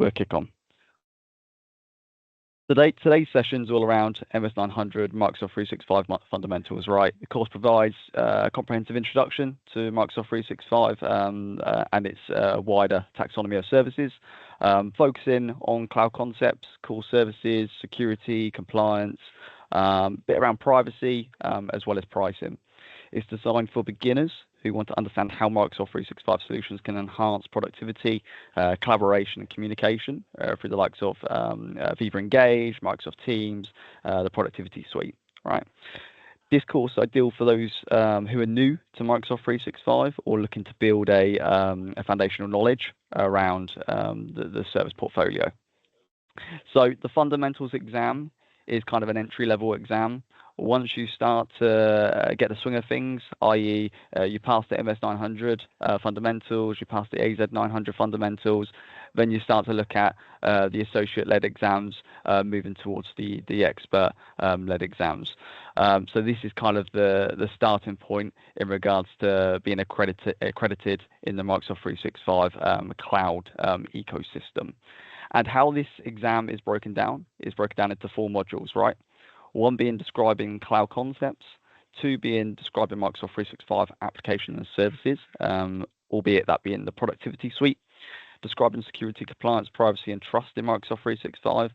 we'll kick on. Today's session is all around MS-900, Microsoft 365 fundamentals, right? The course provides a comprehensive introduction to Microsoft 365 and its wider taxonomy of services, focusing on cloud concepts, core services, security, compliance, bit around privacy, as well as pricing. It's designed for beginners who want to understand how Microsoft 365 solutions can enhance productivity, collaboration, and communication through the likes of Viva Engage, Microsoft Teams, the productivity suite, right? This course is ideal for those who are new to Microsoft 365 or looking to build a foundational knowledge around the service portfolio. So the fundamentals exam is kind of an entry-level exam. Once you start to get the swing of things, i.e. You pass the MS-900 fundamentals, you pass the AZ-900 fundamentals, then you start to look at the associate-led exams, moving towards the expert-led exams. So this is kind of the starting point in regards to being accredited in the Microsoft 365 cloud ecosystem. And how this exam is broken down into 4 modules, right? 1 being describing cloud concepts, 2 being describing Microsoft 365 applications and services, albeit that being the productivity suite, describing security, compliance, privacy, and trust in Microsoft 365.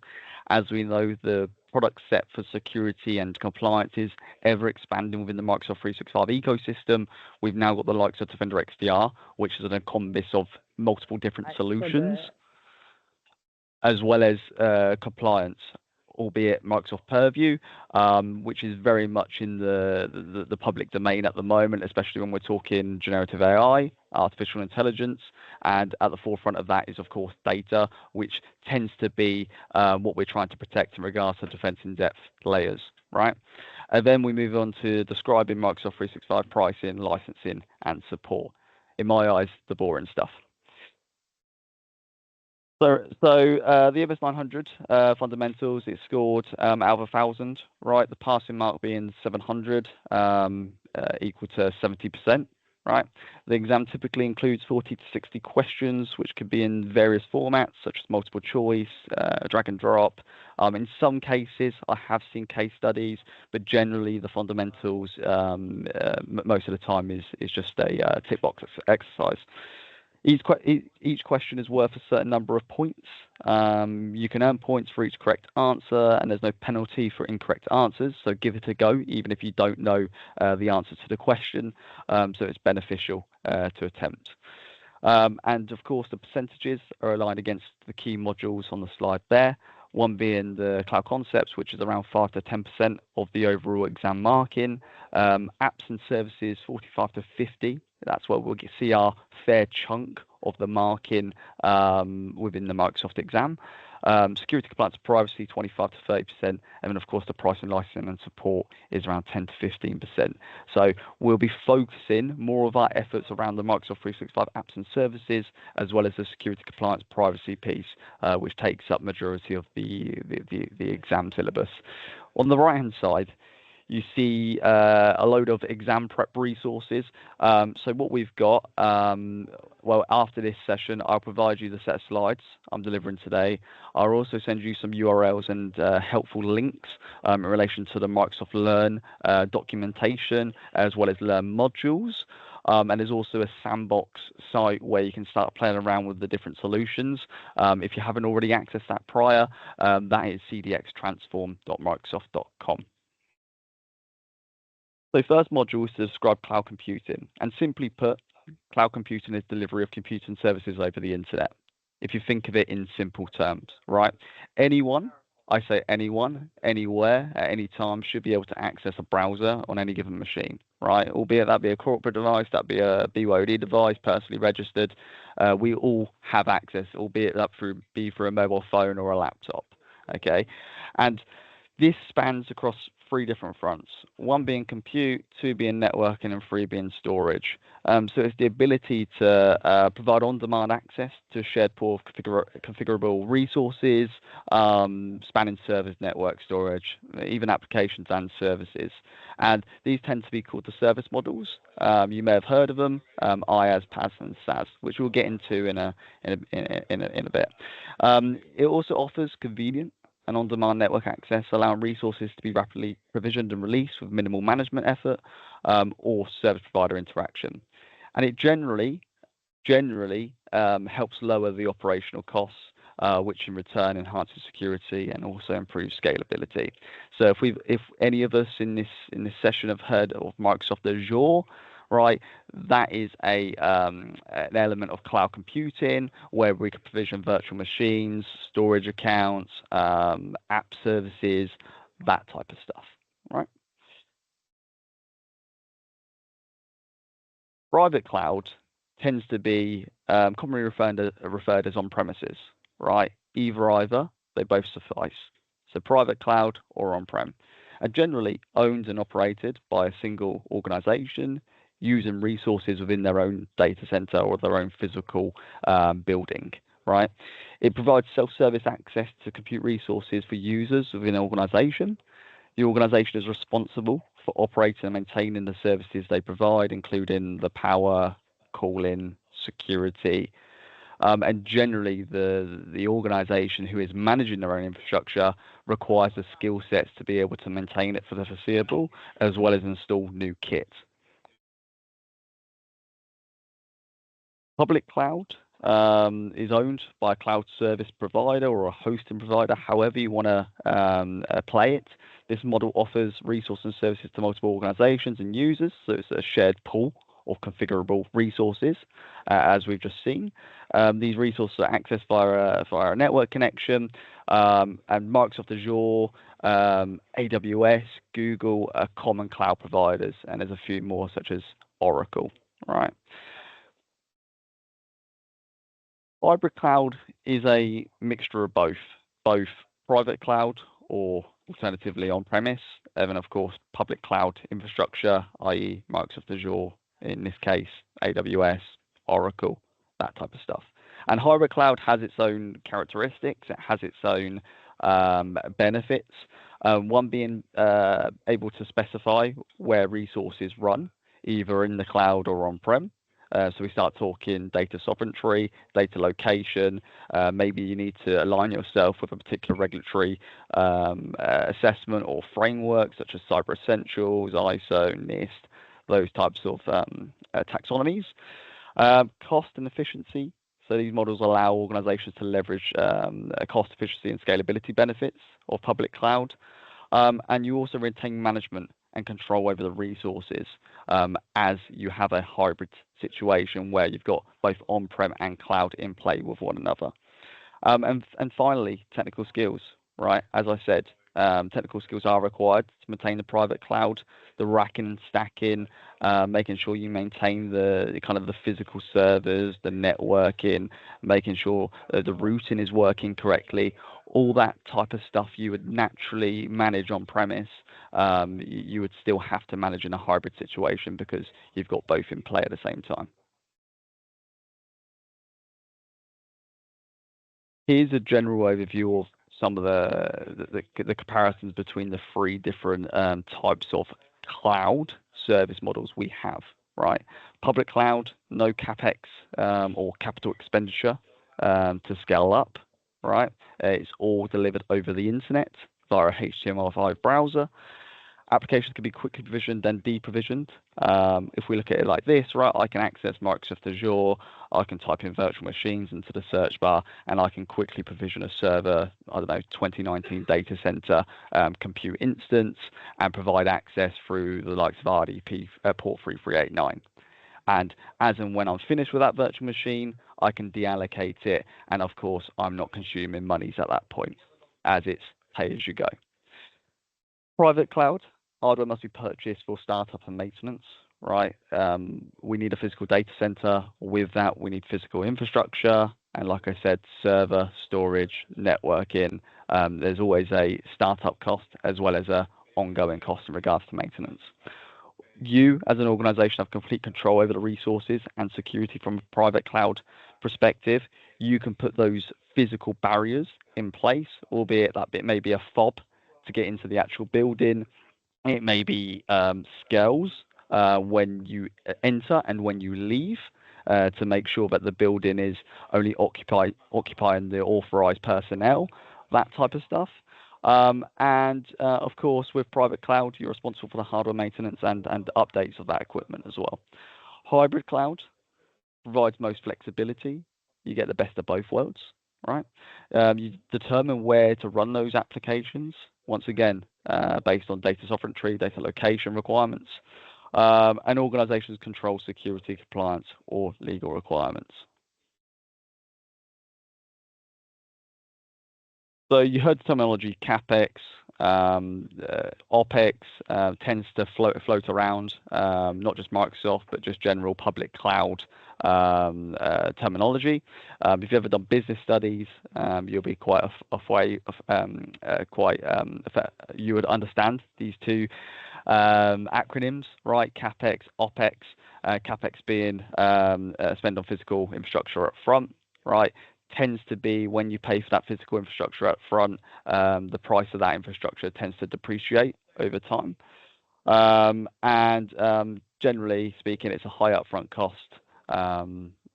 As we know, the product set for security and compliance is ever expanding within the Microsoft 365 ecosystem. We've now got the likes of Defender XDR, which is an encompass of multiple different solutions, as well as compliance, albeit Microsoft Purview, which is very much in the public domain at the moment, especially when we're talking generative AI, artificial intelligence, and at the forefront of that is, of course, data, which tends to be what we're trying to protect in regards to defense in-depth layers, right? And then we move on to describing Microsoft 365 pricing, licensing, and support. In my eyes, the boring stuff. So the MS-900 fundamentals, it's scored out of 1,000, right? The passing mark being 700, equal to 70%, right? The exam typically includes 40 to 60 questions, which could be in various formats, such as multiple choice, drag and drop. In some cases, I have seen case studies, but generally the fundamentals, most of the time, is just a tick box exercise. Each question is worth a certain number of points. You can earn points for each correct answer, and there's no penalty for incorrect answers. So give it a go, even if you don't know the answer to the question. So it's beneficial to attempt. And of course, the percentages are aligned against the key modules on the slide there. 1 being the cloud concepts, which is around 5 to 10% of the overall exam marking. Apps and services, 45 to 50. That's where we'll see our fair chunk of the marking within the Microsoft exam. Security, compliance, privacy, 25 to 30%. And then, of course, the pricing, licensing, and support is around 10 to 15%. So we'll be focusing more of our efforts around the Microsoft 365 apps and services, as well as the security, compliance, privacy piece, which takes up majority of the exam syllabus. On the right-hand side, you see a load of exam prep resources. So what we've got, well, after this session, I'll provide you the set of slides I'm delivering today. I'll also send you some URLs and helpful links in relation to the Microsoft Learn documentation, as well as Learn modules. And there's also a sandbox site where you can start playing around with the different solutions. If you haven't already accessed that prior, that is cdxtransform.microsoft.com. So first module is to describe cloud computing. And simply put, cloud computing is delivery of computing services over the internet. If you think of it in simple terms, right? Anyone, I say anyone, anywhere, at any time, should be able to access a browser on any given machine, right? Albeit that be a corporate device, that be a BYOD device, personally registered. We all have access, albeit that be through a mobile phone or a laptop, okay? And this spans across three different fronts. One being compute, two being networking, and three being storage. So it's the ability to provide on-demand access to shared pool of configurable resources, spanning servers, network, storage, even applications and services. And these tend to be called the service models. You may have heard of them, IaaS, PaaS, and SaaS, which we'll get into in a bit. It also offers convenient and on-demand network access, allowing resources to be rapidly provisioned and released with minimal management effort or service provider interaction. And it generally helps lower the operational costs, which in return enhances security and also improves scalability. So if any of us in this session have heard of Microsoft Azure, right, that is an element of cloud computing where we can provision virtual machines, storage accounts, app services, that type of stuff, right? Private cloud tends to be commonly referred as on-premises, right? Either, they both suffice. So private cloud or on-prem, are generally owned and operated by a single organization using resources within their own data center or their own physical building, right? It provides self-service access to compute resources for users within an organization. The organization is responsible for operating and maintaining the services they provide, including the power, cooling, security, and generally the organization who is managing their own infrastructure requires the skill sets to be able to maintain it for the foreseeable, as well as install new kit. Public cloud is owned by a cloud service provider or a hosting provider, however you want to play it. This model offers resources and services to multiple organizations and users, so it's a shared pool of configurable resources, as we've just seen. These resources are accessed via a network connection, and Microsoft Azure, AWS, Google are common cloud providers, and there's a few more such as Oracle, right? Hybrid cloud is a mixture of both private cloud or alternatively on-premise, and then of course public cloud infrastructure, i.e. Microsoft Azure, in this case AWS, Oracle, that type of stuff. And hybrid cloud has its own characteristics, it has its own benefits, one being able to specify where resources run, either in the cloud or on-prem. So we start talking data sovereignty, data location. Maybe you need to align yourself with a particular regulatory assessment or framework, such as Cyber Essentials, ISO, NIST, those types of taxonomies. Cost and efficiency. So these models allow organizations to leverage cost efficiency and scalability benefits of public cloud. And you also retain management and control over the resources as you have a hybrid situation where you've got both on-prem and cloud in play with one another. And finally, technical skills, right? As I said, technical skills are required to maintain the private cloud, the racking and stacking, making sure you maintain the kind of the physical servers, the networking, making sure the routing is working correctly. All that type of stuff you would naturally manage on premise, you would still have to manage in a hybrid situation because you've got both in play at the same time. Here's a general overview of some of the comparisons between the three different types of cloud service models we have, right? Public cloud, no capex or capital expenditure to scale up, right? It's all delivered over the internet via a HTML5 browser. Applications can be quickly provisioned and deprovisioned. If we look at it like this, right, I can access Microsoft Azure, I can type in virtual machines into the search bar, and I can quickly provision a server, I don't know, 2019 data center compute instance, and provide access through the likes of RDP port 3389. And as and when I'm finished with that virtual machine, I can deallocate it, and of course, I'm not consuming monies at that point, as it's pay as you go. Private cloud, hardware must be purchased for startup and maintenance, right? We need a physical data center. With that, we need physical infrastructure. And like I said, server, storage, networking. There's always a startup cost as well as a ongoing costs in regards to maintenance. You, as an organization, have complete control over the resources and security from a private cloud perspective. You can put those physical barriers in place, albeit that bit may be a fob to get into the actual building. It may be scales when you enter and when you leave to make sure that the building is only occupying the authorized personnel, that type of stuff. And of course, with private cloud, you're responsible for the hardware maintenance and updates of that equipment as well. Hybrid cloud provides most flexibility. You get the best of both worlds, right? You determine where to run those applications, once again, based on data sovereignty, data location requirements, and organizations control security, compliance, or legal requirements. So you heard the terminology CapEx, OpEx tends to float around, not just Microsoft, but just general public cloud terminology. If you've ever done business studies, you'll be you would understand these two acronyms, right? CapEx, OpEx. CapEx being spend on physical infrastructure up front, right? Tends to be when you pay for that physical infrastructure up front, the price of that infrastructure tends to depreciate over time. And generally speaking, it's a high upfront cost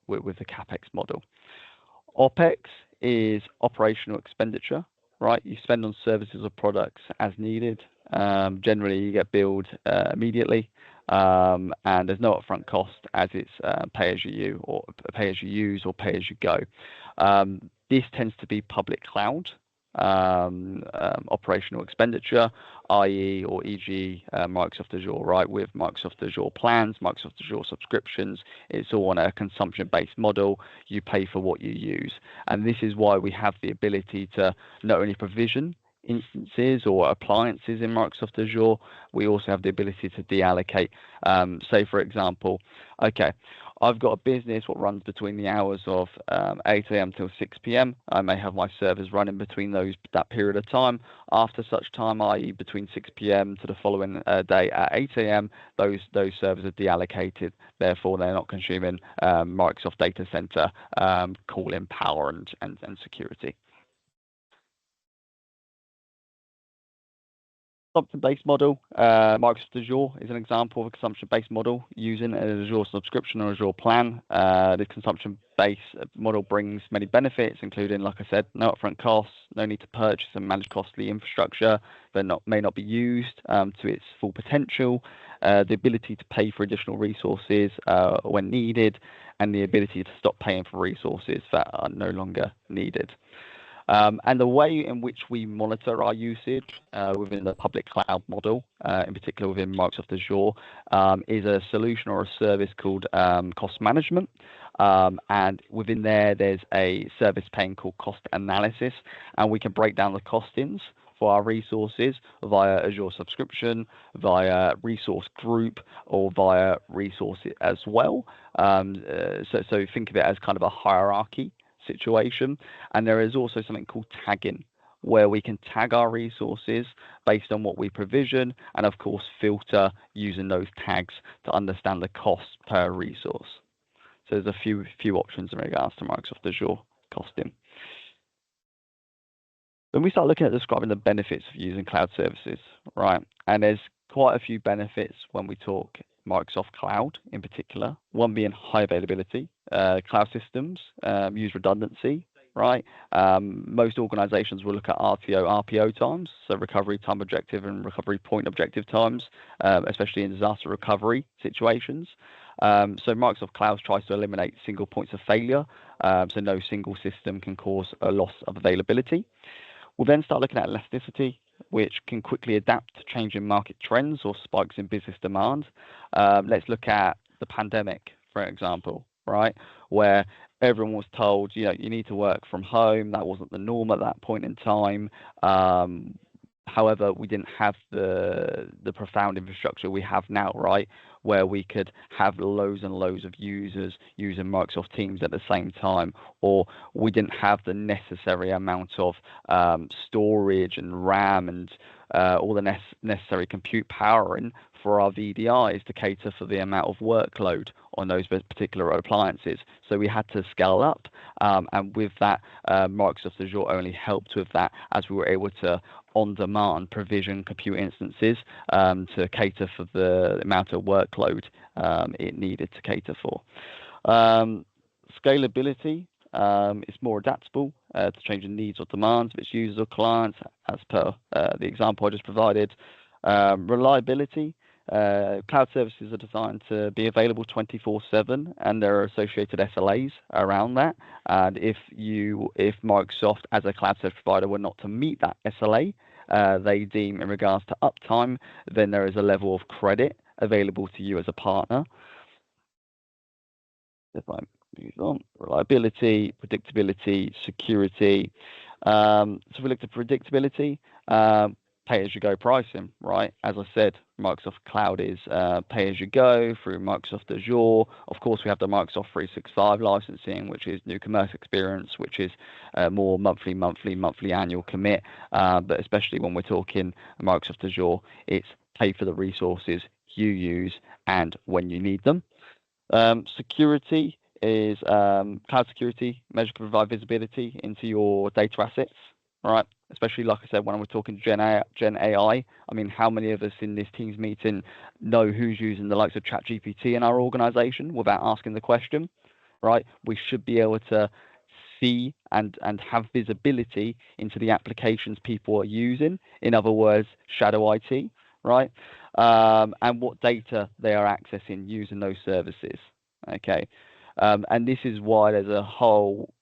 with the CapEx model. OpEx is operational expenditure, right? You spend on services or products as needed. Generally, you get billed immediately, and there's no upfront cost as it's pay as you use or pay as you use or pay as you go. This tends to be public cloud operational expenditure, i.e. or e.g. Microsoft Azure, right? With Microsoft Azure plans, Microsoft Azure subscriptions, it's all on a consumption-based model. You pay for what you use. And this is why we have the ability to not only provision instances or appliances in Microsoft Azure, we also have the ability to deallocate. Say, for example, okay, I've got a business what runs between the hours of 8 a.m. till 6 p.m. I may have my servers running between that period of time. After such time, i.e. between 6 p.m. to the following day at 8 a.m., those servers are deallocated. Therefore, they're not consuming Microsoft data center cooling power and security. Consumption-based model. Microsoft Azure is an example of a consumption-based model using an Azure subscription or Azure plan. The consumption-based model brings many benefits, including, like I said, no upfront costs, no need to purchase and manage costly infrastructure that may not be used to its full potential, the ability to pay for additional resources when needed, and the ability to stop paying for resources that are no longer needed. And the way in which we monitor our usage within the public cloud model, in particular within Microsoft Azure, is a solution or a service called cost management. And within there's a service pane called cost analysis, and we can break down the costings for our resources via Azure subscription, via resource group, or via resource as well. So think of it as kind of a hierarchy situation. And there is also something called tagging, where we can tag our resources based on what we provision, and of course filter using those tags to understand the cost per resource. So there's a few options in regards to Microsoft Azure costing. When we start looking at describing the benefits of using cloud services, right, and there's quite a few benefits when we talk Microsoft Cloud in particular, one being high availability. Cloud systems use redundancy, right? Most organizations will look at RTO, RPO times, so recovery time objective and recovery point objective times, especially in disaster recovery situations. So Microsoft Cloud tries to eliminate single points of failure, so no single system can cause a loss of availability. We'll then start looking at elasticity, which can quickly adapt to changing market trends or spikes in business demand. Let's look at the pandemic, for example, right, where everyone was told, you need to work from home. That wasn't the norm at that point in time. However, we didn't have the profound infrastructure we have now, right? Where we could have loads and loads of users using Microsoft Teams at the same time, or we didn't have the necessary amount of storage and RAM and all the necessary compute power in for our VDIs to cater for the amount of workload on those particular appliances. So we had to scale up, and with that, Microsoft Azure only helped with that, as we were able to on-demand provision compute instances to cater for the amount of workload it needed to cater for. Scalability is more adaptable to changing needs or demands of its users or clients, as per the example I just provided. Reliability. Cloud services are designed to be available 24/7, and there are associated SLAs around that. And if Microsoft, as a cloud service provider, were not to meet that SLA, they deem in regards to uptime, then there is a level of credit available to you as a partner. If I move on, reliability, predictability, security. So if we look at predictability, pay-as-you-go pricing, right? As I said, Microsoft Cloud is pay-as-you-go through Microsoft Azure. Of course, we have the Microsoft 365 licensing, which is new commerce experience, which is more monthly, annual commit. But especially when we're talking Microsoft Azure, it's pay for the resources you use and when you need them. Security is cloud security, measure to provide visibility into your data assets, right? Especially, like I said, when we're talking Gen AI. I mean, how many of us in this Teams meeting know who's using the likes of ChatGPT in our organization without asking the question, right? We should be able to see and have visibility into the applications people are using. In other words, shadow IT, right? And what data they are accessing using those services. Okay. And this is why there's a whole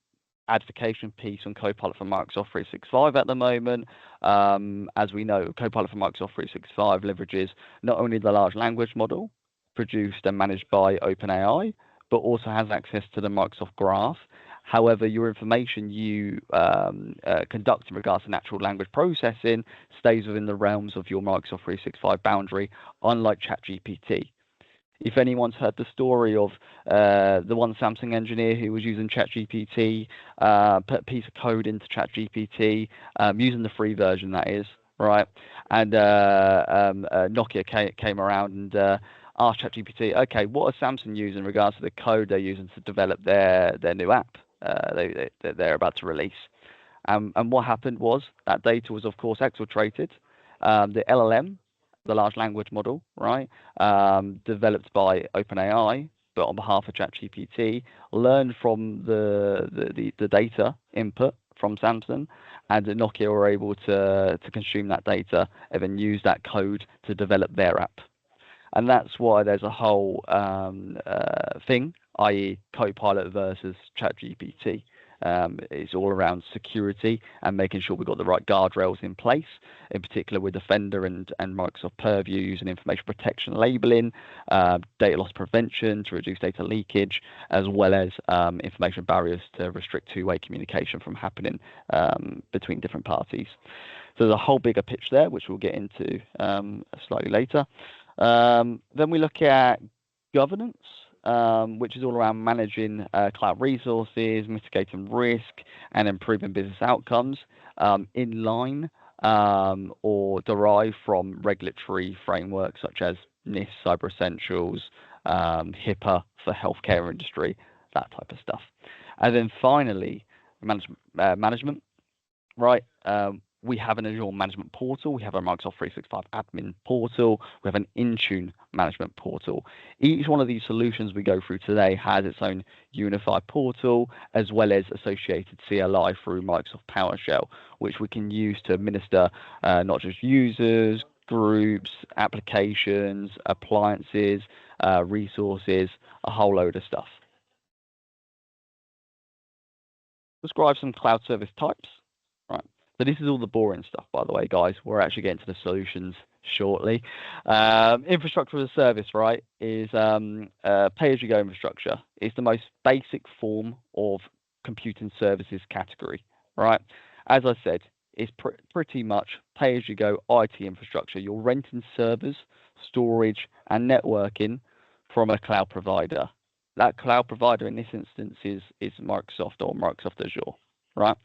advocation piece on Copilot for Microsoft 365 at the moment. As we know, Copilot for Microsoft 365 leverages not only the large language model produced and managed by OpenAI, but also has access to the Microsoft Graph. However, your information you conduct in regards to natural language processing stays within the realms of your Microsoft 365 boundary, unlike ChatGPT. If anyone's heard the story of the one Samsung engineer who was using ChatGPT, put a piece of code into ChatGPT, using the free version, that is, right? And Nokia came around and asked ChatGPT, okay, what are Samsung using in regards to the code they're using to develop their new app they're about to release? And what happened was that data was, of course, exfiltrated. The LLM, the large language model, right, developed by OpenAI, but on behalf of ChatGPT, learned from the data input from Samsung, and Nokia were able to consume that data and then use that code to develop their app. And that's why there's a whole thing, i.e. Copilot versus ChatGPT. It's all around security and making sure we've got the right guardrails in place, in particular with Defender and Microsoft Purview using information protection labeling, data loss prevention to reduce data leakage, as well as information barriers to restrict two-way communication from happening between different parties. So there's a whole bigger pitch there, which we'll get into slightly later. Then we look at governance, which is all around managing cloud resources, mitigating risk, and improving business outcomes in line or derived from regulatory frameworks such as NIST, Cyber Essentials, HIPAA for healthcare industry, that type of stuff. And then finally, management, right? We have an Azure management portal. We have a Microsoft 365 admin portal. We have an Intune management portal. Each one of these solutions we go through today has its own unified portal, as well as associated CLI through Microsoft PowerShell, which we can use to administer not just users, groups, applications, appliances, resources, a whole load of stuff. Describe some cloud service types. Right. So this is all the boring stuff, by the way, guys. We're actually getting to the solutions shortly. Infrastructure as a service, right, is pay-as-you-go infrastructure. It's the most basic form of computing services category, right? As I said, is pretty much pay-as-you-go IT infrastructure. You're renting servers, storage, and networking from a cloud provider. That cloud provider in this instance is Microsoft or Microsoft Azure, right?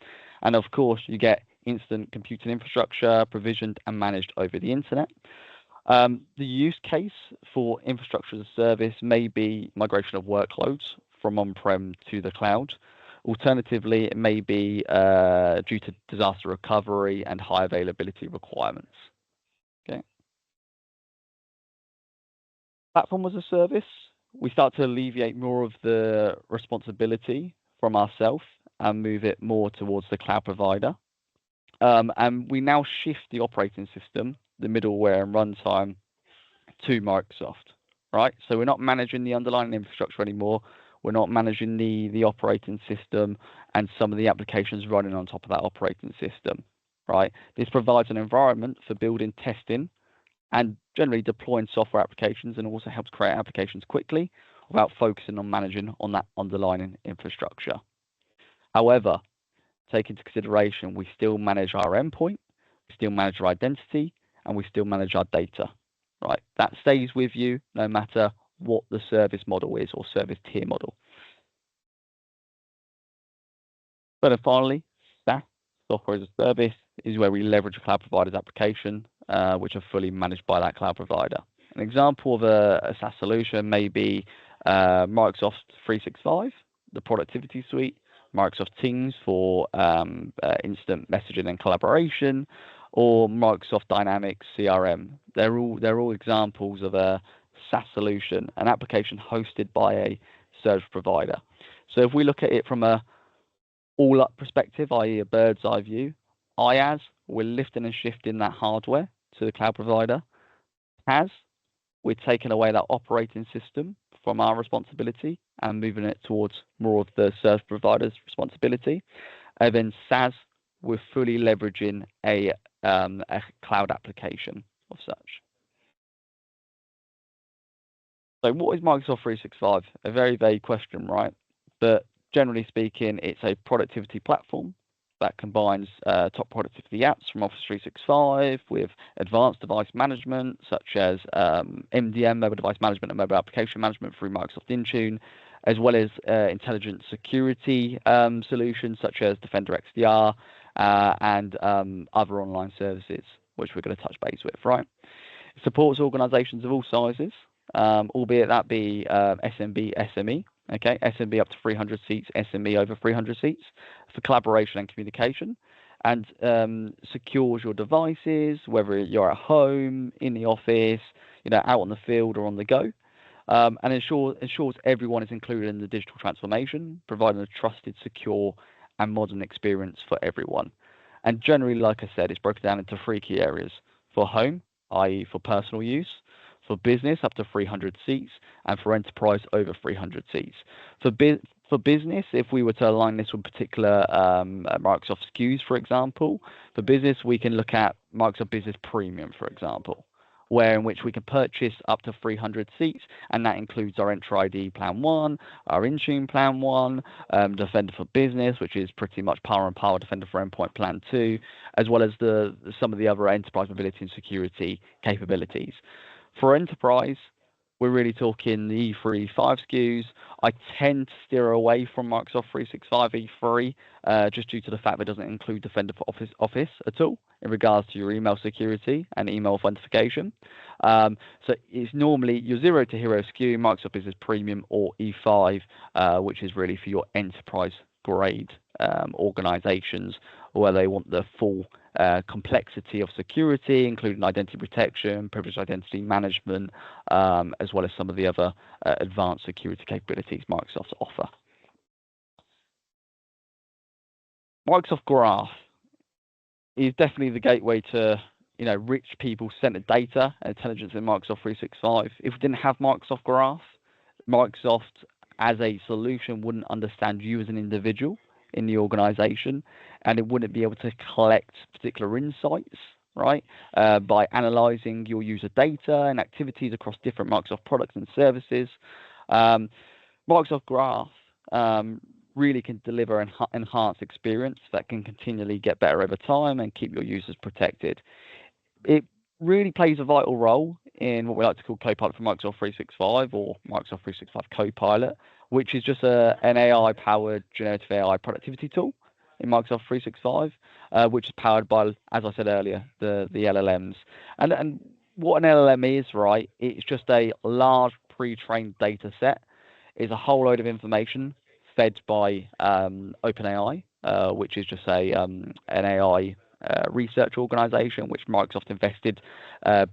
And of course, you get instant computing infrastructure provisioned and managed over the internet. The use case for infrastructure as a service may be migration of workloads from on-prem to the cloud. Alternatively, it may be due to disaster recovery and high availability requirements. Okay. Platform as a service, we start to alleviate more of the responsibility from ourselves and move it more towards the cloud provider. And we now shift the operating system, the middleware and runtime to Microsoft, right? So we're not managing the underlying infrastructure anymore. We're not managing the operating system and some of the applications running on top of that operating system, right? This provides an environment for building, testing, and generally deploying software applications, and also helps create applications quickly without focusing on managing on that underlying infrastructure. However, take into consideration, we still manage our endpoint, we still manage our identity, and we still manage our data, right? That stays with you no matter what the service model is or service tier model. But then finally, SaaS, software as a service, is where we leverage a cloud provider's application, which are fully managed by that cloud provider. An example of a SaaS solution may be Microsoft 365, the productivity suite, Microsoft Teams for instant messaging and collaboration, or Microsoft Dynamics CRM. They're all examples of a SaaS solution, an application hosted by a service provider. So if we look at it from a all-up perspective, i.e. a bird's eye view, IaaS, we're lifting and shifting that hardware to the cloud provider. PaaS, we're taking away that operating system from our responsibility and moving it towards more of the service provider's responsibility. And then SaaS, we're fully leveraging a cloud application of such. So what is Microsoft 365? A very vague question, right? But generally speaking, it's a productivity platform that combines top productivity apps from Office 365 with advanced device management, such as MDM, mobile device management, and mobile application management through Microsoft Intune, as well as intelligent security solutions such as Defender XDR and other online services, which we're going to touch base with, right? It supports organizations of all sizes, albeit that be SMB, SME. Okay, SMB up to 300 seats, SME over 300 seats for collaboration and communication, and secures your devices, whether you're at home, in the office, out on the field or on the go, and ensures everyone is included in the digital transformation, providing a trusted, secure, and modern experience for everyone. And generally, like I said, it's broken down into 3 key areas: for home, i.e. for personal use; for business, up to 300 seats; and for enterprise, over 300 seats. For business, if we were to align this with particular Microsoft SKUs, for example, for business, we can look at Microsoft Business Premium, for example, in which we can purchase up to 300 seats, and that includes our Entra ID Plan 1, our Intune Plan 1, Defender for Business, which is pretty much Power and Power Defender for Endpoint Plan 2, as well as some of the other enterprise mobility and security capabilities. For enterprise, we're really talking the E3 5 SKUs. I tend to steer away from Microsoft 365 E3 just due to the fact that it doesn't include Defender for Office at all in regards to your email security and email authentication. So it's normally your zero to hero SKU, Microsoft Business Premium, or E5, which is really for your enterprise grade organizations where they want the full complexity of security, including identity protection, privileged identity management, as well as some of the other advanced security capabilities Microsoft offer. Microsoft Graph is definitely the gateway to rich people-centered data and intelligence in Microsoft 365. If we didn't have Microsoft Graph, Microsoft as a solution wouldn't understand you as an individual in the organization, and it wouldn't be able to collect particular insights, right, by analyzing your user data and activities across different Microsoft products and services. Microsoft Graph really can deliver an enhanced experience that can continually get better over time and keep your users protected. It really plays a vital role in what we like to call Copilot for Microsoft 365 or Microsoft 365 Copilot, which is just an AI-powered generative AI productivity tool in Microsoft 365, which is powered by, as I said earlier, the LLMs. And what an LLM is, right? It's just a large pre-trained data set. It's a whole load of information fed by OpenAI, which is just an AI research organization, which Microsoft invested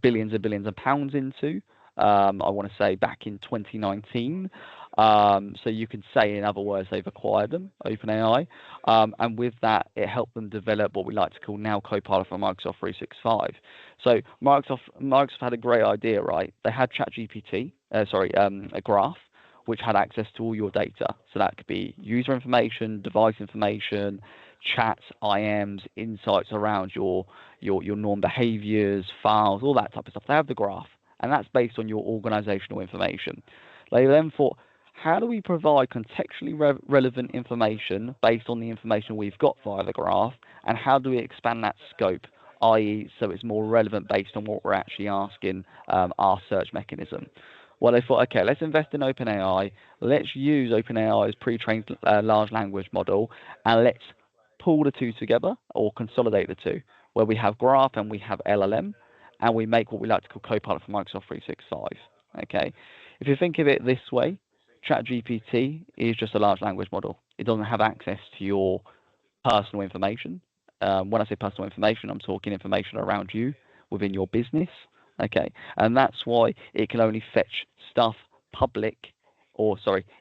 billions and billions of pounds into. I want to say back in 2019. So you can say, in other words, they've acquired them, OpenAI. And with that, it helped them develop what we like to call now Copilot for Microsoft 365. So Microsoft had a great idea, right? They had ChatGPT, a graph, which had access to all your data. So that could be user information, device information, chats, IMs, insights around your norm behaviors, files, all that type of stuff. They have the graph, and that's based on your organizational information. They then thought, how do we provide contextually relevant information based on the information we've got via the graph, and how do we expand that scope, i.e., so it's more relevant based on what we're actually asking our search mechanism? Well, they thought, okay, let's invest in OpenAI. Let's use OpenAI's pre-trained large language model, and let's pull the two together or consolidate the two, where we have graph and we have LLM, and we make what we like to call Copilot for Microsoft 365. Okay, if you think of it this way, ChatGPT is just a large language model. It doesn't have access to your personal information. When I say personal information, I'm talking information around you within your business. Okay, and that's why it can only fetch stuff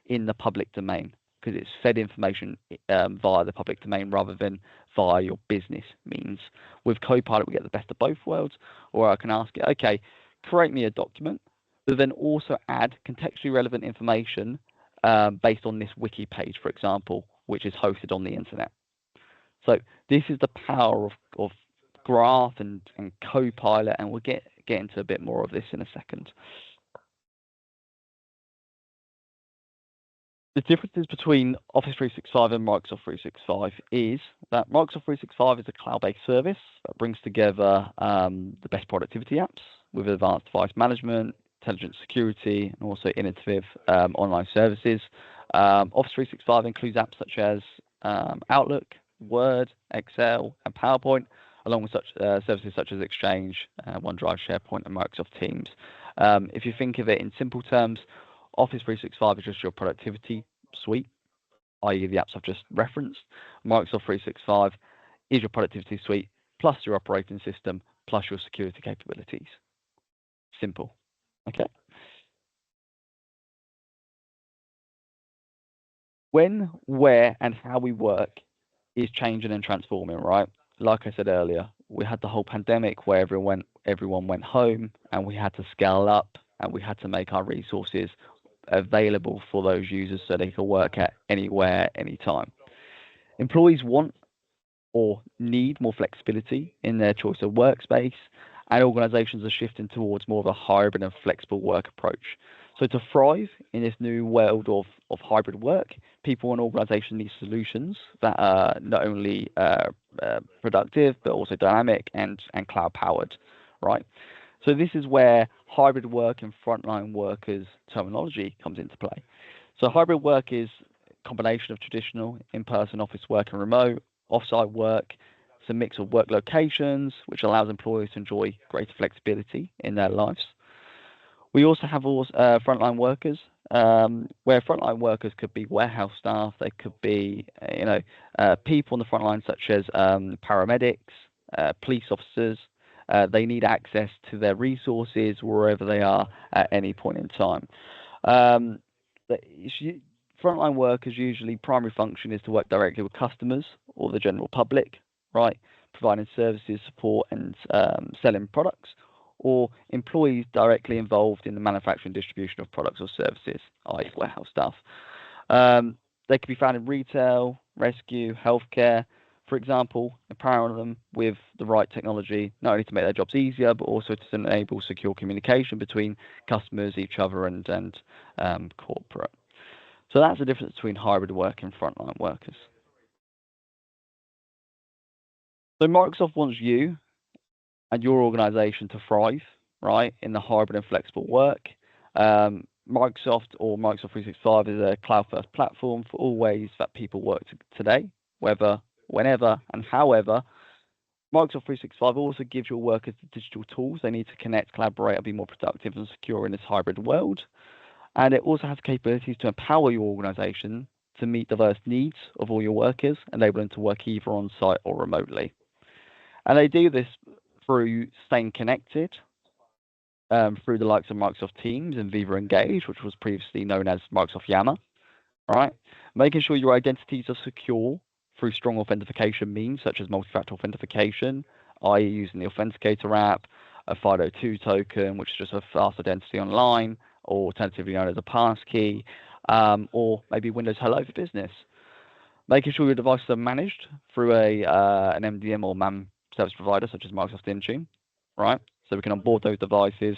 in the public domain, because it's fed information via the public domain rather than via your business means. With Copilot, we get the best of both worlds, or I can ask it, okay, create me a document, but then also add contextually relevant information based on this wiki page, for example, which is hosted on the internet. So this is the power of Graph and Copilot, and we'll get into a bit more of this in a second. The differences between Office 365 and Microsoft 365 is that Microsoft 365 is a cloud-based service that brings together the best productivity apps with advanced device management, intelligent security, and also innovative online services. Office 365 includes apps such as Outlook, Word, Excel, and PowerPoint, along with such services such as Exchange, OneDrive, SharePoint, and Microsoft Teams. If you think of it in simple terms, Office 365 is just your productivity suite, i.e. the apps I've just referenced. Microsoft 365 is your productivity suite, plus your operating system, plus your security capabilities. Simple. Okay. When, where, and how we work is changing and transforming, right? Like I said earlier, we had the whole pandemic where everyone went home, and we had to scale up, and we had to make our resources available for those users so they can work at anywhere, anytime. Employees want or need more flexibility in their choice of workspace, and organizations are shifting towards more of a hybrid and flexible work approach. So to thrive in this new world of hybrid work, people and organizations need solutions that are not only productive, but also dynamic and cloud powered, right? So this is where hybrid work and frontline workers terminology comes into play. So hybrid work is a combination of traditional in-person office work and remote, off-site work. It's a mix of work locations, which allows employees to enjoy greater flexibility in their lives. We also have frontline workers, where frontline workers could be warehouse staff. They could be, people on the front line, such as paramedics, police officers. They need access to their resources wherever they are at any point in time. Frontline workers usually primary function is to work directly with customers or the general public, right? Providing services, support, and selling products, or employees directly involved in the manufacturing and distribution of products or services, i.e. warehouse staff. They can be found in retail, rescue, healthcare, for example, empowering them with the right technology, not only to make their jobs easier, but also to enable secure communication between customers, each other, and corporate. So that's the difference between hybrid work and frontline workers. So Microsoft wants you and your organization to thrive, right, in the hybrid and flexible work. Microsoft or Microsoft 365 is a cloud-first platform for all ways that people work today, whether, whenever, and however. Microsoft 365 also gives your workers the digital tools they need to connect, collaborate, and be more productive and secure in this hybrid world. And it also has capabilities to empower your organization to meet diverse needs of all your workers, enable them to work either on site or remotely. And they do this through staying connected through the likes of Microsoft Teams and Viva Engage, which was previously known as Microsoft Yammer, right? Making sure your identities are secure through strong authentication means such as multi-factor authentication, i.e. using the Authenticator app, a FIDO2 token, which is just a fast identity online, or alternatively known as a passkey, or maybe Windows Hello for Business. Making sure your devices are managed through an MDM or MAM service provider such as Microsoft Intune, right? So we can onboard those devices,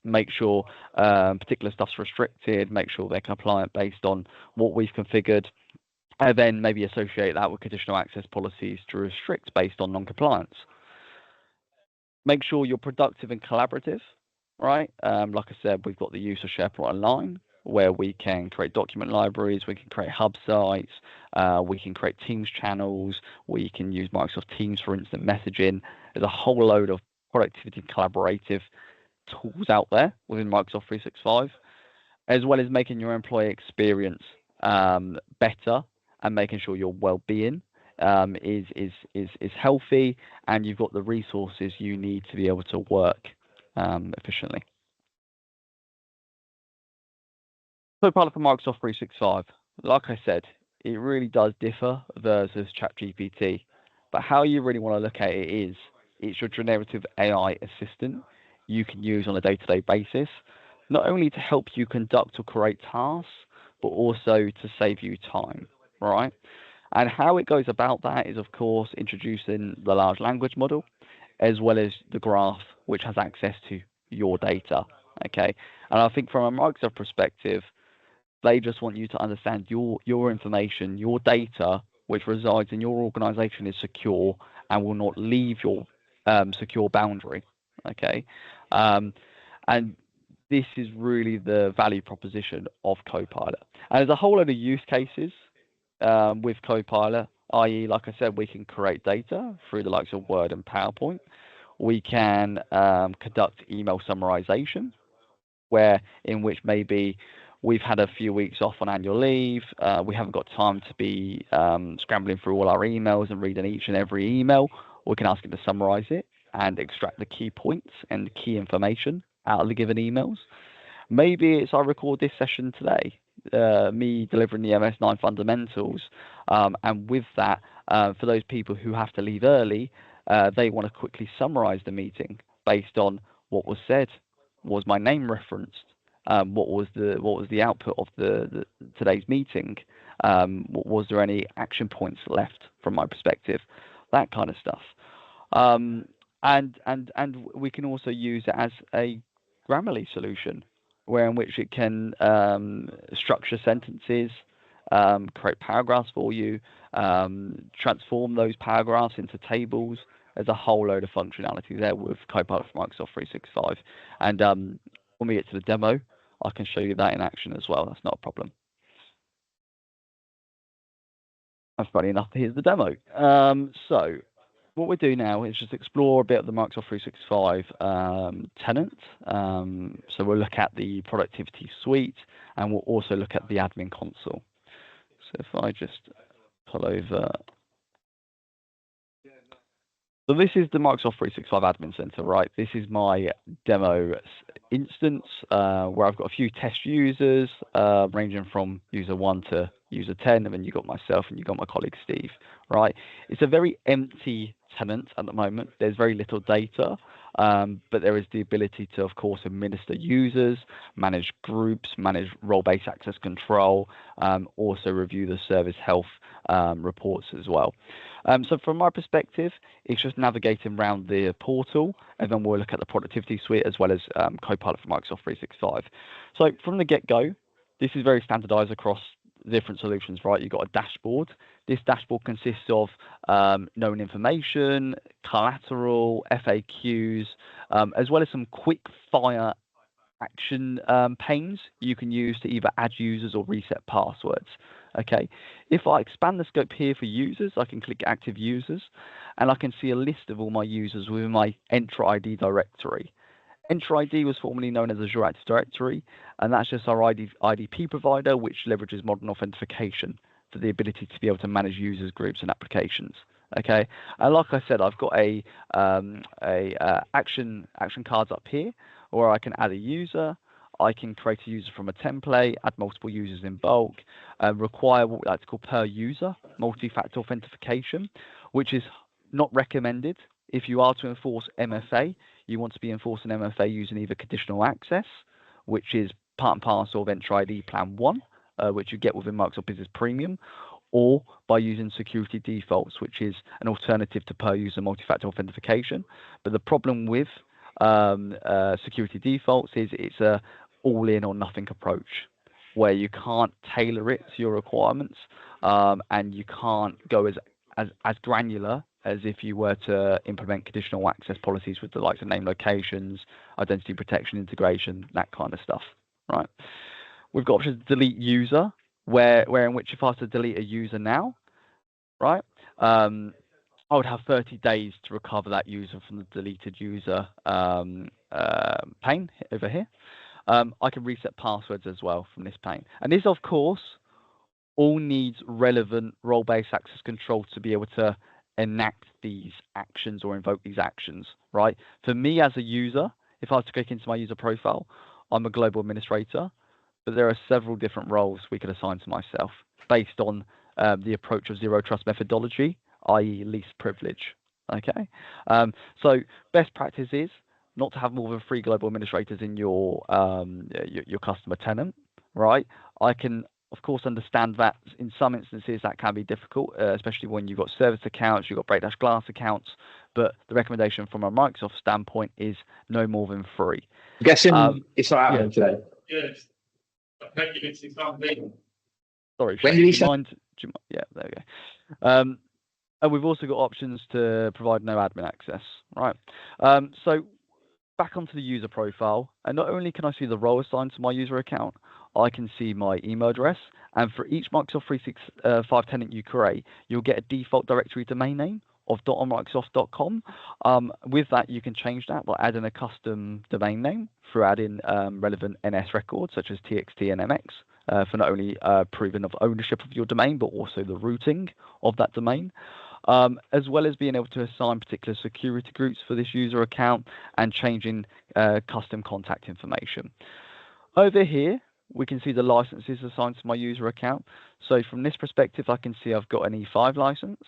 make sure particular stuff's restricted, make sure they're compliant based on what we've configured, and then maybe associate that with conditional access policies to restrict based on non-compliance. Make sure you're productive and collaborative, right? Like I said, we've got the use of SharePoint Online, where we can create document libraries, we can create hub sites, we can create Teams channels, we can use Microsoft Teams for instant messaging. There's a whole load of productivity and collaborative tools out there within Microsoft 365, as well as making your employee experience better and making sure your well-being is healthy and you've got the resources you need to be able to work efficiently. Copilot for Microsoft 365. Like I said, it really does differ versus ChatGPT, but how you really want to look at it is it's your generative AI assistant you can use on a day-to-day basis, not only to help you conduct or create tasks, but also to save you time, right? And how it goes about that is, of course, introducing the large language model, as well as the graph, which has access to your data, okay? And I think from a Microsoft perspective, they just want you to understand your information, your data, which resides in your organization is secure and will not leave your secure boundary, okay? And this is really the value proposition of Copilot. And there's a whole load of use cases with Copilot, i.e., like I said, we can create data through the likes of Word and PowerPoint. We can conduct email summarization, where in which maybe we've had a few weeks off on annual leave. We haven't got time to be scrambling through all our emails and reading each and every email. We can ask it to summarize it and extract the key points and the key information out of the given emails. Maybe it's I record this session today, me delivering the MS-900 fundamentals, and with that, for those people who have to leave early, they want to quickly summarize the meeting based on what was said. Was my name referenced? What was the output of the today's meeting? Was there any action points left from my perspective? That kind of stuff. And we can also use it as a Grammarly solution, where in which it can structure sentences, create paragraphs for you, transform those paragraphs into tables. There's a whole load of functionality there with Copilot for Microsoft 365. And when we get to the demo, I can show you that in action as well. That's not a problem. And funny enough, here's the demo. So what we do now is just explore a bit of the Microsoft 365 tenant. So we'll look at the productivity suite and we'll also look at the admin console. So if I just pull over. So this is the Microsoft 365 Admin Center, right? This is my demo instance where I've got a few test users ranging from user 1 to user 10, and then you've got myself and you've got my colleague Steve, right? It's a very empty tenant at the moment. There's very little data, but there is the ability to, of course, administer users, manage groups, manage role-based access control, also review the service health reports as well. So from my perspective, it's just navigating around the portal, and then we'll look at the productivity suite as well as Copilot for Microsoft 365. So from the get-go, this is very standardized across different solutions, right? You've got a dashboard. This dashboard consists of known information, collateral, FAQs, as well as some quick fire action panes you can use to either add users or reset passwords. Okay, if I expand the scope here for users, I can click active users and I can see a list of all my users within my Entra ID directory. Entra ID was formerly known as Azure Active Directory, and that's just our IDP provider, which leverages modern authentication for the ability to be able to manage users, groups, and applications. Okay, and like I said, I've got a action cards up here, where I can add a user. I can create a user from a template, add multiple users in bulk, require what we like to call per user multi-factor authentication, which is not recommended. If you are to enforce MFA, you want to be enforcing MFA using either conditional access, which is part and parcel of Entra ID Plan 1, which you get within Microsoft Business Premium, or by using security defaults, which is an alternative to per user multi-factor authentication. But the problem with security defaults is it's a all-in or nothing approach, where you can't tailor it to your requirements, and you can't go as granular as if you were to implement conditional access policies with the likes of name locations, identity protection integration, that kind of stuff, right? We've got options to delete user, where in which if I was to delete a user now, right, I would have 30 days to recover that user from the deleted user pane over here. I can reset passwords as well from this pane. And this, of course, all needs relevant role-based access control to be able to enact these actions or invoke these actions, right? For me as a user, if I was to click into my user profile, I'm a global administrator, but there are several different roles we could assign to myself based on the approach of zero trust methodology, i.e. least privilege, okay? So best practice is not to have more than 3 global administrators in your customer tenant, right? I can, of course, understand that in some instances that can be difficult, especially when you've got service accounts, you've got break glass accounts, but the recommendation from a Microsoft standpoint is no more than 3. I'm guessing it's not happening today. Yes. Sorry, when Shane, did he do you mind? Yeah, there we go. And we've also got options to provide no admin access, right? So back onto the user profile, and not only can I see the role assigned to my user account, I can see my email address, and for each Microsoft 365 tenant you create, you'll get a default directory domain name of .onmicrosoft.com. With that, you can change that by adding a custom domain name through adding relevant NS records such as TXT and MX for not only proving of ownership of your domain, but also the routing of that domain. As well as being able to assign particular security groups for this user account and changing custom contact information. Over here, we can see the licenses assigned to my user account. So from this perspective, I can see I've got an E5 license,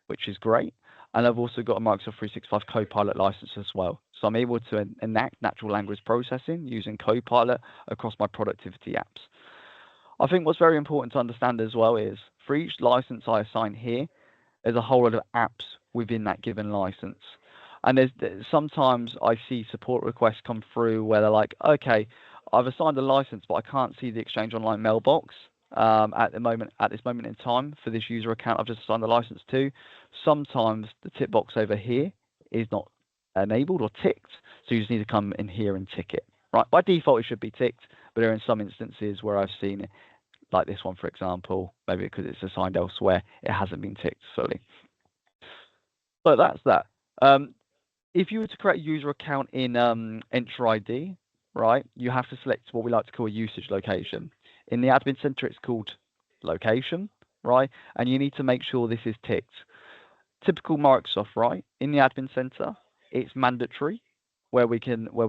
which is great. And I've also got a Microsoft 365 Copilot license as well. So I'm able to enact natural language processing using Copilot across my productivity apps. I think what's very important to understand as well is for each license I assign here, there's a whole lot of apps within that given license. And there's sometimes I see support requests come through where they're like, okay, I've assigned a license, but I can't see the Exchange Online mailbox at this moment in time for this user account I've just assigned the license to. Sometimes the tick box over here is not enabled or ticked, so you just need to come in here and tick it. Right, by default it should be ticked, but there are some instances where I've seen it, like this one, for example, maybe because it's assigned elsewhere, it hasn't been ticked fully. So that's that. If you were to create a user account in Entra ID, right, you have to select what we like to call a usage location. In the admin center, it's called location, right? And you need to make sure this is ticked. Typical Microsoft, right? In the admin center, it's mandatory where we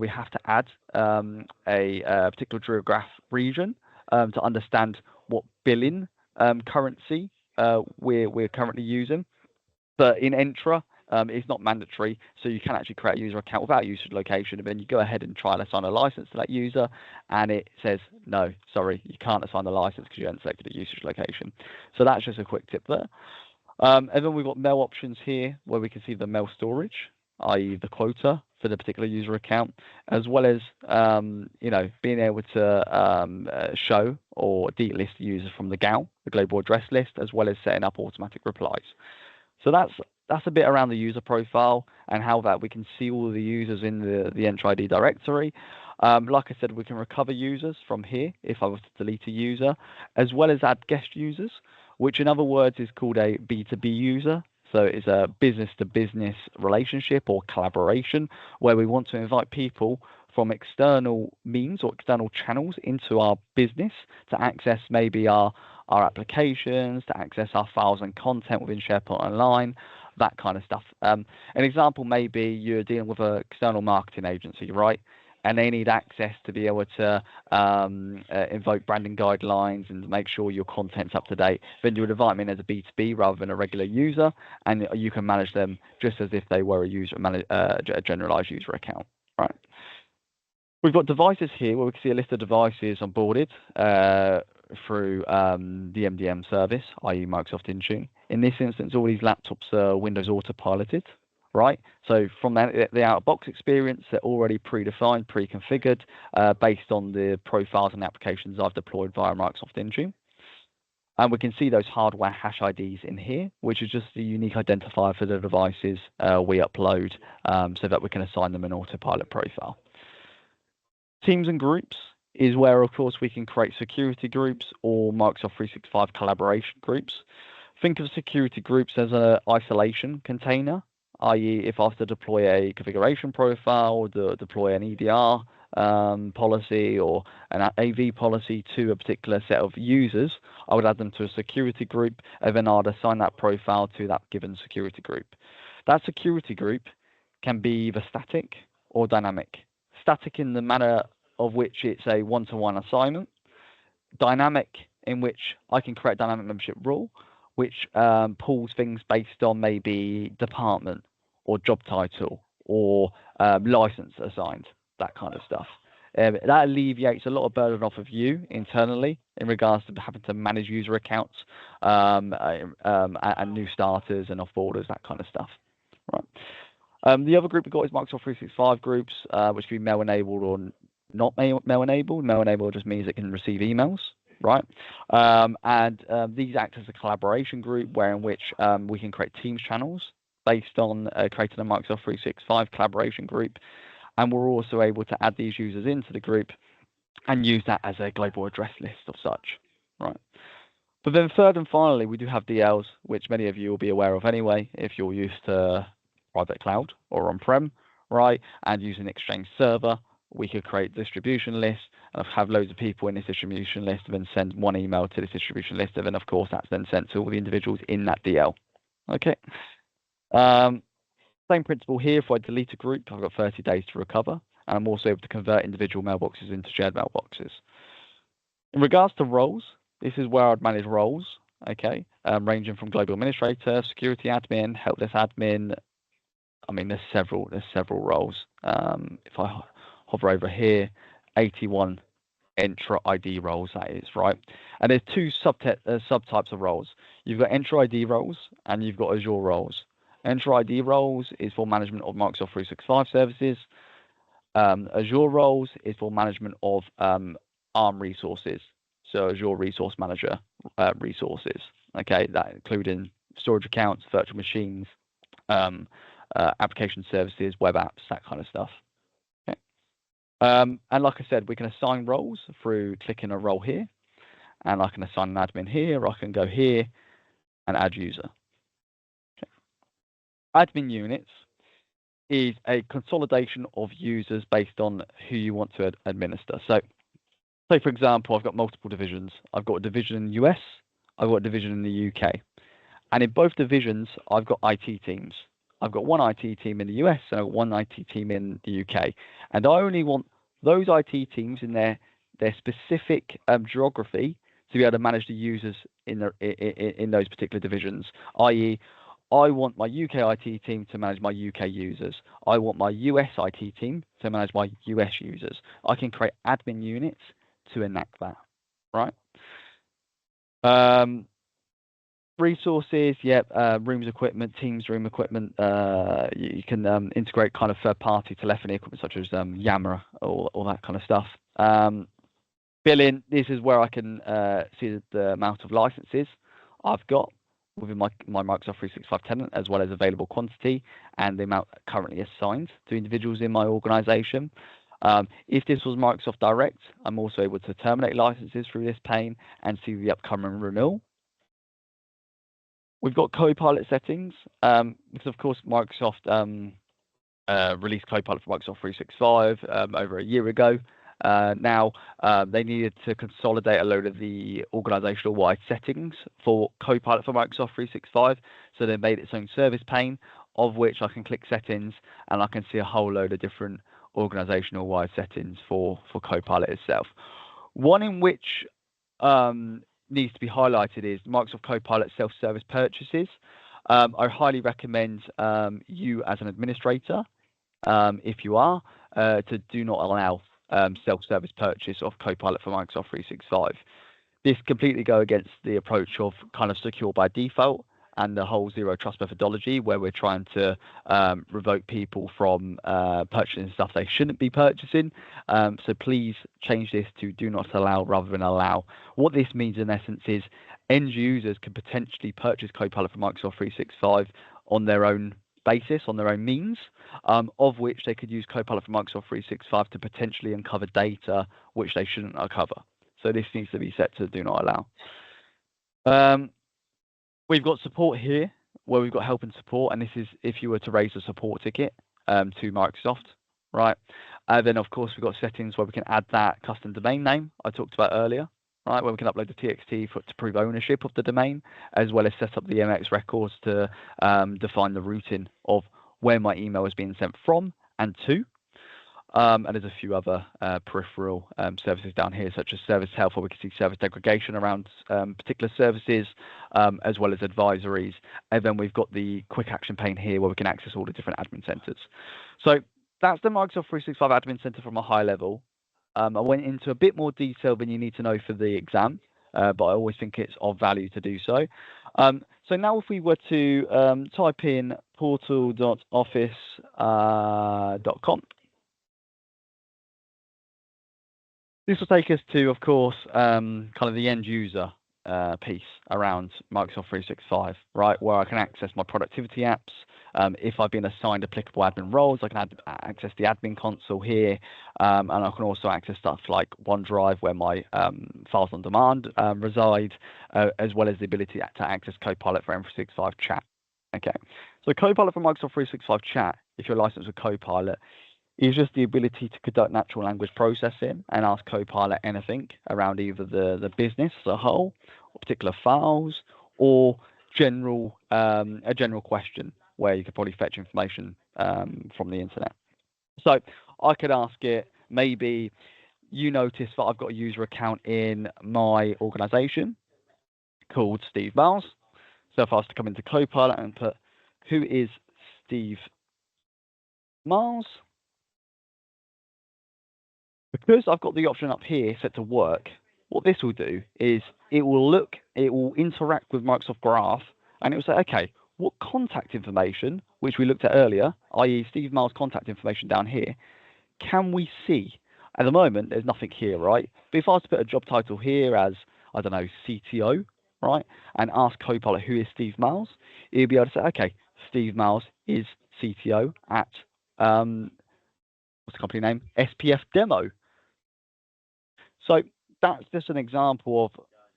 have to add a particular geographic region to understand what billing currency we're currently using. But in Entra, it's not mandatory, so you can actually create a user account without a usage location, and then you go ahead and try and assign a license to that user, and it says, no, sorry, you can't assign the license because you haven't selected a usage location. So that's just a quick tip there. And then we've got mail options here where we can see the mail storage. i.e. the quota for the particular user account, as well as being able to show or delist users from the GAL, the global address list, as well as setting up automatic replies. So that's a bit around the user profile and how that we can see all the users in the Entra ID directory. Like I said, we can recover users from here if I was to delete a user, as well as add guest users, which in other words is called a B2B user. So it's a business-to-business relationship or collaboration where we want to invite people from external means or external channels into our business to access maybe our applications, to access our files and content within SharePoint Online, that kind of stuff. An example may be you're dealing with an external marketing agency, right? And they need access to be able to invoke branding guidelines and make sure your content's up to date. Then you would invite them in as a B2B rather than a regular user, and you can manage them just as if they were a generalized user account, right? We've got devices here where we can see a list of devices onboarded through the MDM service, i.e. Microsoft Intune. In this instance, all these laptops are Windows auto-piloted, right? So from the out-of-box experience, they're already predefined, pre-configured, based on the profiles and applications I've deployed via Microsoft Intune. And we can see those hardware hash IDs in here, which is just the unique identifier for the devices we upload so that we can assign them an autopilot profile. Teams and groups is where, of course, we can create security groups or Microsoft 365 collaboration groups. Think of security groups as an isolation container, i.e. if I was to deploy a configuration profile or deploy an EDR policy or an AV policy to a particular set of users, I would add them to a security group and then I'd assign that profile to that given security group. That security group can be either static or dynamic. Static in the manner of which it's a one-to-one assignment, dynamic in which I can create a dynamic membership rule, which pulls things based on maybe department or job title or license assigned, that kind of stuff. That alleviates a lot of burden off of you internally in regards to having to manage user accounts and new starters and offboarders, that kind of stuff. Right. The other group we've got is Microsoft 365 groups, which can be mail-enabled or not mail-enabled. Mail-enabled just means it can receive emails, right? These act as a collaboration group in which we can create Teams channels based on creating a Microsoft 365 collaboration group. And we're also able to add these users into the group and use that as a global address list of such, right? But then third and finally, we do have DLs, which many of you will be aware of anyway, if you're used to private cloud or on-prem, right? And using Exchange Server, we could create distribution lists and have loads of people in this distribution list and then send one email to this distribution list. And then, of course, that's then sent to all the individuals in that DL. Okay. Same principle here. If I delete a group, I've got 30 days to recover. And I'm also able to convert individual mailboxes into shared mailboxes. In regards to roles, this is where I'd manage roles, okay, ranging from global administrator, security admin, help desk admin. I mean, there's several roles. If I hover over here, 81 Entra ID roles, that is, right? And there's two subtypes of roles. You've got Entra ID roles and you've got Azure roles. Entra ID roles is for management of Microsoft 365 services. Azure roles is for management of ARM resources, so Azure Resource Manager resources. Okay, that including storage accounts, virtual machines, application services, web apps, that kind of stuff. Okay. And like I said, we can assign roles through clicking a role here, and I can assign an admin here. I can go here and add user. Okay. Admin units is a consolidation of users based on who you want to administer. So, say for example, I've got multiple divisions. I've got a division in the US, I've got a division in the UK. And in both divisions, I've got IT teams. I've got one IT team in the US and I've got one IT team in the UK. And I only want those IT teams in their specific geography to be able to manage the users in those particular divisions, i.e., I want my UK IT team to manage my UK users. I want my US IT team to manage my US users. I can create admin units to enact that, right? Resources, rooms equipment, Teams room equipment. You can integrate kind of third-party telephony equipment such as Yammer or all that kind of stuff. Billing, this is where I can see the amount of licenses I've got within my Microsoft 365 tenant, as well as available quantity and the amount currently assigned to individuals in my organization. If this was Microsoft Direct, I'm also able to terminate licenses through this pane and see the upcoming renewal. We've got Copilot settings, because of course Microsoft released Copilot for Microsoft 365 over a year ago. Now they needed to consolidate a load of the organizational wide settings for Copilot for Microsoft 365. So they made its own service pane, of which I can click settings and I can see a whole load of different organizational wide settings for Copilot itself. One in which needs to be highlighted is Microsoft Copilot self-service purchases. I highly recommend you as an administrator, if you are, to do not allow self-service purchase of Copilot for Microsoft 365. This completely go against the approach of kind of secure by default and the whole zero trust methodology, where we're trying to revoke people from purchasing stuff they shouldn't be purchasing. So please change this to do not allow rather than allow. What this means in essence is end users can potentially purchase Copilot for Microsoft 365 on their own basis, on their own means, of which they could use Copilot for Microsoft 365 to potentially uncover data which they shouldn't uncover. So this needs to be set to do not allow. We've got support here, where we've got help and support, and this is if you were to raise a support ticket to Microsoft, right? Then of course we've got settings where we can add that custom domain name I talked about earlier, right? Where we can upload the TXT to prove ownership of the domain, as well as set up the MX records to define the routing of where my email is being sent from and to. And there's a few other peripheral services down here, such as service health, where we can see service degradation around particular services, as well as advisories. And then we've got the quick action pane here, where we can access all the different admin centers. So that's the Microsoft 365 admin center from a high level. I went into a bit more detail than you need to know for the exam, but I always think it's of value to do so. So now if we were to type in portal.office.com, this will take us to, of course, kind of the end user piece around Microsoft 365, right, where I can access my productivity apps. If I've been assigned applicable admin roles, I can access the admin console here, and I can also access stuff like OneDrive, where my files on demand reside, as well as the ability to access Copilot for M365 chat. Okay, so Copilot for Microsoft 365 chat, if you're licensed with Copilot, is just the ability to conduct natural language processing and ask Copilot anything around either the business as a whole, or particular files, or a general question where you could probably fetch information from the internet. So I could ask it, maybe you notice that I've got a user account in my organization called Steve Miles. So if I was to come into Copilot and put, who is Steve Miles? Because I've got the option up here set to work, what this will do is it will interact with Microsoft Graph, and it will say, okay, what contact information, which we looked at earlier, i.e. Steve Miles' contact information down here, can we see? At the moment, there's nothing here, right? But if I was to put a job title here as, I don't know, CTO, right, and ask Copilot who is Steve Miles, it'll be able to say, okay, Steve Miles is CTO at, what's the company name? SPF Demo. So that's just an example of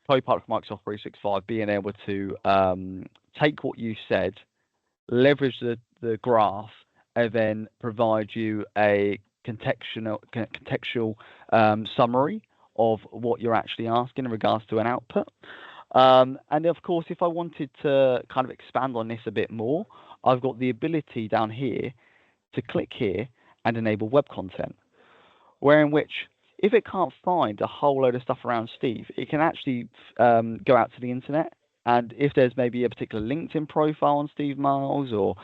Copilot for Microsoft 365 being able to take what you said, leverage the graph, and then provide you a contextual summary of what you're actually asking in regards to an output. And of course, if I wanted to kind of expand on this a bit more, I've got the ability down here to click here and enable web content, where in which, if it can't find a whole load of stuff around Steve, it can actually go out to the internet. And if there's maybe a particular LinkedIn profile on Steve Miles, or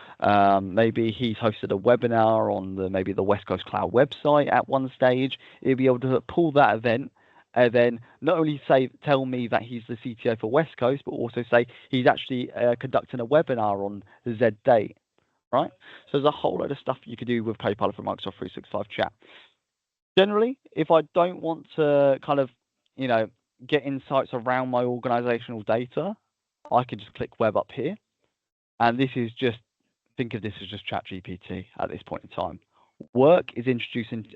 maybe he's hosted a webinar on maybe the West Coast Cloud website at one stage, it'll be able to pull that event then not only tell me that he's the CTO for West Coast, but also say he's actually conducting a webinar on Z date, right? So there's a whole load of stuff you could do with Copilot for Microsoft 365 Chat. Generally, if I don't want to kind of, get insights around my organizational data, I can just click Web up here. And this is just, think of this as just ChatGPT at this point in time. Work is introducing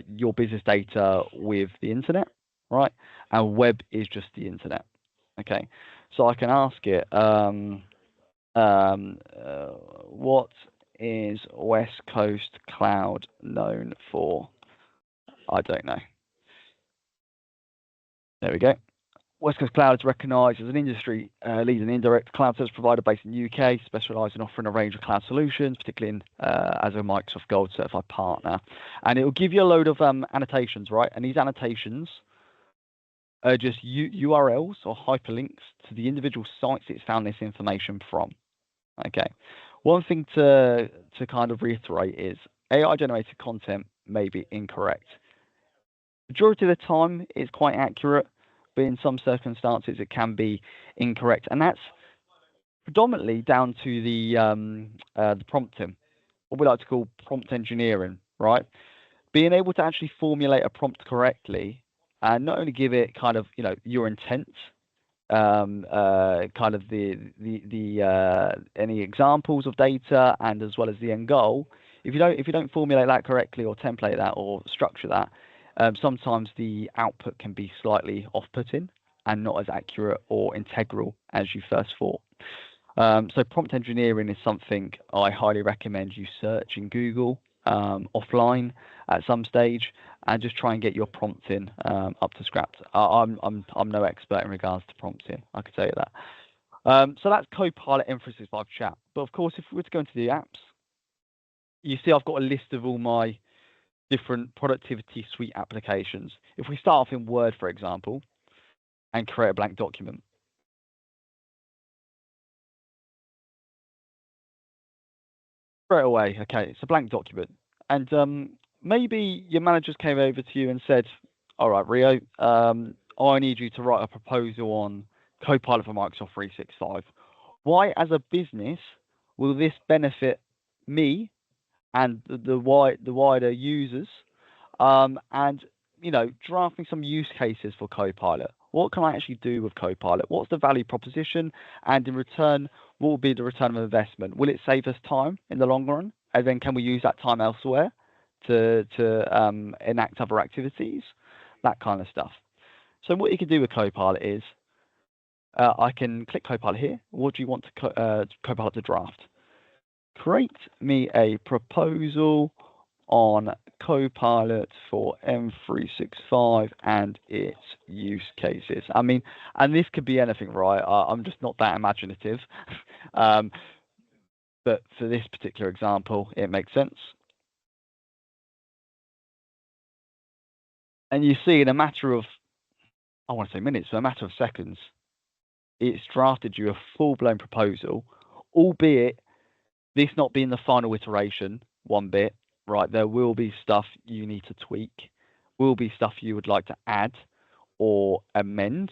your business data with the internet, right? And web is just the internet. Okay, so I can ask it, what is West Coast Cloud known for? I don't know. There we go. West Coast Cloud is recognised as an industry leading indirect cloud service provider based in the UK, specialised in offering a range of cloud solutions, particularly as a Microsoft Gold certified partner. And it will give you a load of annotations, right? And these annotations are just URLs or hyperlinks to the individual sites it's found this information from. Okay. One thing to kind of reiterate is AI generated content may be incorrect. Majority of the time, it's quite accurate, but in some circumstances, it can be incorrect, and that's predominantly down to the prompting, what we like to call prompt engineering, right? Being able to actually formulate a prompt correctly, and not only give it kind of your intent, kind of any examples of data, and as well as the end goal. If you don't formulate that correctly or template that or structure that, sometimes the output can be slightly off-putting and not as accurate or integral as you first thought. So prompt engineering is something I highly recommend you search in Google offline at some stage, and just try and get your prompting up to scratch. I'm no expert in regards to prompting, I can tell you that. So that's Copilot M365 Chat. But of course, if we were to go into the apps, you see I've got a list of all my different productivity suite applications. If we start off in Word, for example, and create a blank document. Straight away, okay, it's a blank document. And maybe your managers came over to you and said, all right, Rio, I need you to write a proposal on Copilot for Microsoft 365. Why, as a business, will this benefit me and the wider users? And drafting some use cases for Copilot. What can I actually do with Copilot? What's the value proposition? And in return, what will be the return of investment? Will it save us time in the long run? And then can we use that time elsewhere to enact other activities? That kind of stuff. So what you can do with Copilot is, I can click Copilot here. What do you want Copilot to draft? Create me a proposal on Copilot for M365 and its use cases. I mean, and this could be anything, right? I'm just not that imaginative. But for this particular example, it makes sense. And you see, in a matter of, I want to say minutes, but a matter of seconds, it's drafted you a full-blown proposal, albeit this not being the final iteration one bit, right? There will be stuff you need to tweak, will be stuff you would like to add or amend.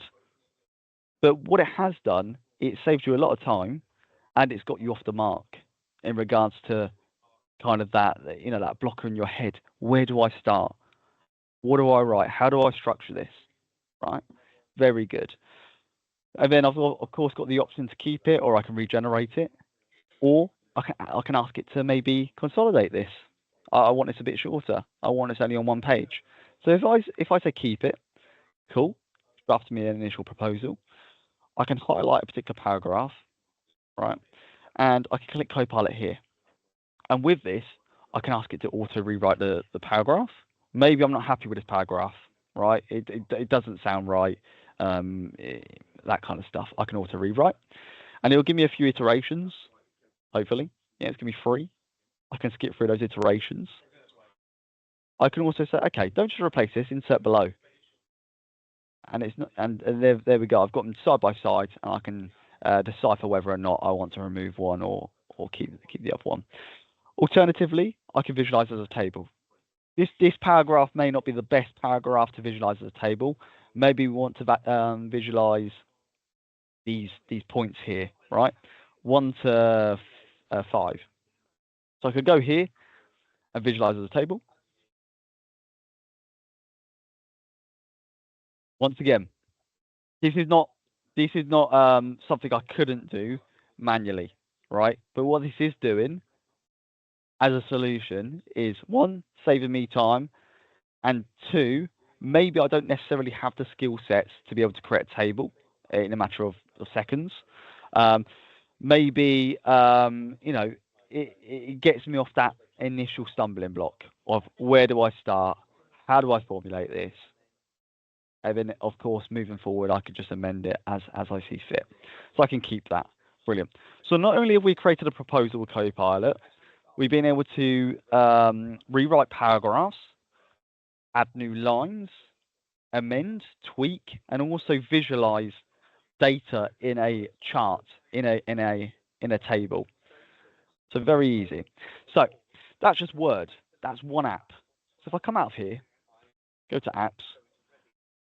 But what it has done, it saves you a lot of time, and it's got you off the mark in regards to kind of that, that blocker in your head. Where do I start? What do I write? How do I structure this? Right? Very good. And then I've of course got the option to keep it, or I can regenerate it, or I can ask it to maybe consolidate this. I want this a bit shorter. I want this only on one page. So if I say keep it, cool, draft me an initial proposal. I can highlight a particular paragraph, right? And I can click Copilot here. And with this, I can ask it to auto rewrite the paragraph. Maybe I'm not happy with this paragraph, right? It doesn't sound right. That kind of stuff. I can auto rewrite, and it'll give me a few iterations. Hopefully, yeah, it's gonna be free. I can skip through those iterations. I can also say, okay, don't just replace this, insert below. And it's not, and there we go. I've got them side by side, and I can decipher whether or not I want to remove one or keep the other one. Alternatively, I can visualize as a table. This paragraph may not be the best paragraph to visualize as a table. Maybe we want to visualize these points here, right? 1 to 5. So I could go here and visualize as a table. Once again, this is not something I couldn't do manually, right? But what this is doing as a solution is, one, saving me time, and two, maybe I don't necessarily have the skill sets to be able to create a table in a matter of seconds. Maybe it gets me off that initial stumbling block of where do I start, how do I formulate this, and then of course moving forward I could just amend it as I see fit. So I can keep that. Brilliant. So not only have we created a proposal with Copilot, we've been able to rewrite paragraphs, add new lines, amend, tweak, and also visualize data in a chart, in a table. So very easy. So that's just Word. That's one app. So if I come out of here, go to apps,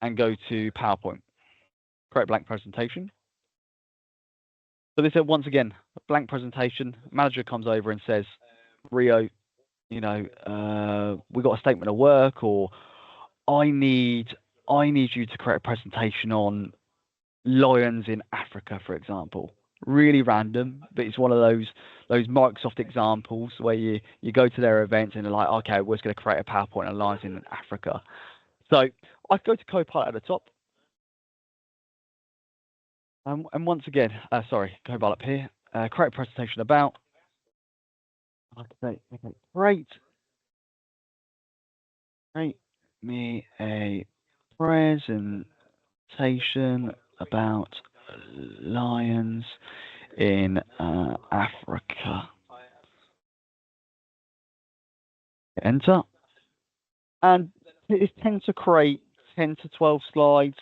and go to PowerPoint, create blank presentation. So this is once again a blank presentation. Manager comes over and says, Rio, we got a statement of work, or I need you to create a presentation on lions in Africa, for example. Really random, but it's one of those Microsoft examples where you go to their events and they're like, okay, we're just going to create a PowerPoint on lions in Africa. So I go to Copilot at the top. And once again, Copilot up here, create a presentation about. Okay, great. Create me a presentation about lions in Africa. Enter. And it tends to create 10 to 12 slides.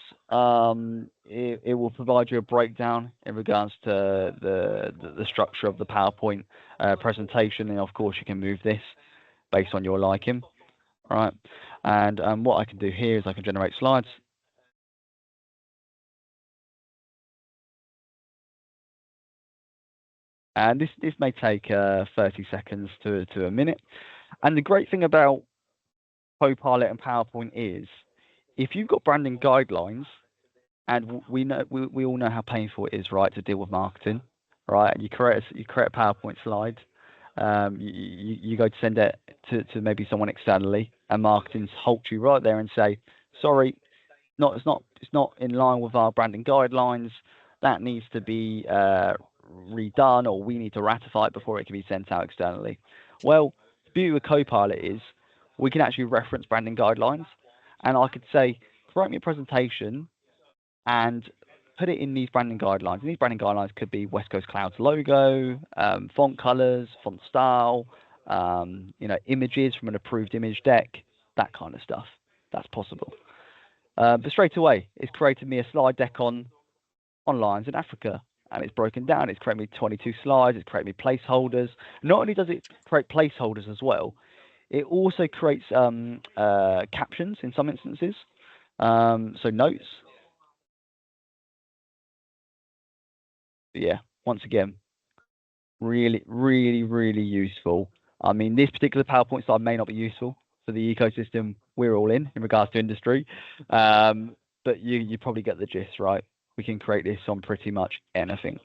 It will provide you a breakdown in regards to the structure of the PowerPoint presentation, and of course you can move this based on your liking. All right, and what I can do here is I can generate slides. And this may take 30 seconds to a minute. And the great thing about Copilot and PowerPoint is, if you've got branding guidelines, and we all know how painful it is, right, to deal with marketing, right? You create a PowerPoint slide, you go to send it to maybe someone externally, and marketing's halt you right there and say, sorry, it's not in line with our branding guidelines. That needs to be redone, or we need to ratify it before it can be sent out externally. Well, the beauty with Copilot is we can actually reference branding guidelines, and I could say, create me a presentation and put it in these branding guidelines. And these branding guidelines could be West Coast Cloud's logo, font colors, font style, images from an approved image deck, that kind of stuff. That's possible. But straight away, it's created me a slide deck on lions in Africa, and it's broken down. It's created me 22 slides. It's created me placeholders. Not only does it create placeholders as well, it also creates captions in some instances, so notes. But yeah, once again, really, really, really useful. I mean, this particular PowerPoint slide may not be useful for the ecosystem we're all in regards to industry, but you probably get the gist, right? We can create this on pretty much anything,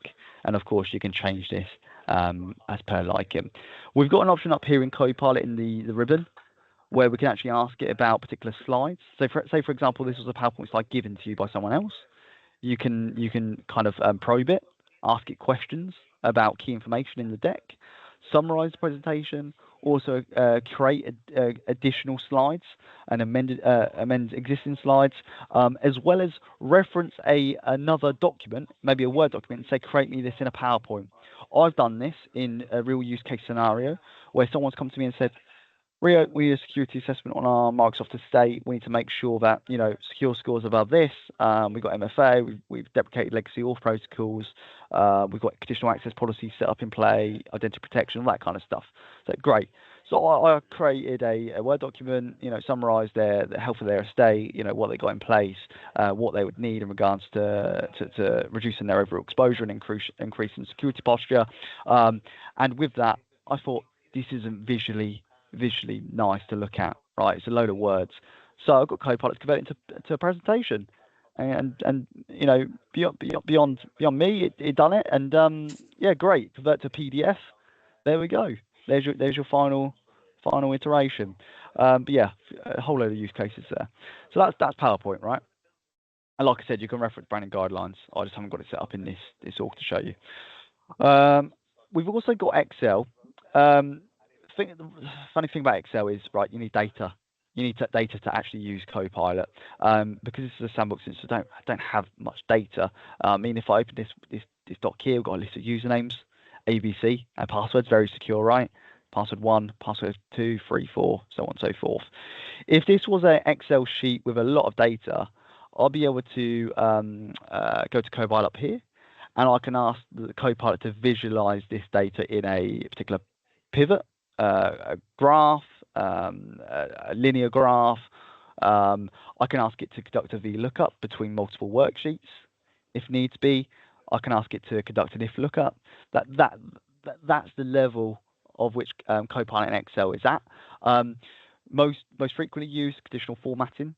and of course you can change this as per liking. We've got an option up here in Copilot in the ribbon where we can actually ask it about particular slides. So say for example, this was a PowerPoint slide given to you by someone else. You can kind of probe it, ask it questions about key information in the deck, summarize the presentation, also create additional slides and amend existing slides, as well as reference another document, maybe a Word document, and say, create me this in a PowerPoint. I've done this in a real use case scenario where someone's come to me and said, we need a security assessment on our Microsoft estate. We need to make sure that, secure scores above this. We've got MFA. We've deprecated legacy auth protocols. We've got conditional access policies set up in play, identity protection, all that kind of stuff. So great. So I created a Word document, summarised the health of their estate, what they got in place, what they would need in regards to reducing their overall exposure and increasing security posture. And with that, I thought this isn't visually nice to look at, right? It's a load of words. So I've got Copilot to convert it into a presentation. And beyond me, it done it. And yeah, great. Convert to PDF. There we go. There's your final iteration. But yeah, a whole load of use cases there. So that's PowerPoint, right? And like I said, you can reference branding guidelines. I just haven't got it set up in this org to show you. We've also got Excel. The funny thing about Excel is, right, you need data. You need data to actually use Copilot. Because this is a sandbox instance, I don't have much data. I mean, if I open this doc here, we've got a list of usernames, ABC, and passwords, very secure, right? Password 1, password 2, 3, 4, so on and so forth. If this was an Excel sheet with a lot of data, I'll be able to go to Copilot up here, and I can ask the Copilot to visualize this data in a particular pivot, a graph, a linear graph. I can ask it to conduct a VLOOKUP between multiple worksheets if needs be. I can ask it to conduct an if lookup. That's the level of which Copilot in Excel is at. Most frequently used conditional formatting,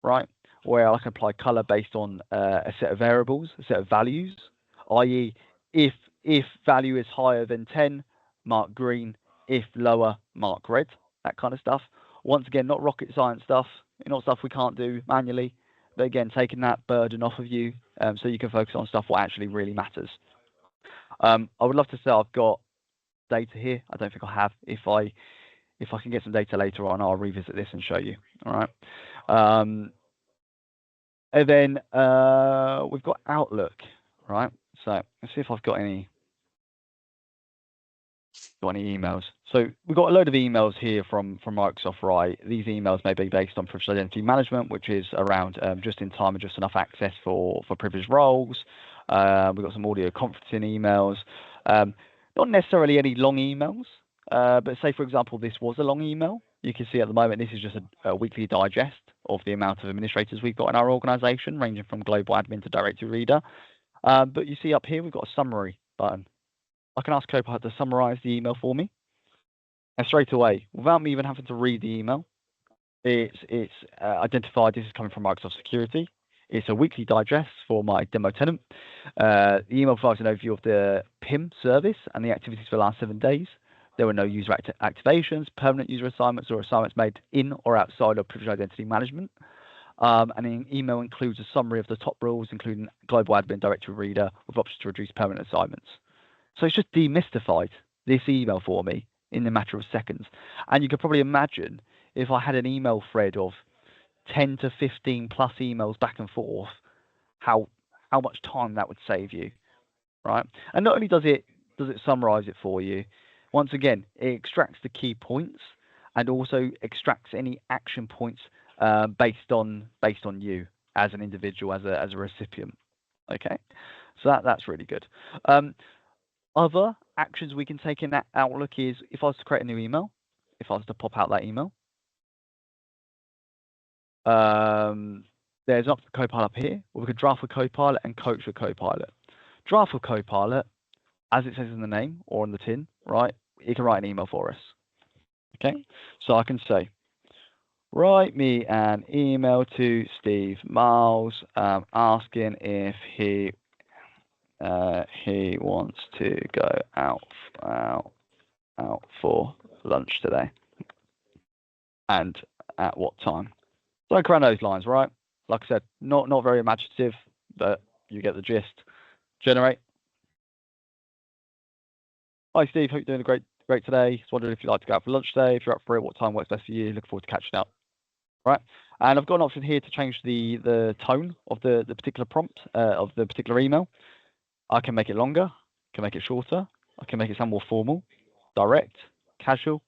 right, where I can apply color based on a set of variables, a set of values, i.e., if value is higher than 10, mark green. If lower, mark red. That kind of stuff. Once again, not rocket science stuff, not stuff we can't do manually, but again, taking that burden off of you, so you can focus on stuff what actually really matters. I would love to say I've got data here. I don't think I have. If I can get some data later on, I'll revisit this and show you. All right. And then we've got Outlook, right? So let's see if I've got any emails. So we've got a load of emails here from Microsoft, right? These emails may be based on privileged identity management, which is around just in time and just enough access for privileged roles. We've got some audio conferencing emails, not necessarily any long emails, but say, for example, this was a long email. You can see at the moment, this is just a weekly digest of the amount of administrators we've got in our organization, ranging from global admin to directory reader. But you see up here, we've got a summary button. I can ask Copilot to summarize the email for me. And straight away, without me even having to read the email, it's identified this is coming from Microsoft Security. It's a weekly digest for my demo tenant. The email provides an overview of the PIM service and the activities for the last 7 days. There were no user activations, permanent user assignments, or assignments made in or outside of privileged identity management. And the email includes a summary of the top rules, including global admin directory reader, with options to reduce permanent assignments. So it's just demystified this email for me in a matter of seconds. And you could probably imagine if I had an email thread of 10 to 15 plus emails back and forth, how much time that would save you, right? And not only does it summarize it for you, once again, it extracts the key points and also extracts any action points based on you as an individual, as a recipient. Okay, so that's really good. Other actions we can take in that Outlook is if I was to create a new email, if I was to pop out that email, there's an option for Copilot up here. We could draft with Copilot and coach with Copilot. Draft with Copilot, as it says in the name or on the tin, right? It can write an email for us. Okay, so I can say, write me an email to Steve Miles asking if he wants to go out for lunch today, and at what time. So around those lines, right? Like I said, not very imaginative, but you get the gist. Generate. Hi Steve, hope you're doing great today. Just wondering if you'd like to go out for lunch today. If you're up for it, what time works best for you? Looking forward to catching up. Right, and I've got an option here to change the tone of the particular prompt of the particular email. I can make it longer, I can make it shorter, I can make it sound more formal, direct, casual.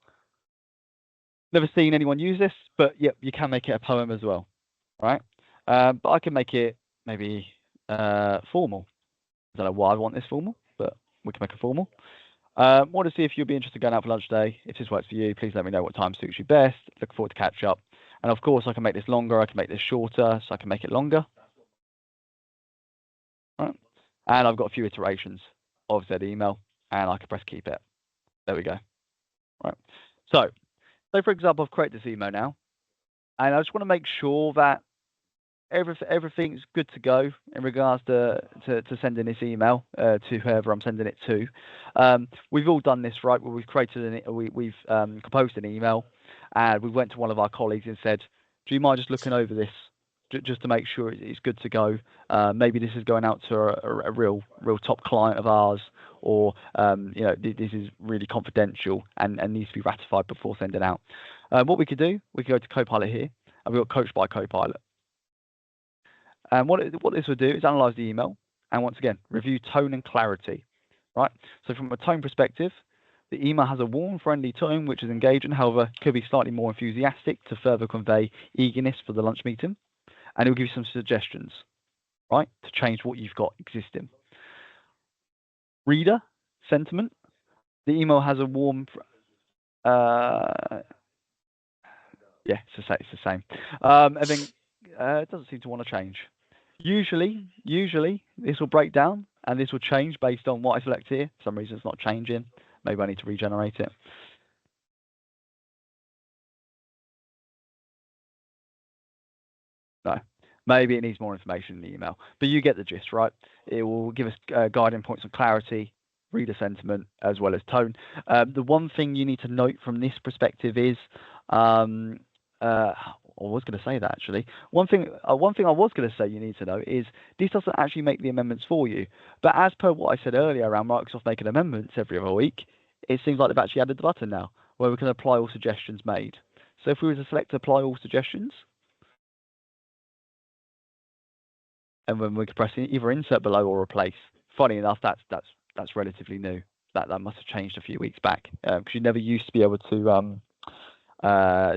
Never seen anyone use this, but yep, you can make it a poem as well, right? But I can make it maybe formal. I don't know why I want this formal, but we can make it formal. Want to see if you'll be interested in going out for lunch today. If this works for you, please let me know what time suits you best. Look forward to catch up. And of course, I can make this longer. I can make this shorter, so I can make it longer. Right. And I've got a few iterations of said email, and I can press keep it. There we go. Right. So for example, I've created this email now, and I just want to make sure that everything's good to go in regards to sending this email to whoever I'm sending it to. We've all done this, right? Where we've created we've composed an email, and we went to one of our colleagues and said, "Do you mind just looking over this, just to make sure it's good to go? Maybe this is going out to a real top client of ours, or this is really confidential and needs to be ratified before sending out." What we could do, we could go to Copilot here, and we've got Coach by Copilot. And what this will do is analyze the email and once again review tone and clarity, right? So from a tone perspective, the email has a warm, friendly tone which is engaging, however, could be slightly more enthusiastic to further convey eagerness for the lunch meeting, and it will give you some suggestions, right, to change what you've got existing. Reader sentiment, the email has a warm, it's the same, and then it doesn't seem to want to change. Usually this will break down and this will change based on what I select here. For some reason it's not changing. Maybe I need to regenerate it. No, maybe it needs more information in the email, but you get the gist, right? It will give us guiding points on clarity, reader sentiment, as well as tone. The one thing you need to note from this perspective is, I was going to say that actually. One thing I was going to say you need to know is this doesn't actually make the amendments for you. But as per what I said earlier around Microsoft making amendments every other week, it seems like they've actually added the button now where we can apply all suggestions made. So if we were to select apply all suggestions, and then we could press either insert below or replace. Funny enough, that's relatively new. That must have changed a few weeks back because you never used to be able to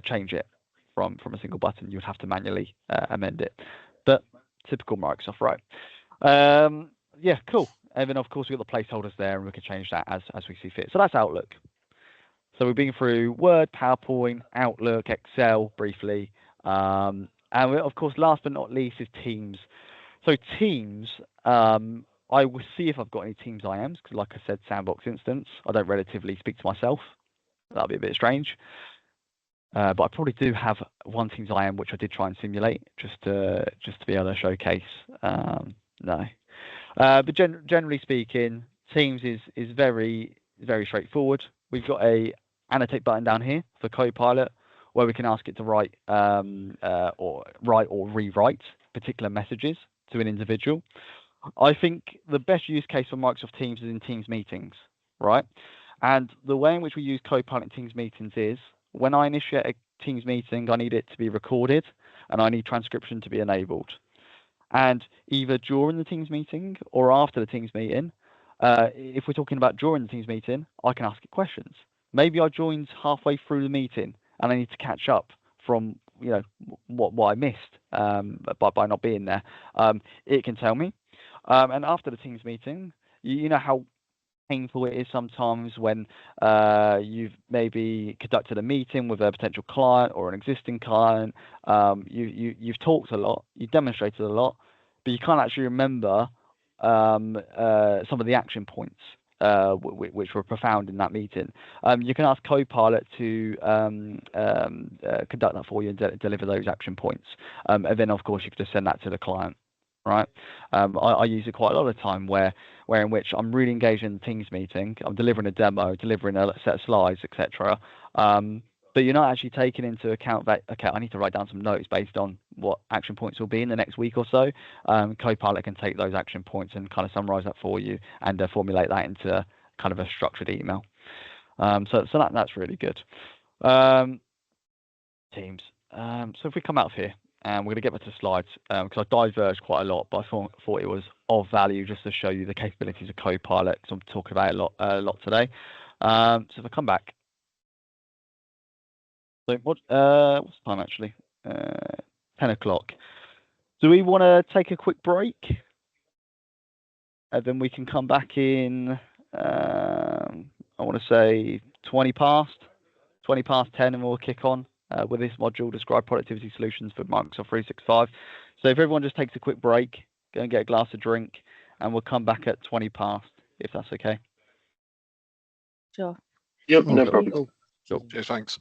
change it from a single button. You would have to manually amend it. But typical Microsoft, right? Yeah, cool. And then of course we've got the placeholders there, and we can change that as we see fit. So that's Outlook. So we've been through Word, PowerPoint, Outlook, Excel briefly, and of course last but not least is Teams. So Teams, I will see if I've got any Teams IMs, because like I said, sandbox instance, I don't relatively speak to myself. That'd be a bit strange. But I probably do have one Teams IM, which I did try and simulate, just to be able to showcase. No. But generally speaking, Teams is very, very straightforward. We've got a annotate button down here for Copilot, where we can ask it to write or rewrite particular messages to an individual. I think the best use case for Microsoft Teams is in Teams meetings, right? And the way in which we use Copilot in Teams meetings is when I initiate a Teams meeting, I need it to be recorded and I need transcription to be enabled. And either during the Teams meeting or after the Teams meeting, if we're talking about during the Teams meeting, I can ask it questions. Maybe I joined halfway through the meeting and I need to catch up from what I missed by not being there. It can tell me. And after the Teams meeting, you know how painful it is sometimes when you've maybe conducted a meeting with a potential client or an existing client. You've talked a lot, you've demonstrated a lot, but you can't actually remember some of the action points which were profound in that meeting. You can ask Copilot to conduct that for you and deliver those action points. And then, of course, you can just send that to the client. Right, I use it quite a lot of time where in which I'm really engaged in the Teams meeting, I'm delivering a demo, delivering a set of slides, etc. But you're not actually taking into account that, okay, I need to write down some notes based on what action points will be in the next week or so. Copilot can take those action points and kind of summarize that for you and formulate that into kind of a structured email. So that's really good. Teams. So if we come out of here, and we're going to get back to slides because I diverged quite a lot, but I thought it was of value just to show you the capabilities of Copilot because I'm talking about it a lot today. So if I come back, so what's the time actually? 10 o'clock. Do we want to take a quick break? And then we can come back in. I want to say 20 past 10, and we'll kick on with this module, Describe Productivity Solutions for Microsoft 365. So if everyone just takes a quick break, go and get a glass of drink, and we'll come back at 20 past, if that's okay. Sure. Yep, no problem. Cool. Yeah, thanks.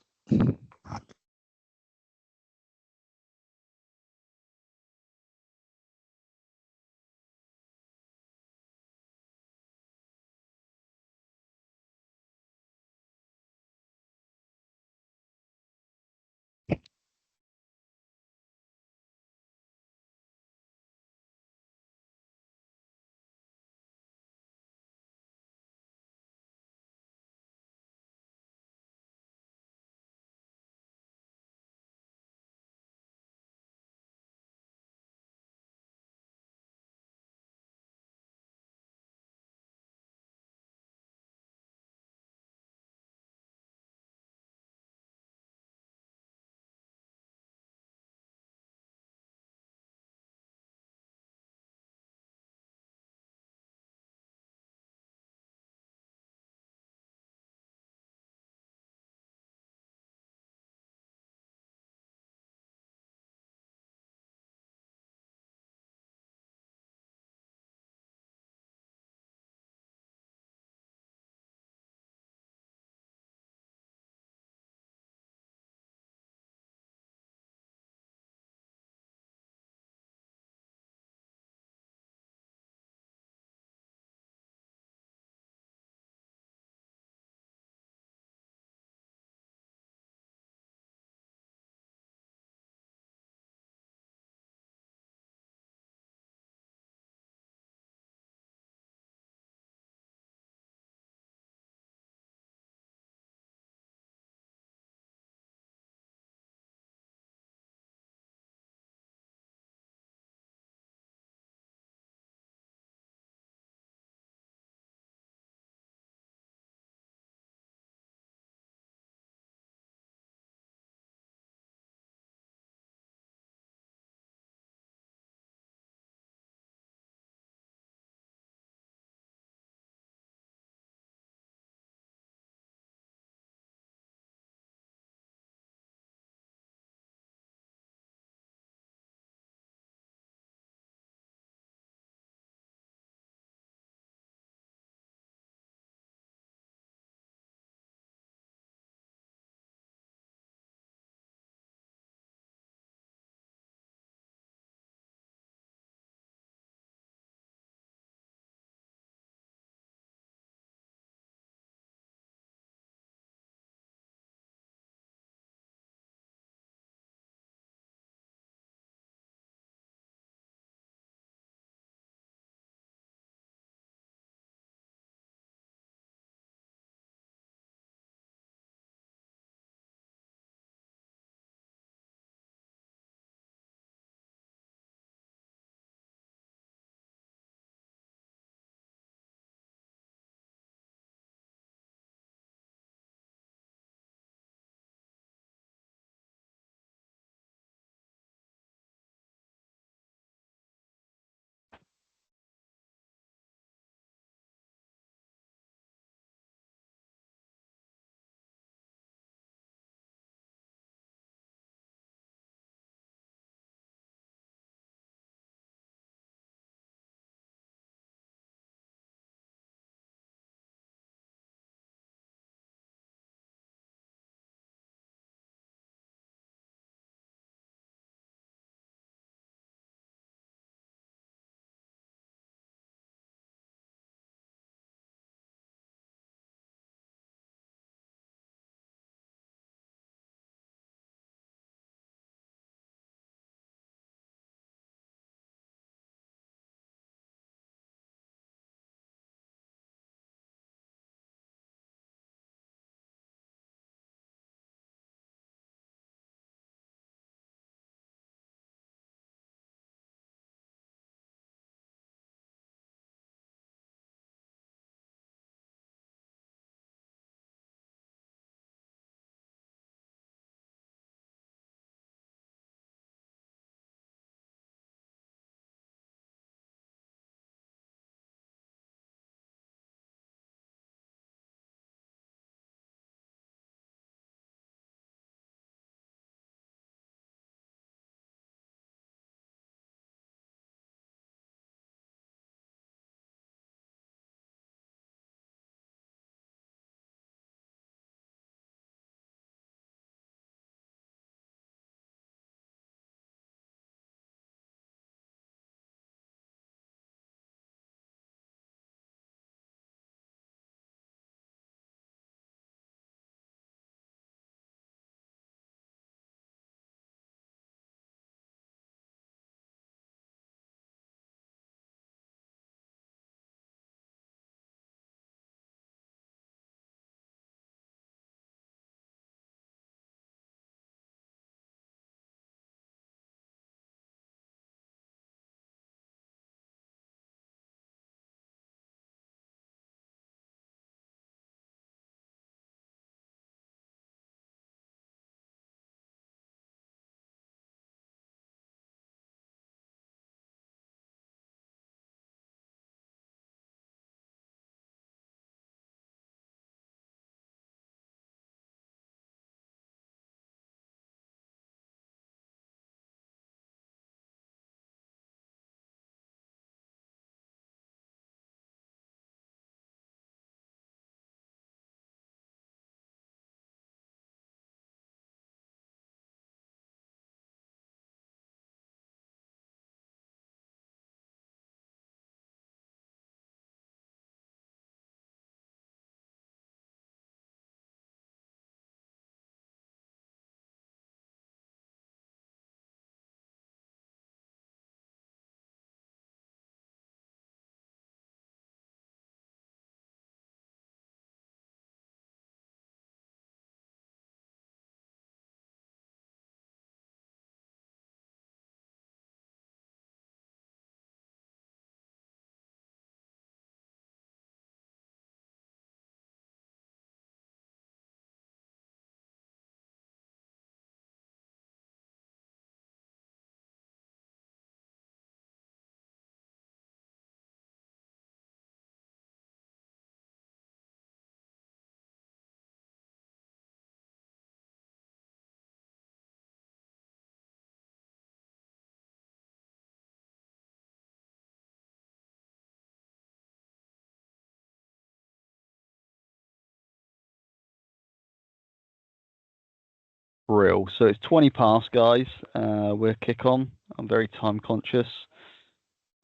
Real. So it's 20 past, guys. We'll kick on. I'm very time conscious.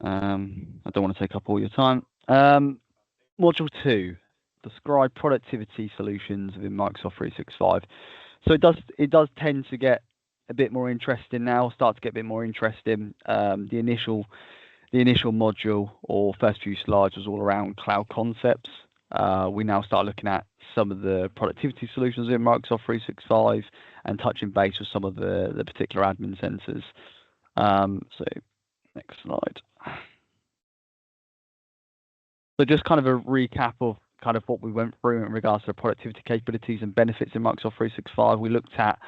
I don't want to take up all your time. Module 2, describe productivity solutions within Microsoft 365. So it does tend to get a bit more interesting now, start to get a bit more interesting. The initial module or first few slides was all around cloud concepts. We now start looking at some of the productivity solutions in Microsoft 365 and touching base with some of the particular admin centers. So next slide. So just kind of a recap of kind of what we went through in regards to productivity capabilities and benefits in Microsoft 365. We looked at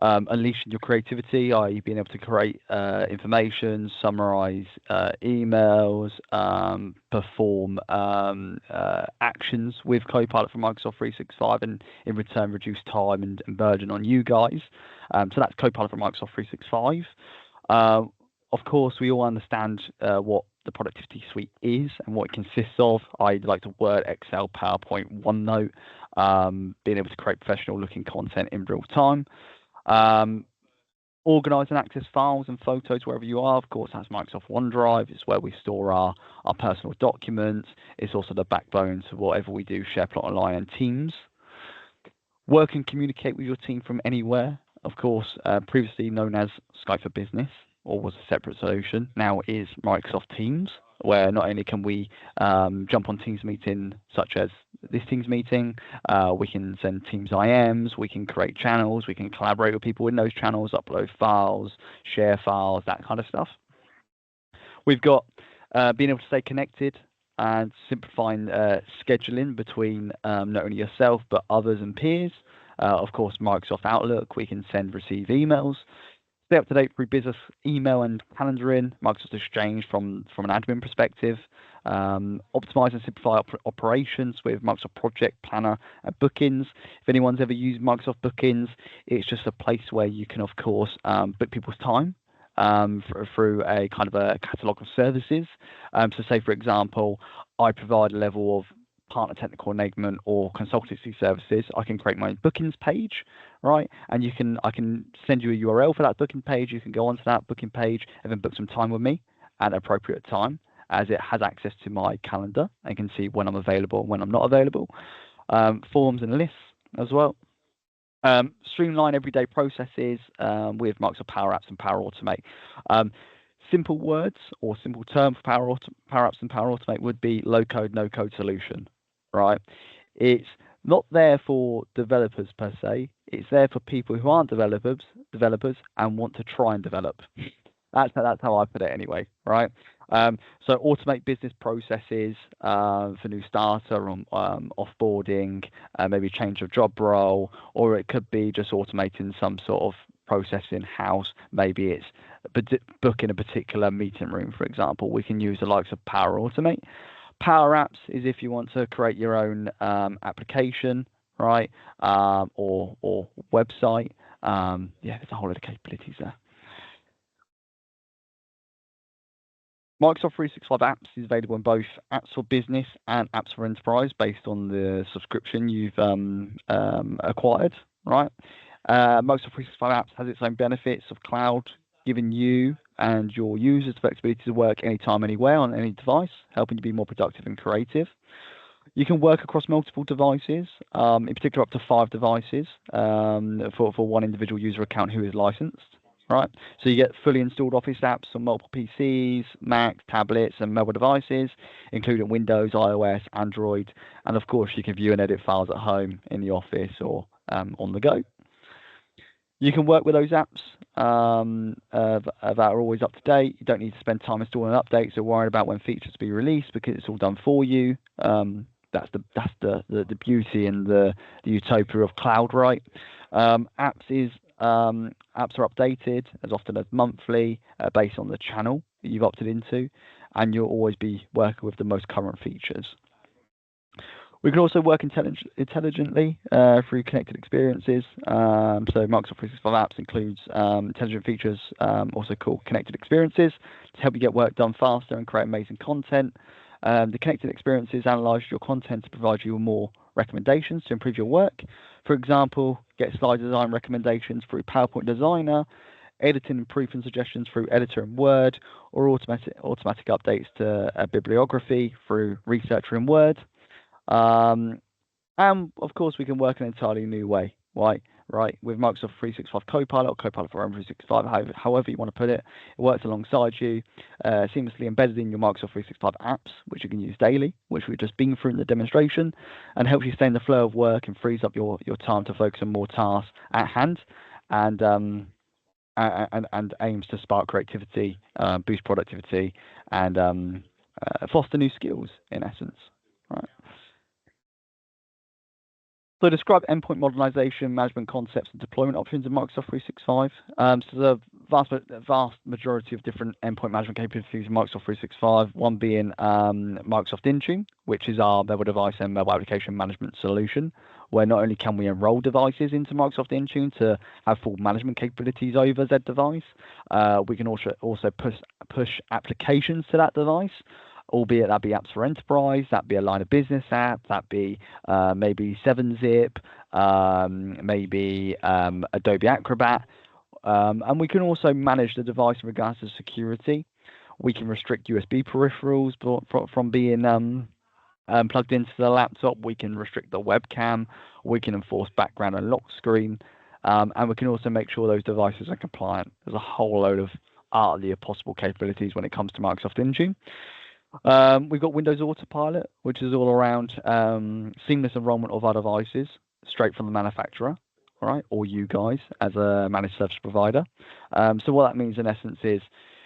unleashing your creativity, i.e. being able to create information, summarize emails, perform actions with Copilot from Microsoft 365, and in return reduce time and burden on you guys. So that's Copilot from Microsoft 365. Of course, we all understand what the productivity suite is and what it consists of. I'd like to Word, Excel, PowerPoint, OneNote, being able to create professional looking content in real time. Organize and access files and photos wherever you are. Of course, that's Microsoft OneDrive. It's where we store our personal documents. It's also the backbone to whatever we do, SharePoint Online and Teams. Work and communicate with your team from anywhere. Of course, previously known as Skype for Business, or was a separate solution. Now it is Microsoft Teams, where not only can we jump on Teams meeting, such as this Teams meeting, we can send Teams IMs, we can create channels, we can collaborate with people in those channels, upload files, share files, that kind of stuff. We've got being able to stay connected and simplifying scheduling between not only yourself, but others and peers. Of course, Microsoft Outlook, we can send, receive emails. Stay up to date through business email and calendaring, Microsoft Exchange from an admin perspective. Optimize and simplify operations with Microsoft Project Planner and Bookings. If anyone's ever used Microsoft Bookings, it's just a place where you can, of course, book people's time through a kind of a catalog of services. So say, for example, I provide a level of partner technical enablement or consultancy services. I can create my bookings page, right? And I can send you a URL for that booking page. You can go onto that booking page and then book some time with me at an appropriate time, as it has access to my calendar and can see when I'm available and when I'm not available. Forms and lists as well. Streamline everyday processes with Microsoft Power Apps and Power Automate. Simple words or simple term for Power Apps and Power Automate would be low code, no code solution, right? It's not there for developers per se. It's there for people who aren't developers and want to try and develop. That's how I put it anyway, right? So automate business processes for new starter on offboarding, maybe change of job role, or it could be just automating some sort of process in-house. Maybe it's booking a particular meeting room, for example. We can use the likes of Power Automate. Power Apps is if you want to create your own application, right, or website. Yeah, there's a whole lot of capabilities there. Microsoft 365 Apps is available in both Apps for Business and Apps for Enterprise based on the subscription you've acquired, right? Microsoft 365 Apps has its own benefits of cloud, giving you and your users the flexibility to work anytime, anywhere, on any device, helping you be more productive and creative. You can work across multiple devices, in particular up to 5 devices for one individual user account who is licensed. Right, so you get fully installed Office apps on multiple PCs, Macs, tablets, and mobile devices, including Windows, iOS, Android, and of course you can view and edit files at home, in the office, or on the go. You can work with those apps that are always up to date. You don't need to spend time installing updates or worrying about when features be released because it's all done for you. That's the beauty and the utopia of cloud, right? Apps are updated as often as monthly based on the channel that you've opted into, and you'll always be working with the most current features. We can also work intelligently through connected experiences. So Microsoft 365 Apps includes intelligent features, also called connected experiences, to help you get work done faster and create amazing content. The connected experiences analyze your content to provide you with more recommendations to improve your work. For example, get slide design recommendations through PowerPoint Designer, editing and proofing suggestions through Editor and Word, or automatic updates to bibliography through Researcher in Word. And of course, we can work in an entirely new way, right? With Microsoft 365 Copilot or Copilot for 365, however you want to put it. It works alongside you, seamlessly embedded in your Microsoft 365 apps, which you can use daily, which we've just been through in the demonstration, and helps you stay in the flow of work and frees up your time to focus on more tasks at hand, and aims to spark creativity, boost productivity, and foster new skills, in essence, right? So describe endpoint modernization, management concepts, and deployment options in Microsoft 365. So the vast majority of different endpoint management capabilities in Microsoft 365, one being Microsoft Intune, which is our mobile device and mobile application management solution, where not only can we enroll devices into Microsoft Intune to have full management capabilities over that device, we can also push applications to that device, albeit that be apps for enterprise, that be a line of business app, that be maybe 7-Zip, maybe Adobe Acrobat. And we can also manage the device in regards to security. We can restrict USB peripherals from being plugged into the laptop. We can restrict the webcam. We can enforce background and lock screen. And we can also make sure those devices are compliant. There's a whole load of possible capabilities when it comes to Microsoft Intune. We've got Windows Autopilot, which is all around seamless enrollment of our devices straight from the manufacturer, all right, or you guys as a managed service provider. So what that means in essence is,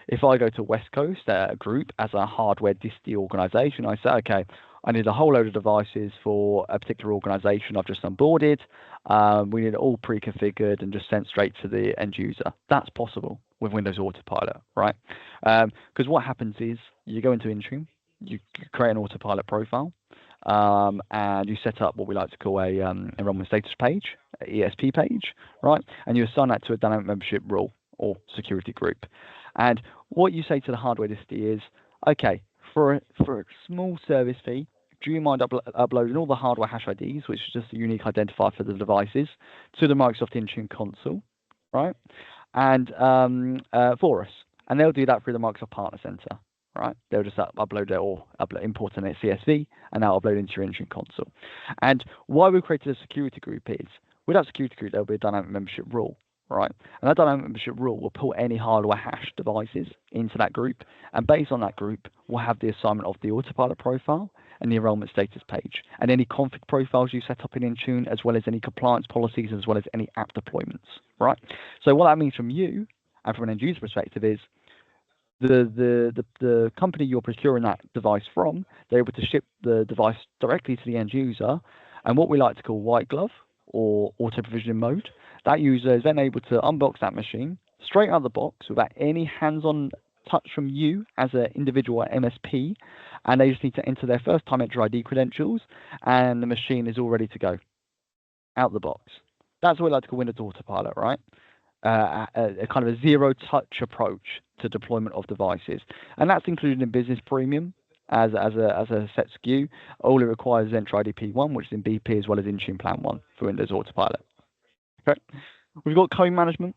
if I go to West Coast Group as a hardware disty organization, I say, okay, I need a whole load of devices for a particular organization I've just onboarded. We need it all pre-configured and just sent straight to the end user. That's possible with Windows Autopilot, right? Because what happens is you go into Intune, you create an Autopilot profile, and you set up what we like to call a enrollment status page, ESP page, right? And you assign that to a dynamic membership rule or security group. And what you say to the hardware disty is, okay, for a small service fee, do you mind uploading all the hardware hash IDs, which is just a unique identifier for the devices, to the Microsoft Intune console, right? And for us, and they'll do that through the Microsoft Partner Center, right? They'll just upload it or import in a CSV, and they'll upload into your Intune console. And why we created a security group is, with that security group, there'll be a dynamic membership rule, right? And that dynamic membership rule will pull any hardware hash devices into that group, and based on that group, we'll have the assignment of the Autopilot profile and the enrollment status page, and any config profiles you set up in Intune, as well as any compliance policies, as well as any app deployments, right? So what that means from you and from an end user perspective is, the company you're procuring that device from, they're able to ship the device directly to the end user, and what we like to call white glove or auto provisioning mode. That user is then able to unbox that machine straight out of the box without any hands-on touch from you as an individual MSP, and they just need to enter their first-time Enter ID credentials, and the machine is all ready to go out of the box. That's what we like to call Windows Autopilot, right? A kind of a zero-touch approach to deployment of devices, and that's included in Business Premium as a set SKU. All it requires is Enter ID P1, which is in BP, as well as Intune Plan 1 for Windows Autopilot. Okay, we've got code management,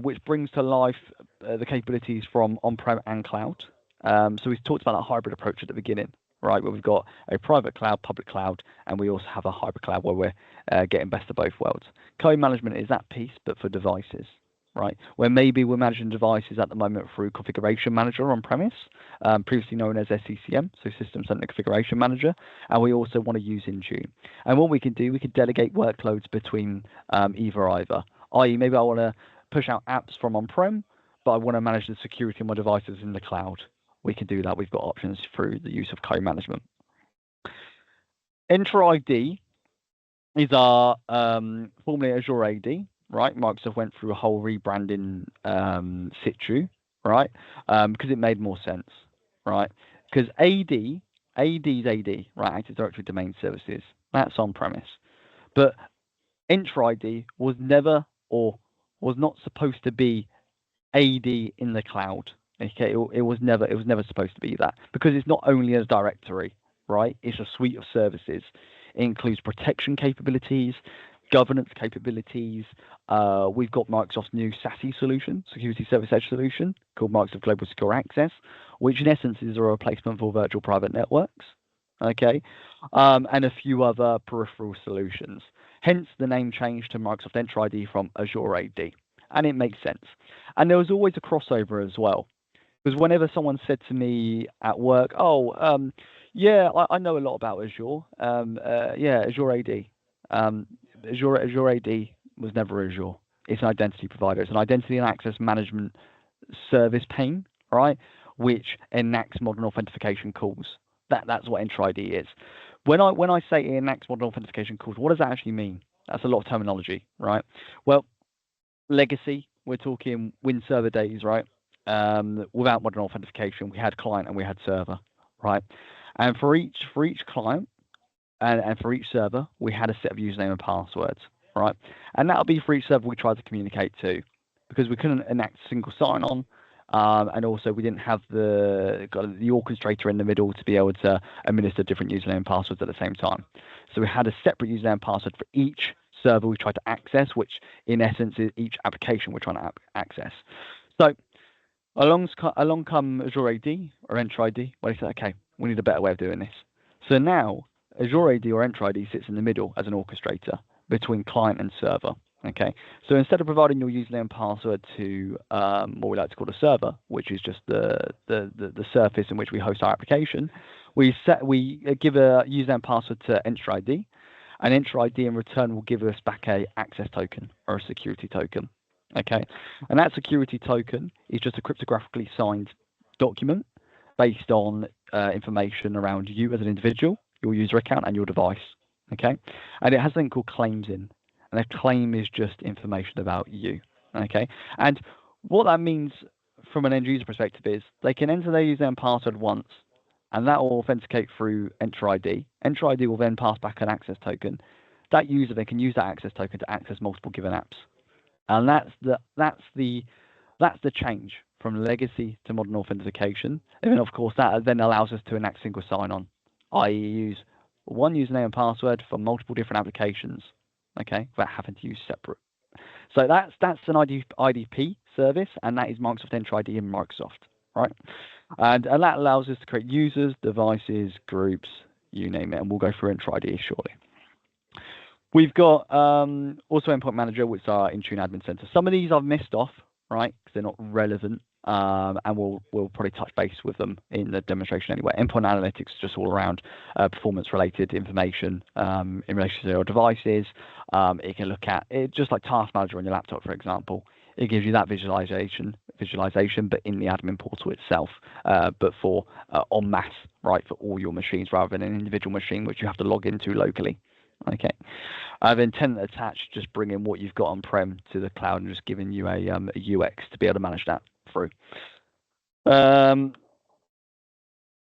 which brings to life the capabilities from on-prem and cloud. So we've talked about that hybrid approach at the beginning, right? Where we've got a private cloud, public cloud, and we also have a hybrid cloud where we're getting best of both worlds. Code management is that piece, but for devices, right? Where maybe we're managing devices at the moment through Configuration Manager on premise, previously known as SCCM, so System Center Configuration Manager, and we also want to use Intune. And what we can do, we can delegate workloads between either, i.e. maybe I want to push out apps from on-prem, but I want to manage the security of my devices in the cloud. We can do that. We've got options through the use of code management. Enter ID is our formerly Azure AD, right? Microsoft went through a whole rebranding situ, right? Because it made more sense, right? Because AD is AD, right? Active Directory Domain Services. That's on premise. But Enter ID was never or was not supposed to be AD in the cloud. Okay, it was never supposed to be that, because it's not only a directory, right? It's a suite of services. It includes protection capabilities, governance capabilities. We've got Microsoft's new SASE solution, Security Service Edge solution, called Microsoft Global Secure Access, which in essence is a replacement for virtual private networks. Okay, and a few other peripheral solutions. Hence the name change to Microsoft Entra ID from Azure AD, and it makes sense. And there was always a crossover as well, because whenever someone said to me at work, "Oh, yeah, I know a lot about Azure. Yeah, Azure AD. Azure AD was never Azure. It's an identity provider. It's an identity and access management service pane, right? Which enacts modern authentication calls. That's what Entra ID is. When I say it enacts modern authentication calls, what does that actually mean? That's a lot of terminology, right? Well, legacy, we're talking Win server days, right? Without modern authentication, we had client and we had server, right? And for each client and for each server, we had a set of username and passwords, right? And that'll be for each server we tried to communicate to, because we couldn't enact single sign-on, and also we didn't have the orchestrator in the middle to be able to administer different username and passwords at the same time. So we had a separate username and password for each server we tried to access, which in essence is each application we're trying to access. So along come Azure AD or Entra ID, where they say, okay, we need a better way of doing this. So now Azure AD or Entra ID sits in the middle as an orchestrator between client and server. Okay, so instead of providing your username and password to what we like to call a server, which is just the surface in which we host our application, we give a username and password to Entra ID, and Entra ID in return will give us back a access token or a security token. Okay, and that security token is just a cryptographically signed document based on information around you as an individual, your user account, and your device. Okay, and it has something called claims in, and a claim is just information about you. Okay, and what that means from an end user perspective is they can enter their username and password once, and that will authenticate through Entra ID. Entra ID will then pass back an access token. That user then can use that access token to access multiple given apps, and that's the change from legacy to modern authentication. And then of course that then allows us to enact single sign-on, i.e. use one username and password for multiple different applications, okay, without having to use separate. So that's an IDP service, and that is Microsoft Entra ID in Microsoft, right? And that allows us to create users, devices, groups, you name it, and we'll go through Entra ID shortly. We've got also Endpoint Manager, which are Intune Admin Center. Some of these I've missed off, right, because they're not relevant, and we'll probably touch base with them in the demonstration anyway. Endpoint Analytics is just all around performance-related information in relation to your devices. It can look at it just like Task Manager on your laptop, for example. It gives you that visualization, but in the admin portal itself, but for en masse, right, for all your machines rather than an individual machine which you have to log into locally. Okay, then tenant attached, just bringing what you've got on-prem to the cloud and just giving you a UX to be able to manage that through.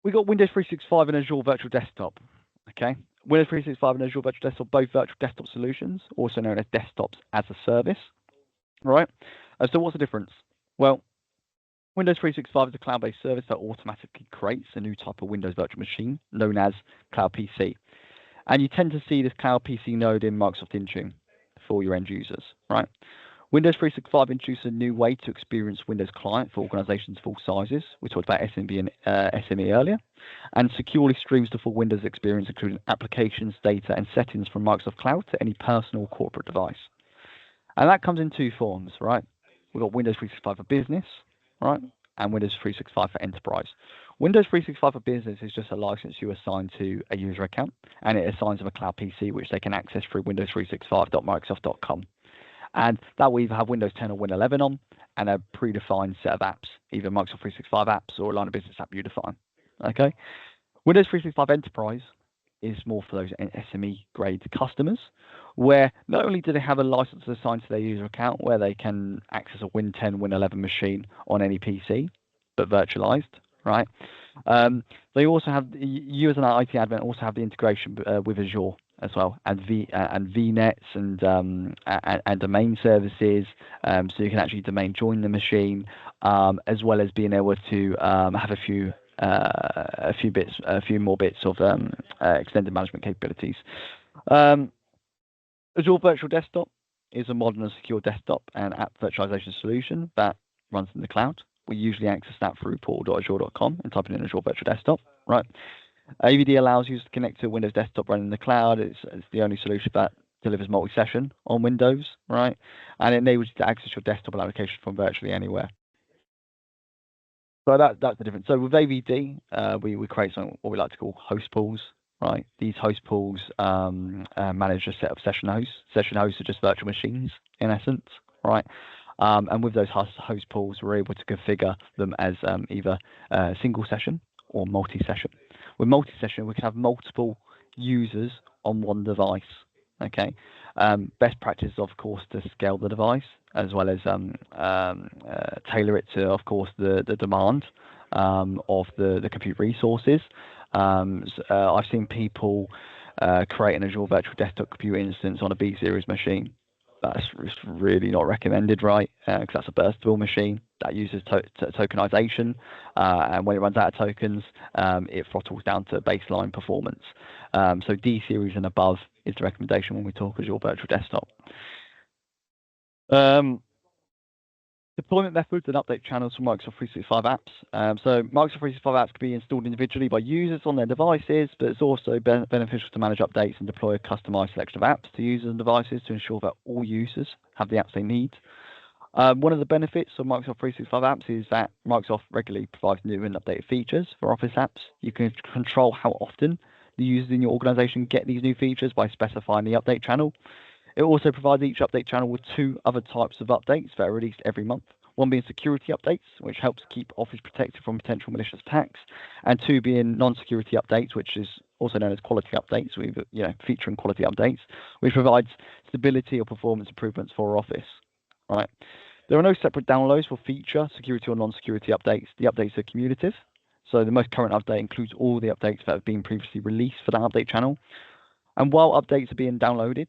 We got Windows 365 and Azure Virtual Desktop. Okay, Windows 365 and Azure Virtual Desktop, both virtual desktop solutions, also known as desktops as a service. Right. So what's the difference? Well, Windows 365 is a cloud-based service that automatically creates a new type of Windows virtual machine known as Cloud PC. And you tend to see this Cloud PC node in Microsoft Intune for your end users, right? Windows 365 introduced a new way to experience Windows Client for organizations of all sizes. We talked about SMB and SME earlier, and securely streams the full Windows experience, including applications, data, and settings from Microsoft Cloud to any personal or corporate device. And that comes in two forms, right? We've got Windows 365 for Business, right? And Windows 365 for Enterprise. Windows 365 for Business is just a license you assign to a user account, and it assigns them a cloud PC, which they can access through windows365.microsoft.com. And that will either have Windows 10 or Windows 11 on, and a predefined set of apps, either Microsoft 365 apps or a line of business app you define. Okay. Windows 365 Enterprise is more for those SME grade customers, where not only do they have a license assigned to their user account where they can access a Win 10, Win 11 machine on any PC, but virtualized, right? They also have, you as an IT admin also have the integration with Azure as well, and VNets and domain services, so you can actually domain join the machine, as well as being able to have a few more bits of extended management capabilities. Azure Virtual Desktop is a modern and secure desktop and app virtualization solution that runs in the cloud. We usually access that through portal.azure.com and typing in Azure Virtual Desktop, right? AVD allows users to connect to a Windows desktop running in the cloud. It's the only solution that delivers multi-session on Windows, right? And it enables you to access your desktop application from virtually anywhere. So that's the difference. So with AVD, we create something what we like to call host pools, right? These host pools manage a set of session hosts. Session hosts are just virtual machines in essence, right? And with those host pools, we're able to configure them as either single session or multi-session. With multi-session, we can have multiple users on one device. Okay. Best practice is, of course, to scale the device as well as tailor it to, of course, the demand of the compute resources. I've seen people create an Azure Virtual Desktop Compute instance on a B series machine. That's really not recommended, right? Because that's a burstable machine that uses tokenization, and when it runs out of tokens, it throttles down to baseline performance. So D series and above is the recommendation when we talk Azure Virtual Desktop. Deployment methods and update channels for Microsoft 365 apps. So Microsoft 365 apps can be installed individually by users on their devices, but it's also beneficial to manage updates and deploy a customized selection of apps to users and devices to ensure that all users have the apps they need. One of the benefits of Microsoft 365 apps is that Microsoft regularly provides new and updated features for Office apps. You can control how often the users in your organization get these new features by specifying the update channel. It also provides each update channel with two other types of updates that are released every month. One being security updates, which helps keep Office protected from potential malicious attacks, and two being non-security updates, which is also known as quality updates, featuring quality updates, which provides stability or performance improvements for Office. Right. There are no separate downloads for feature, security or non-security updates. The updates are cumulative. So the most current update includes all the updates that have been previously released for that update channel. And while updates are being downloaded,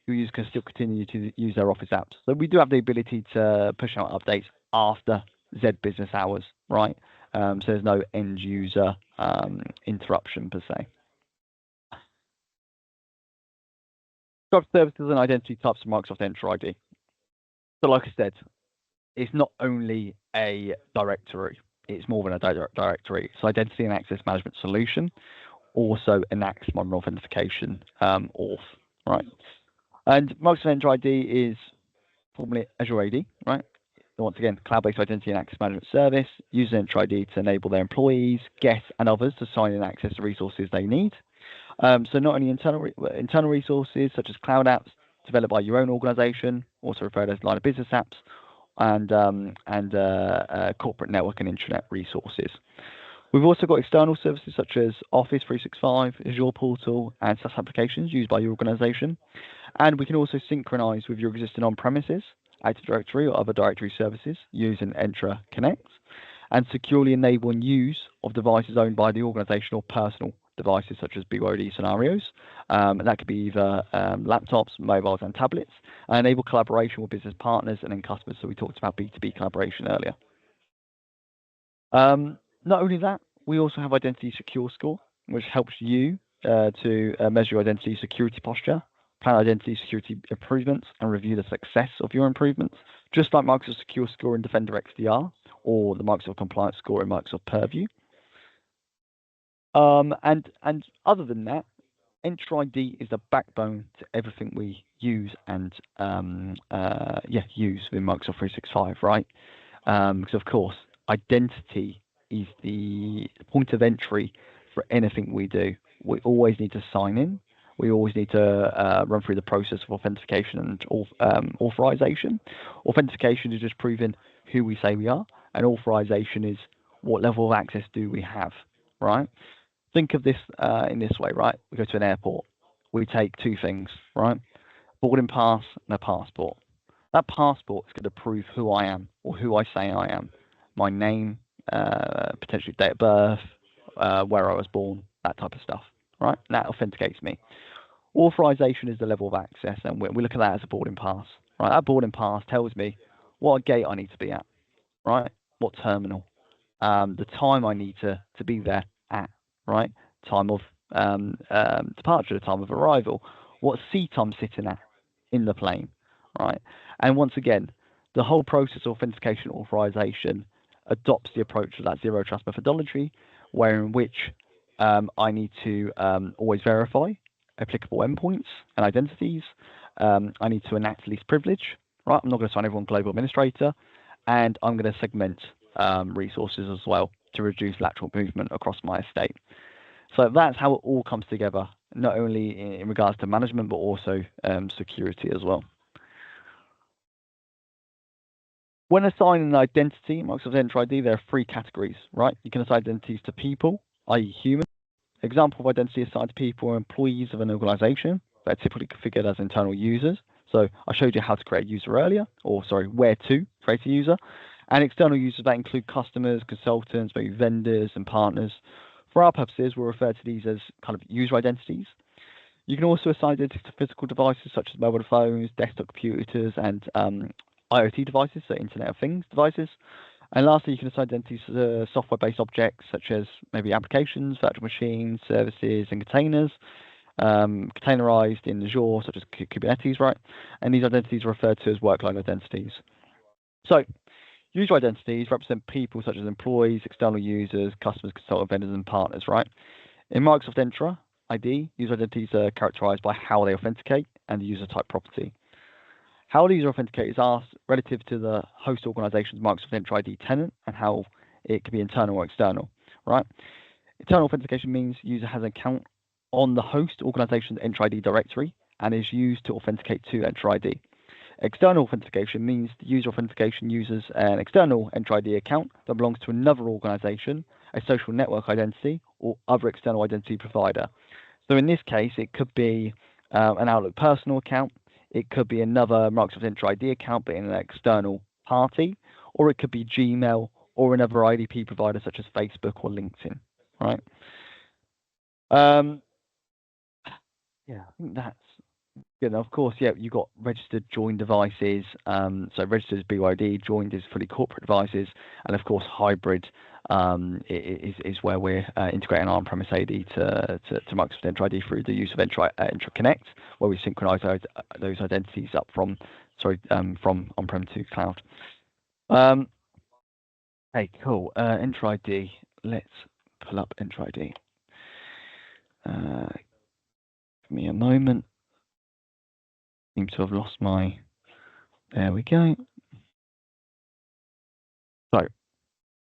users can still continue to use their Office apps. So we do have the ability to push out updates after Z business hours, right? So there's no end user interruption per se. Subscribe services and identity types of Microsoft Entra ID. So like I said, it's not only a directory, it's more than a directory. It's identity and access management solution, also enacts modern authentication, auth, right? And Microsoft Entra ID is formerly Azure AD, right? Once again, cloud-based identity and access management service, uses Entra ID to enable their employees, guests, and others to sign in and access the resources they need. So not only internal resources such as cloud apps developed by your own organization, also referred as line of business apps, and corporate network and intranet resources. We've also got external services such as Office 365, Azure Portal, and SaaS applications used by your organization. And we can also synchronize with your existing on-premises, Active Directory, or other directory services using Entra Connect, and securely enable and use of devices owned by the organization or personal devices such as BYOD scenarios. And that could be either laptops, mobiles, and tablets, and enable collaboration with business partners and then customers. So we talked about B2B collaboration earlier. Not only that, we also have Identity Secure Score, which helps you to measure your identity security posture, plan identity security improvements, and review the success of your improvements, just like Microsoft Secure Score in Defender XDR or the Microsoft Compliance Score in Microsoft Purview. And other than that, Entra ID is the backbone to everything we use and use with Microsoft 365, right? Because of course, identity is the point of entry for anything we do. We always need to sign in. We always need to run through the process of authentication and authorization. Authentication is just proving who we say we are, and authorization is what level of access do we have, right? Think of this in this way, right? We go to an airport. We take two things, right? Boarding pass and a passport. That passport is going to prove who I am or who I say I am. My name, potentially date of birth, where I was born, that type of stuff, right? And that authenticates me. Authorization is the level of access, and we look at that as a boarding pass, right? That boarding pass tells me what gate I need to be at, right? What terminal, the time I need to be there at, right? Time of departure, the time of arrival, what seat I'm sitting at in the plane, right? And once again, the whole process of authentication authorization adopts the approach of that zero trust methodology, where in which I need to always verify applicable endpoints and identities. I need to enact least privilege, right? I'm not going to sign everyone global administrator, and I'm going to segment resources as well to reduce lateral movement across my estate. So that's how it all comes together, not only in regards to management, but also security as well. When assigning an identity in Microsoft Entra ID, there are three categories, right? You can assign identities to people, i.e. humans. Example of identity assigned to people or employees of an organization. They're typically configured as internal users. So I showed you how to create a user earlier, or sorry, where to create a user. And external users, that include customers, consultants, maybe vendors and partners. For our purposes, we'll refer to these as kind of user identities. You can also assign identities to physical devices such as mobile phones, desktop computers, and IoT devices, so Internet of Things devices. And lastly, you can assign identities to software-based objects such as maybe applications, virtual machines, services, and containers, containerized in Azure, such as Kubernetes, right? And these identities are referred to as workload identities. So user identities represent people such as employees, external users, customers, consultants, vendors, and partners, right? In Microsoft Entra ID, user identities are characterized by how they authenticate and the user type property. How the user authenticates is asked relative to the host organization's Microsoft Entra ID tenant and how it can be internal or external, right? Internal authentication means user has an account on the host organization's Entra ID directory and is used to authenticate to Entra ID. External authentication means the user authentication uses an external Entra ID account that belongs to another organization, a social network identity, or other external identity provider. So in this case, it could be an Outlook personal account, it could be another Microsoft Entra ID account, but in an external party, or it could be Gmail or another IDP provider such as Facebook or LinkedIn, right? Yeah, I think that's good. Of course, yeah, you've got registered joined devices. So registered is BYD, joined is fully corporate devices, and of course, hybrid is where we're integrating our on-premise AD to Microsoft Entra ID through the use of Entra Connect, where we synchronize those identities up from on-prem to cloud. Hey, cool. Entra ID. Let's pull up Entra ID. Give me a moment. Seem to have lost my. There we go. So,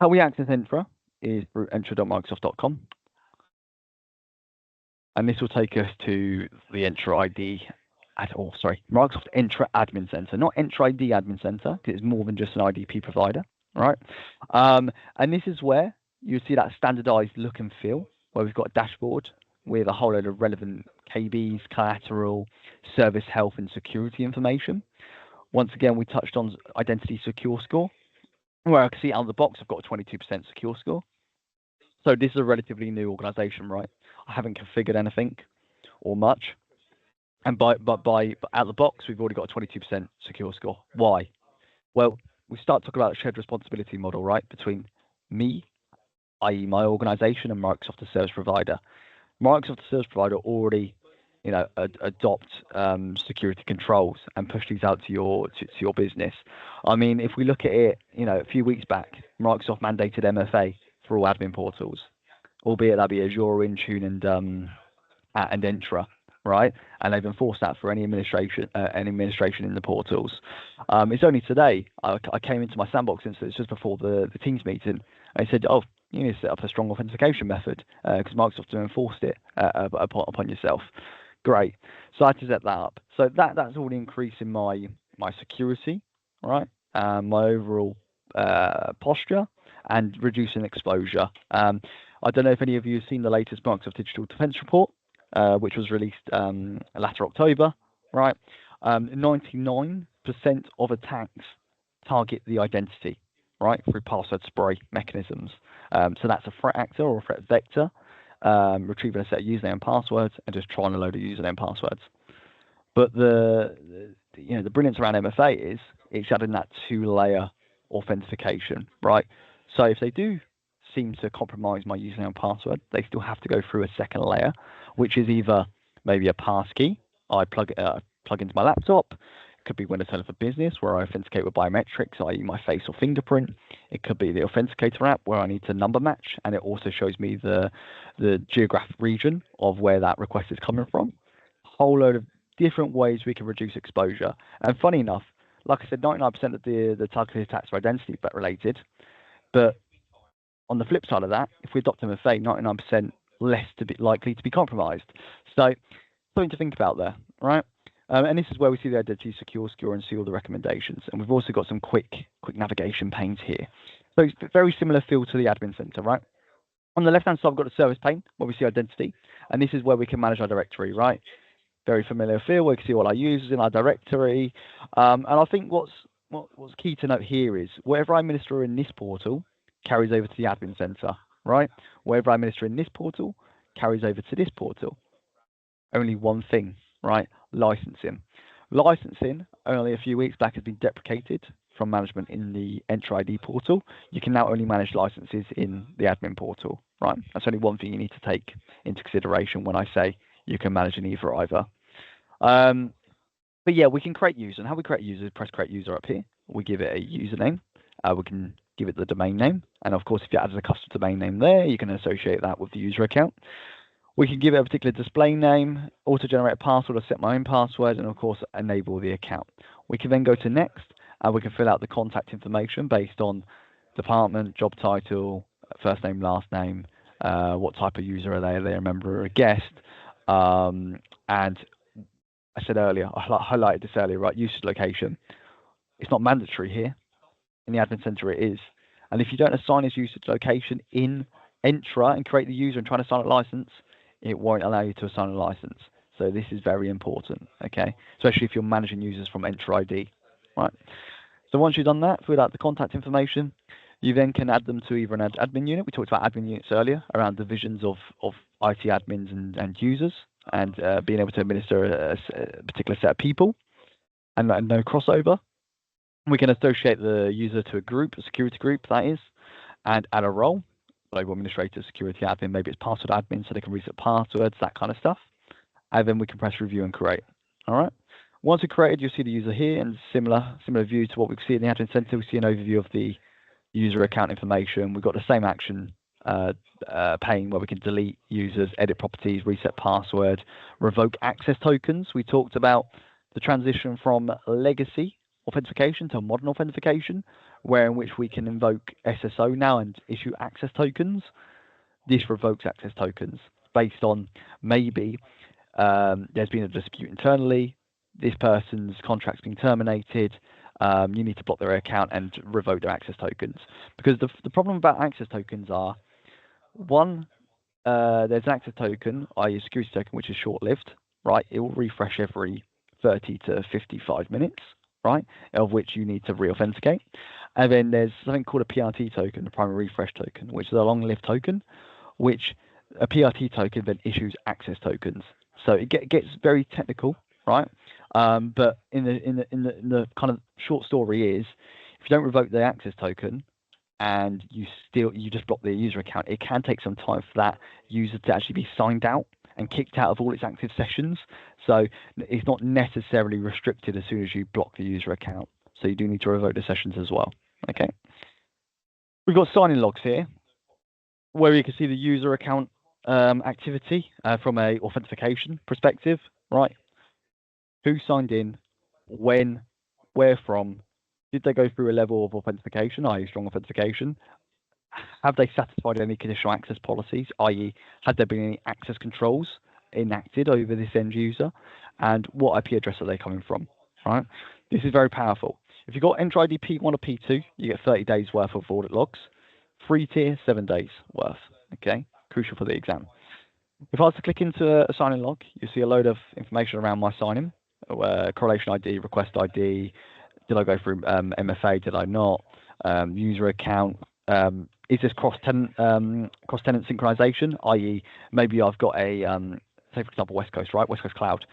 how we access Entra is through entra.microsoft.com. And this will take us to the Entra ID, Microsoft Entra Admin Center, not Entra ID Admin Center, because it's more than just an IDP provider, right? And this is where you see that standardized look and feel, where we've got a dashboard with a whole load of relevant KBs, collateral, service health, and security information. Once again, we touched on identity secure score, where I can see out of the box, I've got a 22% secure score. So this is a relatively new organization, right? I haven't configured anything or much. And by out of the box, we've already got a 22% secure score. Why? Well, we start talking about a shared responsibility model, right? Between me, i.e. my organization, and Microsoft, the service provider. Microsoft, the service provider, already adopt security controls and push these out to your business. I mean, if we look at it, a few weeks back, Microsoft mandated MFA for all admin portals, albeit that be Azure, Intune, and Entra, right? And they've enforced that for any administration in the portals. It's only today I came into my sandbox instance just before the Teams meeting. I said, "Oh, you need to set up a strong authentication method because Microsoft have enforced it upon yourself." Great. So I had to set that up. So that's already increasing my security, right? My overall posture and reducing exposure. I don't know if any of you have seen the latest Microsoft Digital Defense Report, which was released latter October, right? 99% of attacks target the identity, right, through password spray mechanisms. So that's a threat actor or a threat vector, retrieving a set of username and passwords and just trying to load a username and passwords. But the brilliance around MFA is it's adding that two-layer authentication, right? So if they do seem to compromise my username and password, they still have to go through a second layer, which is either maybe a passkey I plug into my laptop. It could be Windows 10 for Business, where I authenticate with biometrics, i.e. my face or fingerprint. It could be the Authenticator app, where I need to number match, and it also shows me the geographic region of where that request is coming from. A whole load of different ways we can reduce exposure. And funny enough, like I said, 99% of the targeted attacks are identity related, but on the flip side of that, if we adopt MFA, 99% less likely to be compromised. So something to think about there, right? And this is where we see the identity secure, and see all the recommendations. And we've also got some quick navigation panes here. So it's very similar feel to the admin center, right? On the left-hand side, I've got a service pane where we see identity, and this is where we can manage our directory, right? Very familiar feel. We can see all our users in our directory. And I think what's key to note here is whatever I administer in this portal carries over to the admin center, right? Whatever I administer in this portal carries over to this portal. Only one thing, right? Licensing. Licensing, only a few weeks back, has been deprecated from management in the Entra ID portal. You can now only manage licenses in the admin portal, right? That's only one thing you need to take into consideration when I say you can manage in either. But yeah, we can create user. And how we create user, press create user up here. We give it a username. We can give it the domain name. And of course, if you added a custom domain name there, you can associate that with the user account. We can give it a particular display name, auto-generate a password or set my own password, and of course, enable the account. We can then go to next, and we can fill out the contact information based on department, job title, first name, last name, what type of user are they? Are they a member or a guest? And I said earlier, I highlighted this earlier, right? Usage location. It's not mandatory here. In the admin center, it is. And if you don't assign its usage location in Entra and create the user and try to assign a license, it won't allow you to assign a license. So this is very important, okay? Especially if you're managing users from Entra ID, right? So once you've done that, fill out the contact information, you then can add them to either an admin unit. We talked about admin units earlier around divisions of IT admins and users, and being able to administer a particular set of people and no crossover. We can associate the user to a group, a security group, that is, and add a role. Global administrator, security admin, maybe it's password admin so they can reset passwords, that kind of stuff. And then we can press review and create. All right. Once we've created, you'll see the user here, and similar view to what we see in the admin center. We see an overview of the user account information. We've got the same action pane where we can delete users, edit properties, reset password, revoke access tokens. We talked about the transition from legacy authentication to modern authentication, where in which we can invoke SSO now and issue access tokens. This revokes access tokens based on maybe there's been a dispute internally, this person's contract's been terminated, you need to block their account and revoke their access tokens. Because the problem about access tokens are, one, there's an access token, i.e. a security token, which is short-lived, right? It will refresh every 30 to 55 minutes, right? Of which you need to re-authenticate. And then there's something called a PRT token, a primary refresh token, which is a long-lived token, which a PRT token then issues access tokens. So it gets very technical, right? But in the kind of short story is, if you don't revoke the access token and you just block the user account, it can take some time for that user to actually be signed out and kicked out of all its active sessions. So it's not necessarily restricted as soon as you block the user account. So you do need to revoke the sessions as well. Okay. We've got sign-in logs here, where you can see the user account activity from a authentication perspective, right? Who signed in, when, where from, did they go through a level of authentication, i.e. strong authentication? Have they satisfied any conditional access policies, i.e. had there been any access controls enacted over this end user? And what IP address are they coming from, right? This is very powerful. If you've got Entra ID P1 or P2, you get 30 days worth of audit logs. Free tier, 7 days worth, okay? Crucial for the exam. If I was to click into a sign-in log, you see a load of information around my sign-in, correlation ID, request ID, did I go through MFA, did I not, user account, is this cross-tenant synchronization, i.e. maybe I've got a, say for example, West Coast, right? West Coast Cloud.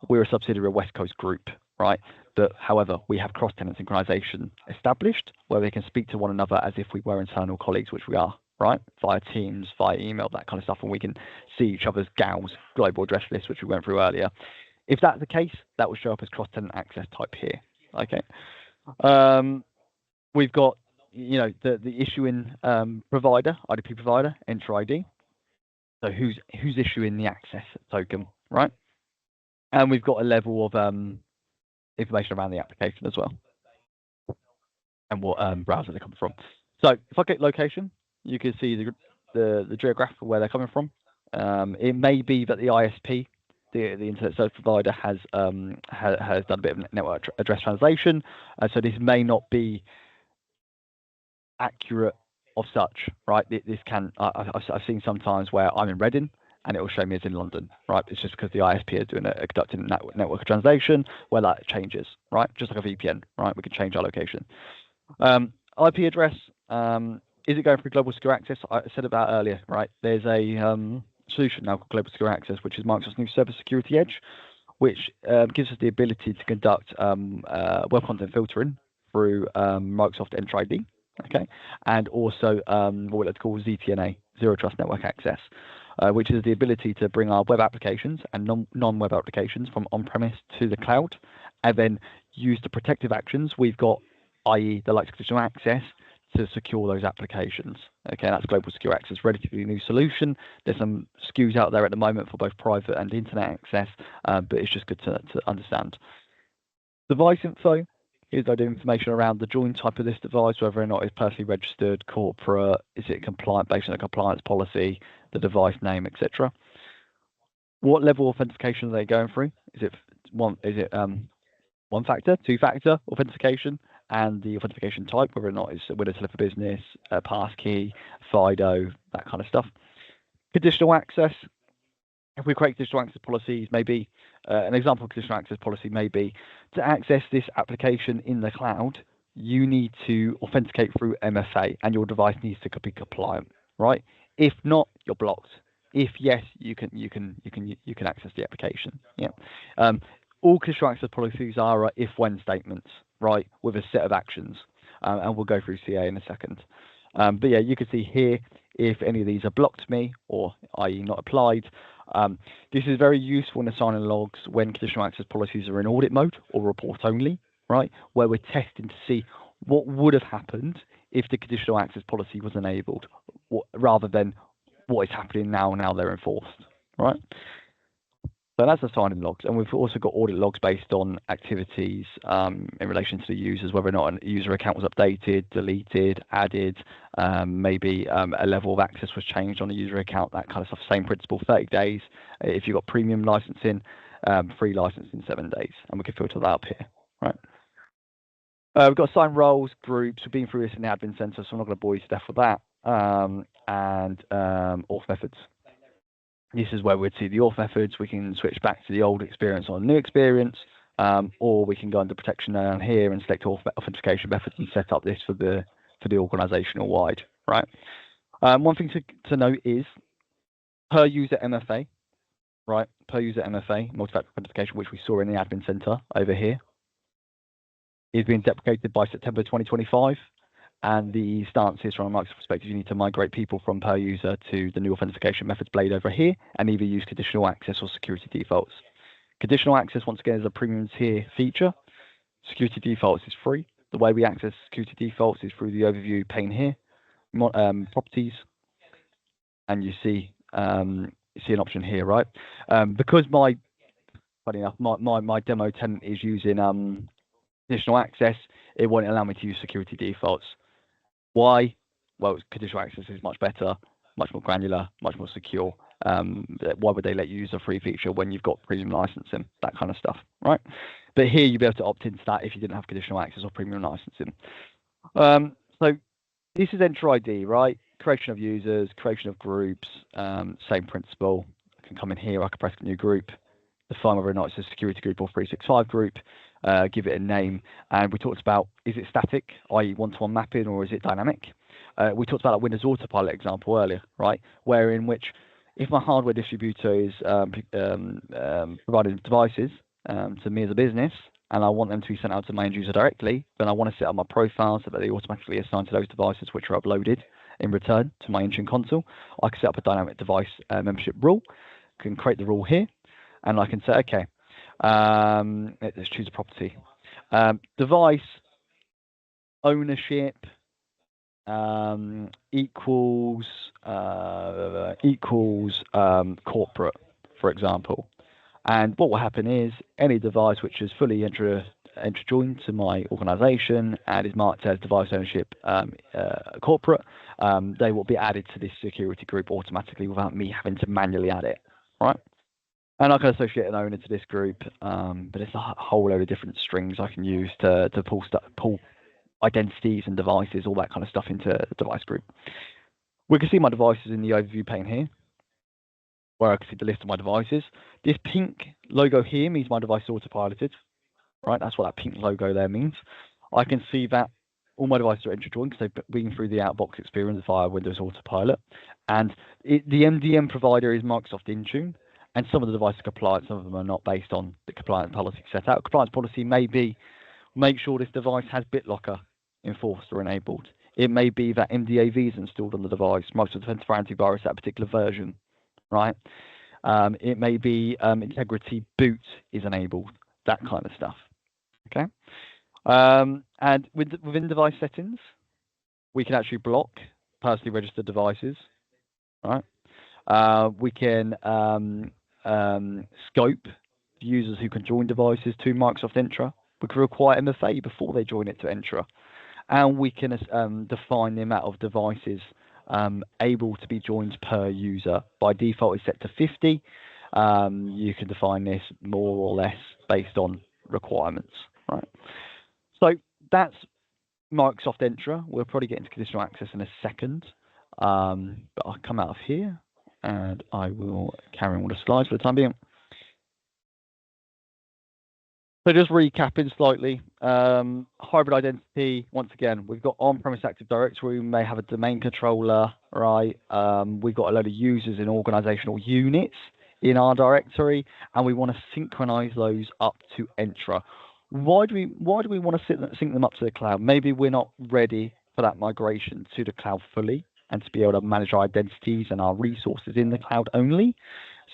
We're a subsidiary of West Coast Group, right? But however, we have cross-tenant synchronization established where they can speak to one another as if we were internal colleagues, which we are, right? Via Teams, via email, that kind of stuff. And we can see each other's GALs, global address lists, which we went through earlier. If that's the case, that will show up as cross-tenant access type here. Okay. We've got, the issuing provider, IDP provider, enter ID. So who's issuing the access token, right? And we've got a level of information around the application as well, and what browser they're coming from. So if I click location, you can see the geograph of where they're coming from. It may be that the ISP, the internet service provider, has done a bit of network address translation, so this may not be accurate of such, right? This can I've seen sometimes where I'm in Reading and it will show me as in London, right? It's just because the ISP is doing conducting network translation where that changes, right? Just like a VPN, right? We can change our location. IP address, is it going through global secure access? I said about earlier, right? There's a solution now called global secure access, which is Microsoft's new Service Security Edge, which gives us the ability to conduct web content filtering through Microsoft Enter ID. Okay, and also what we like to call ZTNA, Zero Trust Network Access, which is the ability to bring our web applications and non-web applications from on-premise to the cloud, and then use the protective actions we've got, i.e. the likes of conditional access, to secure those applications. Okay, that's Global Secure Access, relatively new solution. There's some SKUs out there at the moment for both private and internet access, but it's just good to understand. Device info is the information around the join type of this device, whether or not it's personally registered, corporate, is it compliant based on a compliance policy, the device name, etc. What level of authentication are they going through? Is it one factor, two factor authentication, and the authentication type, whether or not it's a Windows for Business, passkey, FIDO, that kind of stuff. Conditional access. If we create conditional access policies, maybe an example of conditional access policy may be to access this application in the cloud, you need to authenticate through MFA, and your device needs to be compliant, right? If not, you're blocked. If yes, you can access the application. Yeah. All conditional access policies are if-when statements, right, with a set of actions, and we'll go through CA in a second. But yeah, you can see here if any of these are blocked me, or i.e. not applied. This is very useful in assigning logs when conditional access policies are in audit mode or report only, right, where we're testing to see what would have happened if the conditional access policy was enabled, rather than what is happening now they're enforced, right? So that's assigning logs, and we've also got audit logs based on activities in relation to the users, whether or not a user account was updated, deleted, added, maybe a level of access was changed on a user account, that kind of stuff. Same principle, 30 days. If you've got premium licensing, free licensing 7 days, and we can filter that up here, right? We've got assigned roles, groups. We've been through this in the admin center, so I'm not going to bore you to death with that. And auth methods. This is where we'd see the auth methods. We can switch back to the old experience or the new experience, or we can go under protection down here and select authentication methods and set up this for the organizational wide, right? One thing to note is per user MFA, right? Per user MFA, multi-factor authentication, which we saw in the admin center over here, is being deprecated by September 2025. And the stance is, from a Microsoft perspective, you need to migrate people from per user to the new authentication methods blade over here, and either use conditional access or security defaults. Conditional access, once again, is a premium tier feature. Security defaults is free. The way we access security defaults is through the overview pane here, properties, and you see an option here, right? Because funny enough, my demo tenant is using conditional access, it won't allow me to use security defaults. Why? Well, conditional access is much better, much more granular, much more secure. Why would they let you use a free feature when you've got premium licensing, that kind of stuff, right? But here you'll be able to opt into that if you didn't have conditional access or premium licensing. So this is Enter ID, right? Creation of users, creation of groups, same principle. I can come in here, I can press new group, define whether or not it's a security group or 365 group, give it a name, and we talked about, is it static, i.e. one-to-one mapping, or is it dynamic? We talked about that Windows Autopilot example earlier, right, where in which if my hardware distributor is providing devices to me as a business, and I want them to be sent out to my end user directly, then I want to set up my profile so that they automatically assign to those devices which are uploaded in return to my Intune console. I can set up a dynamic device membership rule, can create the rule here, and I can say, okay, Let's choose a property. Device ownership equals corporate, for example. And what will happen is any device which is fully joined to my organization and is marked as device ownership corporate, they will be added to this security group automatically without me having to manually add it, right? And I can associate an owner to this group, but it's a whole load of different strings I can use to pull identities and devices, all that kind of stuff into the device group. We can see my devices in the overview pane here, where I can see the list of my devices. This pink logo here means my device is autopiloted, right? That's what that pink logo there means. I can see that all my devices are entry-joined because they've been through the out-of-box experience via Windows Autopilot. And the MDM provider is Microsoft Intune, and some of the devices are compliant, some of them are not based on the compliance policy set out. Compliance policy may be make sure this device has BitLocker enforced or enabled. It may be that MDAV is installed on the device, Microsoft Defense for Antivirus, that particular version, right? It may be integrity boot is enabled, that kind of stuff, okay? And within device settings, we can actually block personally registered devices, right? We can scope users who can join devices to Microsoft Entra. We can require MFA before they join it to Entra. And we can define the amount of devices able to be joined per user. By default, it's set to 50. You can define this more or less based on requirements, right? So that's Microsoft Entra. We'll probably get into conditional access in a second, but I'll come out of here and I will carry on with the slides for the time being. So just recapping slightly, hybrid identity, once again, we've got on-premise Active Directory, we may have a domain controller, right? We've got a load of users in organizational units in our directory, and we want to synchronize those up to Entra. Why do we want to sync them up to the cloud? Maybe we're not ready for that migration to the cloud fully and to be able to manage our identities and our resources in the cloud only.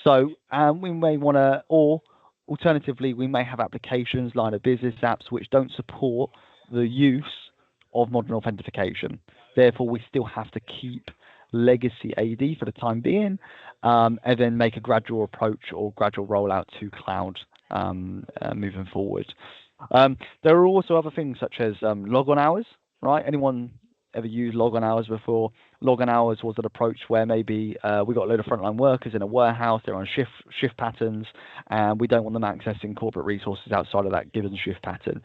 So we may want to, or alternatively, we may have applications, line of business apps, which don't support the use of modern authentication. Therefore, we still have to keep legacy AD for the time being, and then make a gradual approach or gradual rollout to cloud moving forward. There are also other things such as log-on hours, right? Anyone ever used log-on hours before? Log-on hours was an approach where maybe we got a load of frontline workers in a warehouse, they're on shift patterns, and we don't want them accessing corporate resources outside of that given shift pattern.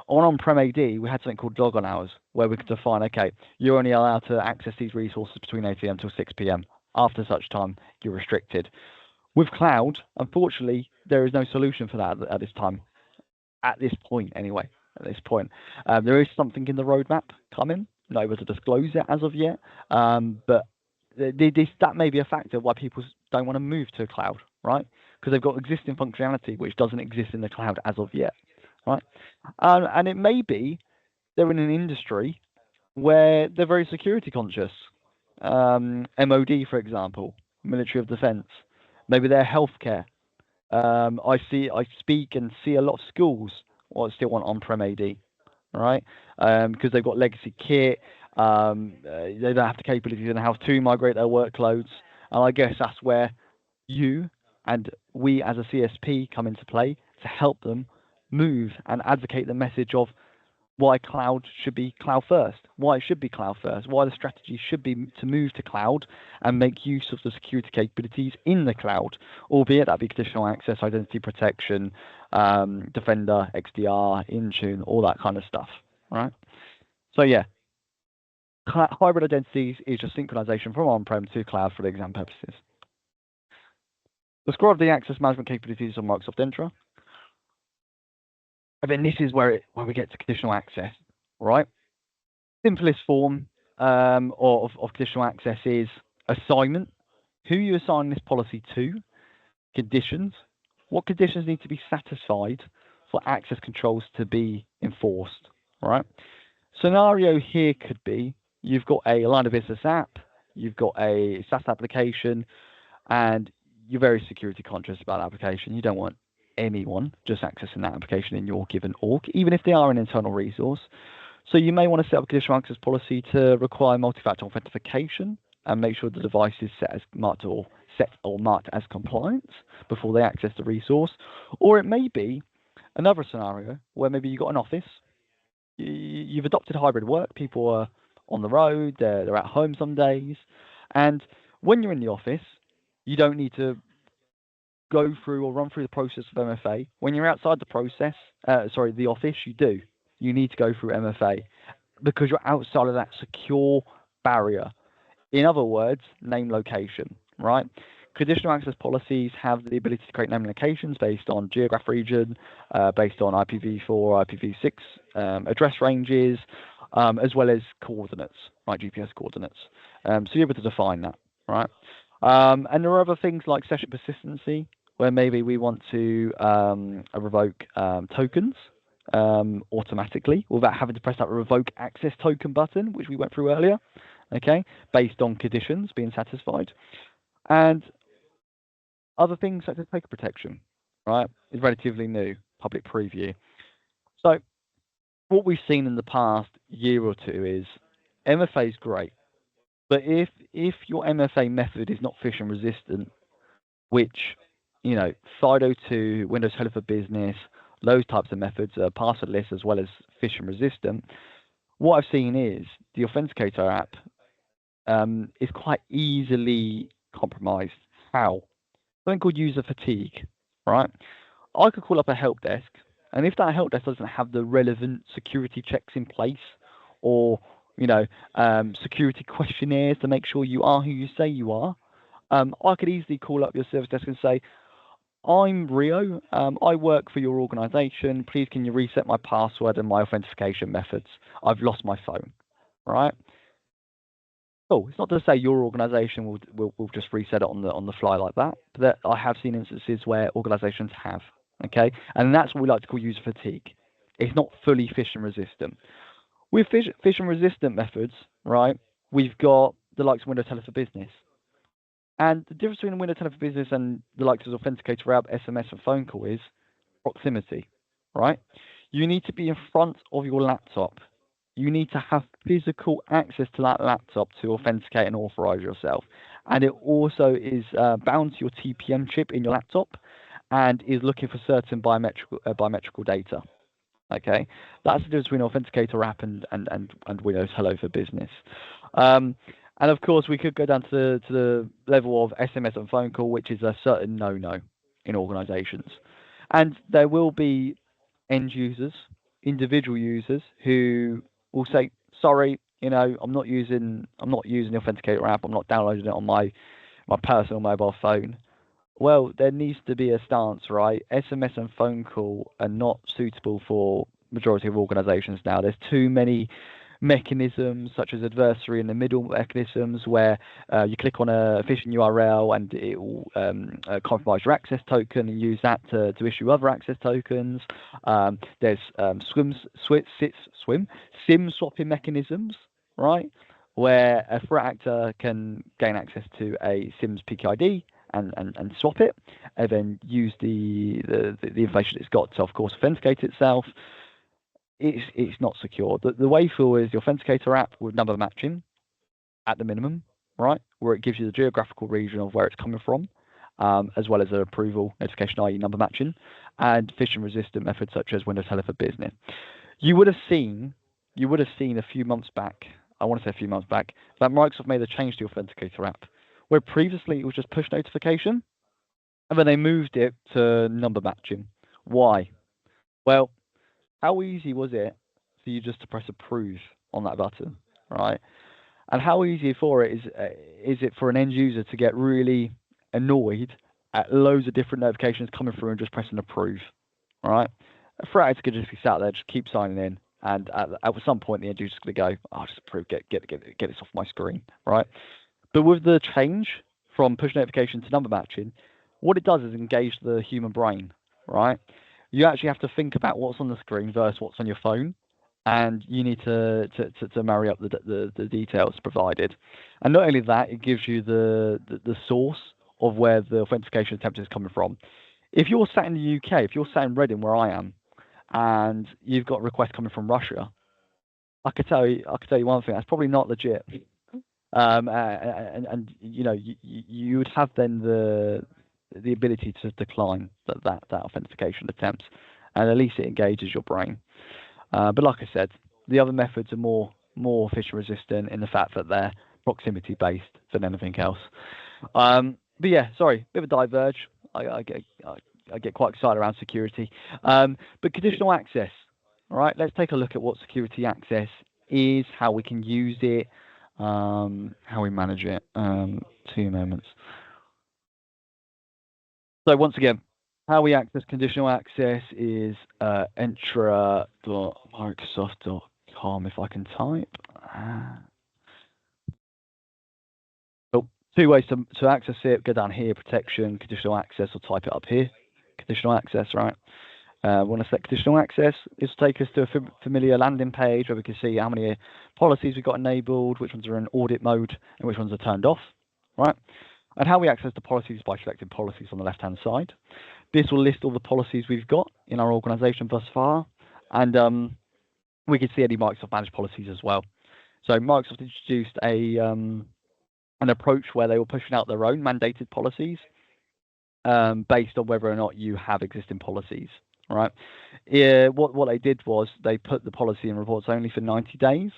On-prem AD, we had something called log-on hours, where we could define, okay, you're only allowed to access these resources between 8 AM till 6 PM. After such time, you're restricted. With cloud, unfortunately, there is no solution for that at this time. At this point, anyway. At this point, there is something in the roadmap coming. Not able to disclose it as of yet, but that may be a factor why people don't want to move to cloud, right? Because they've got existing functionality which doesn't exist in the cloud as of yet, right? And it may be they're in an industry where they're very security conscious. MOD, for example, military of defense. Maybe they're healthcare. I speak and see a lot of schools still want on-prem AD, right? Because they've got legacy kit, they don't have the capabilities in the house to migrate their workloads, and I guess that's where you and we as a CSP come into play to help them move and advocate the message of why cloud should be cloud first, why it should be cloud first, why the strategy should be to move to cloud and make use of the security capabilities in the cloud, albeit that be conditional access, identity protection, Defender, XDR, Intune, all that kind of stuff, right? So yeah, hybrid identities is just synchronization from on-prem to cloud for the exam purposes. Describe the access management capabilities of Microsoft Entra. And then this is where we get to conditional access, right? Simplest form of conditional access is assignment. Who you assign this policy to, conditions, what conditions need to be satisfied for access controls to be enforced, right? Scenario here could be you've got a line of business app, you've got a SaaS application, and you're very security conscious about the application. You don't want anyone just accessing that application in your given org, even if they are an internal resource. So you may want to set up a conditional access policy to require multi-factor authentication and make sure the device is set or marked as compliant before they access the resource. Or it may be another scenario where maybe you've got an office, you've adopted hybrid work, people are on the road, they're at home some days, and when you're in the office, you don't need to go through or run through the process of MFA. When you're outside the office, you do. You need to go through MFA because you're outside of that secure barrier. In other words, name location, right? Conditional access policies have the ability to create name locations based on geographic region, based on IPv4, IPv6 address ranges, as well as coordinates, right? GPS coordinates. So you're able to define that, right? And there are other things like session persistency, where maybe we want to revoke tokens automatically without having to press that revoke access token button, which we went through earlier, okay, based on conditions being satisfied. And other things such as token protection, right, is relatively new, public preview. So what we've seen in the past year or two is MFA is great, but if your MFA method is not phishing resistant, which, you know, FIDO2, Windows Hello for Business, those types of methods are passwordless as well as phishing resistant, what I've seen is the Authenticator app is quite easily compromised. How? Something called user fatigue, right? I could call up a help desk, and if that help desk doesn't have the relevant security checks in place, or, you know, security questionnaires to make sure you are who you say you are, I could easily call up your service desk and say, I'm Rio. I work for your organization. Please, can you reset my password and my authentication methods? I've lost my phone, right? Oh, it's not to say your organization will just reset it on the fly like that, but I have seen instances where organizations have, okay? And that's what we like to call user fatigue. It's not fully phishing resistant. With phishing resistant methods, right, we've got the likes of Windows Hello for Business. And the difference between Windows Hello for Business and the likes of Authenticator app, SMS, and phone call is proximity, right? You need to be in front of your laptop. You need to have physical access to that laptop to authenticate and authorize yourself. And it also is bound to your TPM chip in your laptop and is looking for certain biometrical data. Okay, that's the difference between Authenticator app and Windows Hello for Business. And of course, we could go down to the level of SMS and phone call, which is a certain no-no in organizations. And there will be end users, individual users, who will say, sorry, you know, I'm not using the Authenticator app, I'm not downloading it on my personal mobile phone. Well, there needs to be a stance, right? SMS and phone call are not suitable for majority of organizations now. There's too many mechanisms such as adversary in the middle mechanisms where you click on a phishing URL and it will compromise your access token and use that to issue other access tokens. There's SIM swapping mechanisms, right, where a threat actor can gain access to a SIM's PKID and swap it, and then use the information it's got to, of course, authenticate itself. It's not secure. The way forward is the Authenticator app with number matching at the minimum, right, where it gives you the geographical region of where it's coming from, as well as an approval notification, i.e. number matching, and phishing resistant methods such as Windows Hello for Business. You would have seen a few months back, that Microsoft made a change to the Authenticator app, where previously it was just push notification, and then they moved it to number matching. Why? Well, how easy was it for you just to press approve on that button, right? And how easy for it is it for an end user to get really annoyed at loads of different notifications coming through and just pressing approve, right? A threat actor could just be sat there, just keep signing in, and at some point the end user's going to go, "Oh, just approve, get this off my screen," right? But with the change from push notification to number matching, what it does is engage the human brain, right? You actually have to think about what's on the screen versus what's on your phone, and you need to marry up the details provided. And not only that, it gives you the source of where the authentication attempt is coming from. If you're sat in the UK, if you're sat in Reading where I am, and you've got requests coming from Russia, I could tell you one thing, that's probably not legit. And you know, you would have then the ability to decline that authentication attempt, and at least it engages your brain. But like I said, the other methods are more phishing resistant in the fact that they're proximity based than anything else. But yeah, sorry, bit of a diverge. I get quite excited around security. But conditional access. All right, let's take a look at what security access is, how we can use it, how we manage it. 2 moments. So once again, how we access conditional access is entra.microsoft.com, if I can type. Oh, 2 ways to access it. Go down here, protection, conditional access, or type it up here. Conditional access, right? When I select conditional access, this will take us to a familiar landing page where we can see how many policies we've got enabled, which ones are in audit mode, and which ones are turned off, right? And how we access the policies by selecting policies on the left-hand side. This will list all the policies we've got in our organization thus far, and we can see any Microsoft managed policies as well. So Microsoft introduced an approach where they were pushing out their own mandated policies based on whether or not you have existing policies, right? What they did was they put the policy in reports only for 90 days,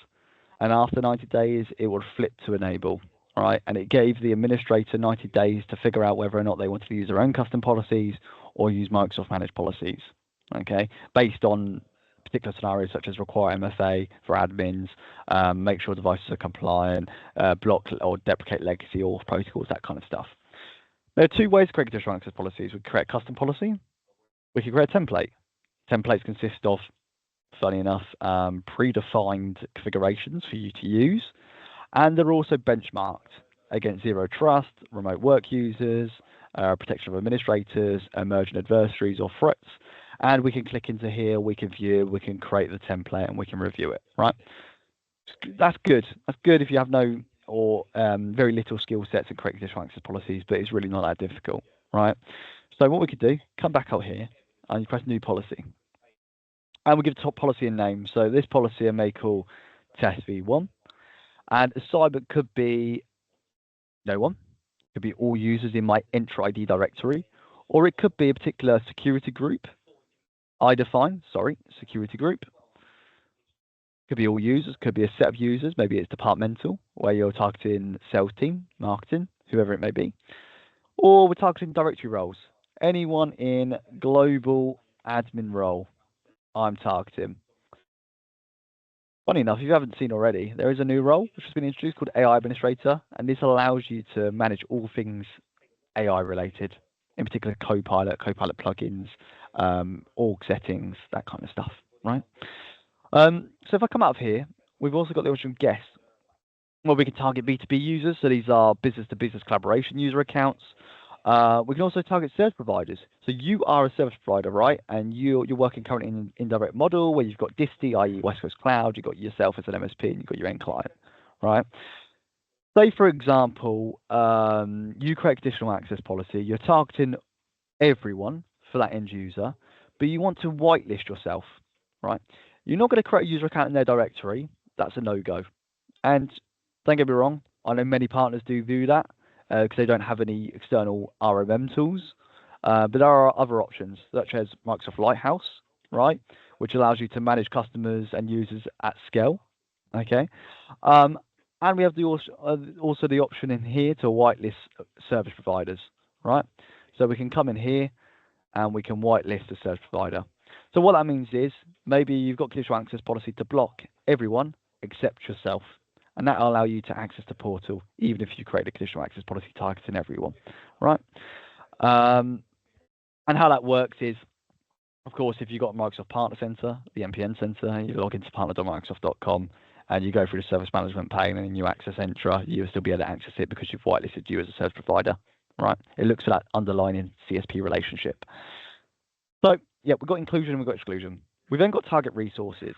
and after 90 days, it would flip to enable, right? And it gave the administrator 90 days to figure out whether or not they wanted to use their own custom policies or use Microsoft managed policies, okay? Based on particular scenarios such as require MFA for admins, make sure devices are compliant, block or deprecate legacy auth protocols, that kind of stuff. There are 2 ways to create conditional access policies. We can create a custom policy. We can create a template. Templates consist of, funny enough, predefined configurations for you to use, and they're also benchmarked against zero trust, remote work users, protection of administrators, emerging adversaries or threats. And we can click into here, we can view, we can create the template, and we can review it, right? That's good. That's good if you have no or very little skill sets in creating conditional access policies, but it's really not that difficult, right? So what we could do, come back out here, and you press new policy. And we give the top policy a name. So this policy I may call test v1. And assignment could be no one, could be all users in my Entra ID directory, or it could be a particular security group. Security group. Could be all users, could be a set of users, maybe it's departmental, where you're targeting sales team, marketing, whoever it may be. Or we're targeting directory roles. Anyone in global admin role, I'm targeting. Funny enough, if you haven't seen already, there is a new role which has been introduced called AI Administrator, and this allows you to manage all things AI related, in particular Copilot plugins, org settings, that kind of stuff, right? So if I come out of here, we've also got the option of guests. Well, we can target B2B users, so these are business-to-business collaboration user accounts. We can also target service providers. So you are a service provider, right? And you're working currently in an indirect model where you've got DISTI, i.e. West Coast Cloud, you've got yourself as an MSP, and you've got your end client, right? Say, for example, you create a conditional access policy. You're targeting everyone for that end user, but you want to whitelist yourself, right? You're not going to create a user account in their directory. That's a no-go. And don't get me wrong, I know many partners do that because they don't have any external RMM tools. But there are other options, such as Microsoft Lighthouse, right, which allows you to manage customers and users at scale. Okay, and we have also the option in here to whitelist service providers, right? So we can come in here and we can whitelist a service provider. So what that means is maybe you've got conditional access policy to block everyone except yourself, and that will allow you to access the portal even if you create a conditional access policy targeting everyone, right? And how that works is, of course, if you've got Microsoft Partner Center, the MPN Center, you log into partner.microsoft.com and you go through the service management pane and you access Entra, you'll still be able to access it because you've whitelisted you as a service provider, right? It looks at that underlying CSP relationship. So, yeah, we've got inclusion and we've got exclusion. We've then got target resources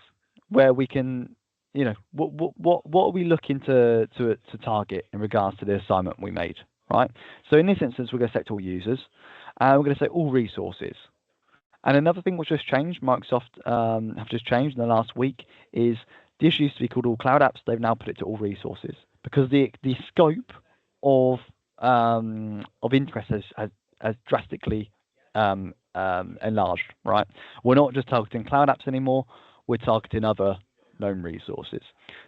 where we can, you know, what are we looking to target in regards to the assignment we made, right? So in this instance, we're going to select all users. And we're going to say all resources. And another thing which has changed, Microsoft have just changed in the last week, is this used to be called all cloud apps. They've now put it to all resources because the scope of interest has drastically enlarged. Right, we're not just targeting cloud apps anymore. We're targeting other known resources.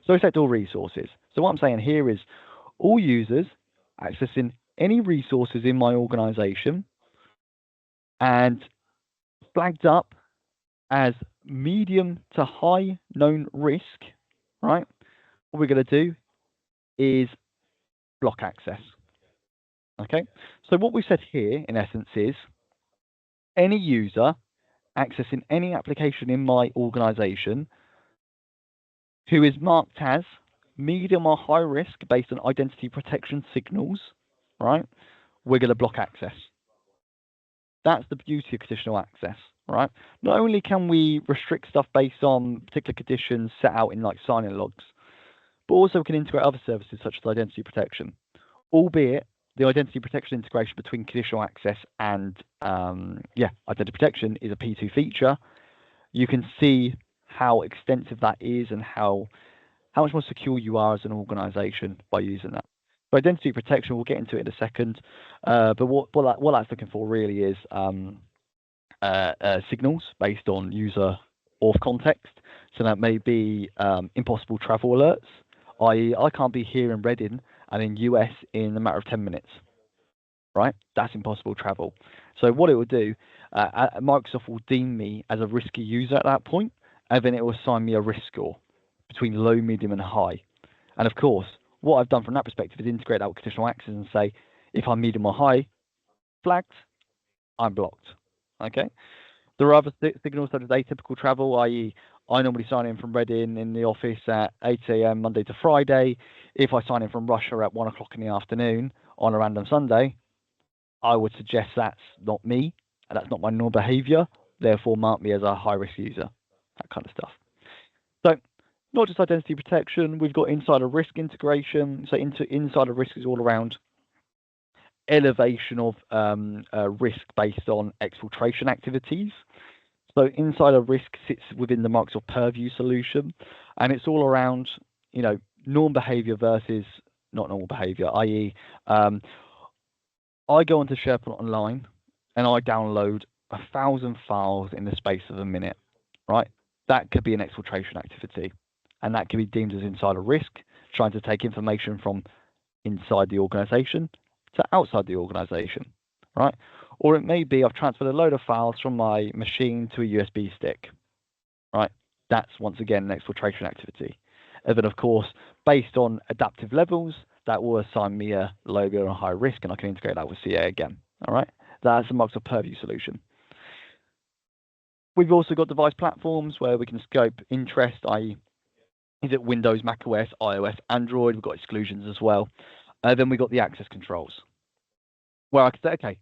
So we select all resources. So what I'm saying here is all users accessing any resources in my organization and flagged up as medium to high known risk, right? What we're going to do is block access. Okay, so what we said here in essence is any user accessing any application in my organization who is marked as medium or high risk based on identity protection signals, right? We're going to block access. That's the beauty of conditional access, right? Not only can we restrict stuff based on particular conditions set out in like sign-in logs, but also we can integrate other services such as identity protection, albeit the identity protection integration between conditional access and identity protection is a P2 feature. You can see how extensive that is and how much more secure you are as an organization by using that. So identity protection, we'll get into it in a second, but what that's looking for really is signals based on user auth context. So that may be impossible travel alerts, i.e. I can't be here in Reading and in US in a matter of 10 minutes, right? That's impossible travel. So what it will do, Microsoft will deem me as a risky user at that point, and then it will assign me a risk score between low, medium, and high. And of course, what I've done from that perspective is integrate that with conditional access and say, if I'm medium or high flagged, I'm blocked. Okay. There are other signals such as atypical travel, i.e. I normally sign in from Reading in the office at 8 a.m. Monday to Friday. If I sign in from Russia at 1 o'clock in the afternoon on a random Sunday, I would suggest that's not me, and that's not my normal behavior, therefore mark me as a high-risk user, that kind of stuff. So not just identity protection, we've got insider risk integration. So insider risk is all around elevation of risk based on exfiltration activities. So insider risk sits within the Microsoft Purview solution, and it's all around, normal behavior versus not normal behavior, i.e. I go onto SharePoint Online and I download 1,000 files in the space of a minute, right? That could be an exfiltration activity, and that can be deemed as insider risk, trying to take information from inside the organization to outside the organization, right? Or it may be I've transferred a load of files from my machine to a USB stick, right? That's once again an exfiltration activity. And then of course, based on adaptive levels, that will assign me a low, medium, and high risk, and I can integrate that with CA again, all right? That's a Microsoft Purview solution. We've also got device platforms where we can scope interest, i.e. is it Windows, Mac OS, iOS, Android? We've got exclusions as well. Then we've got the access controls, where I could say, okay,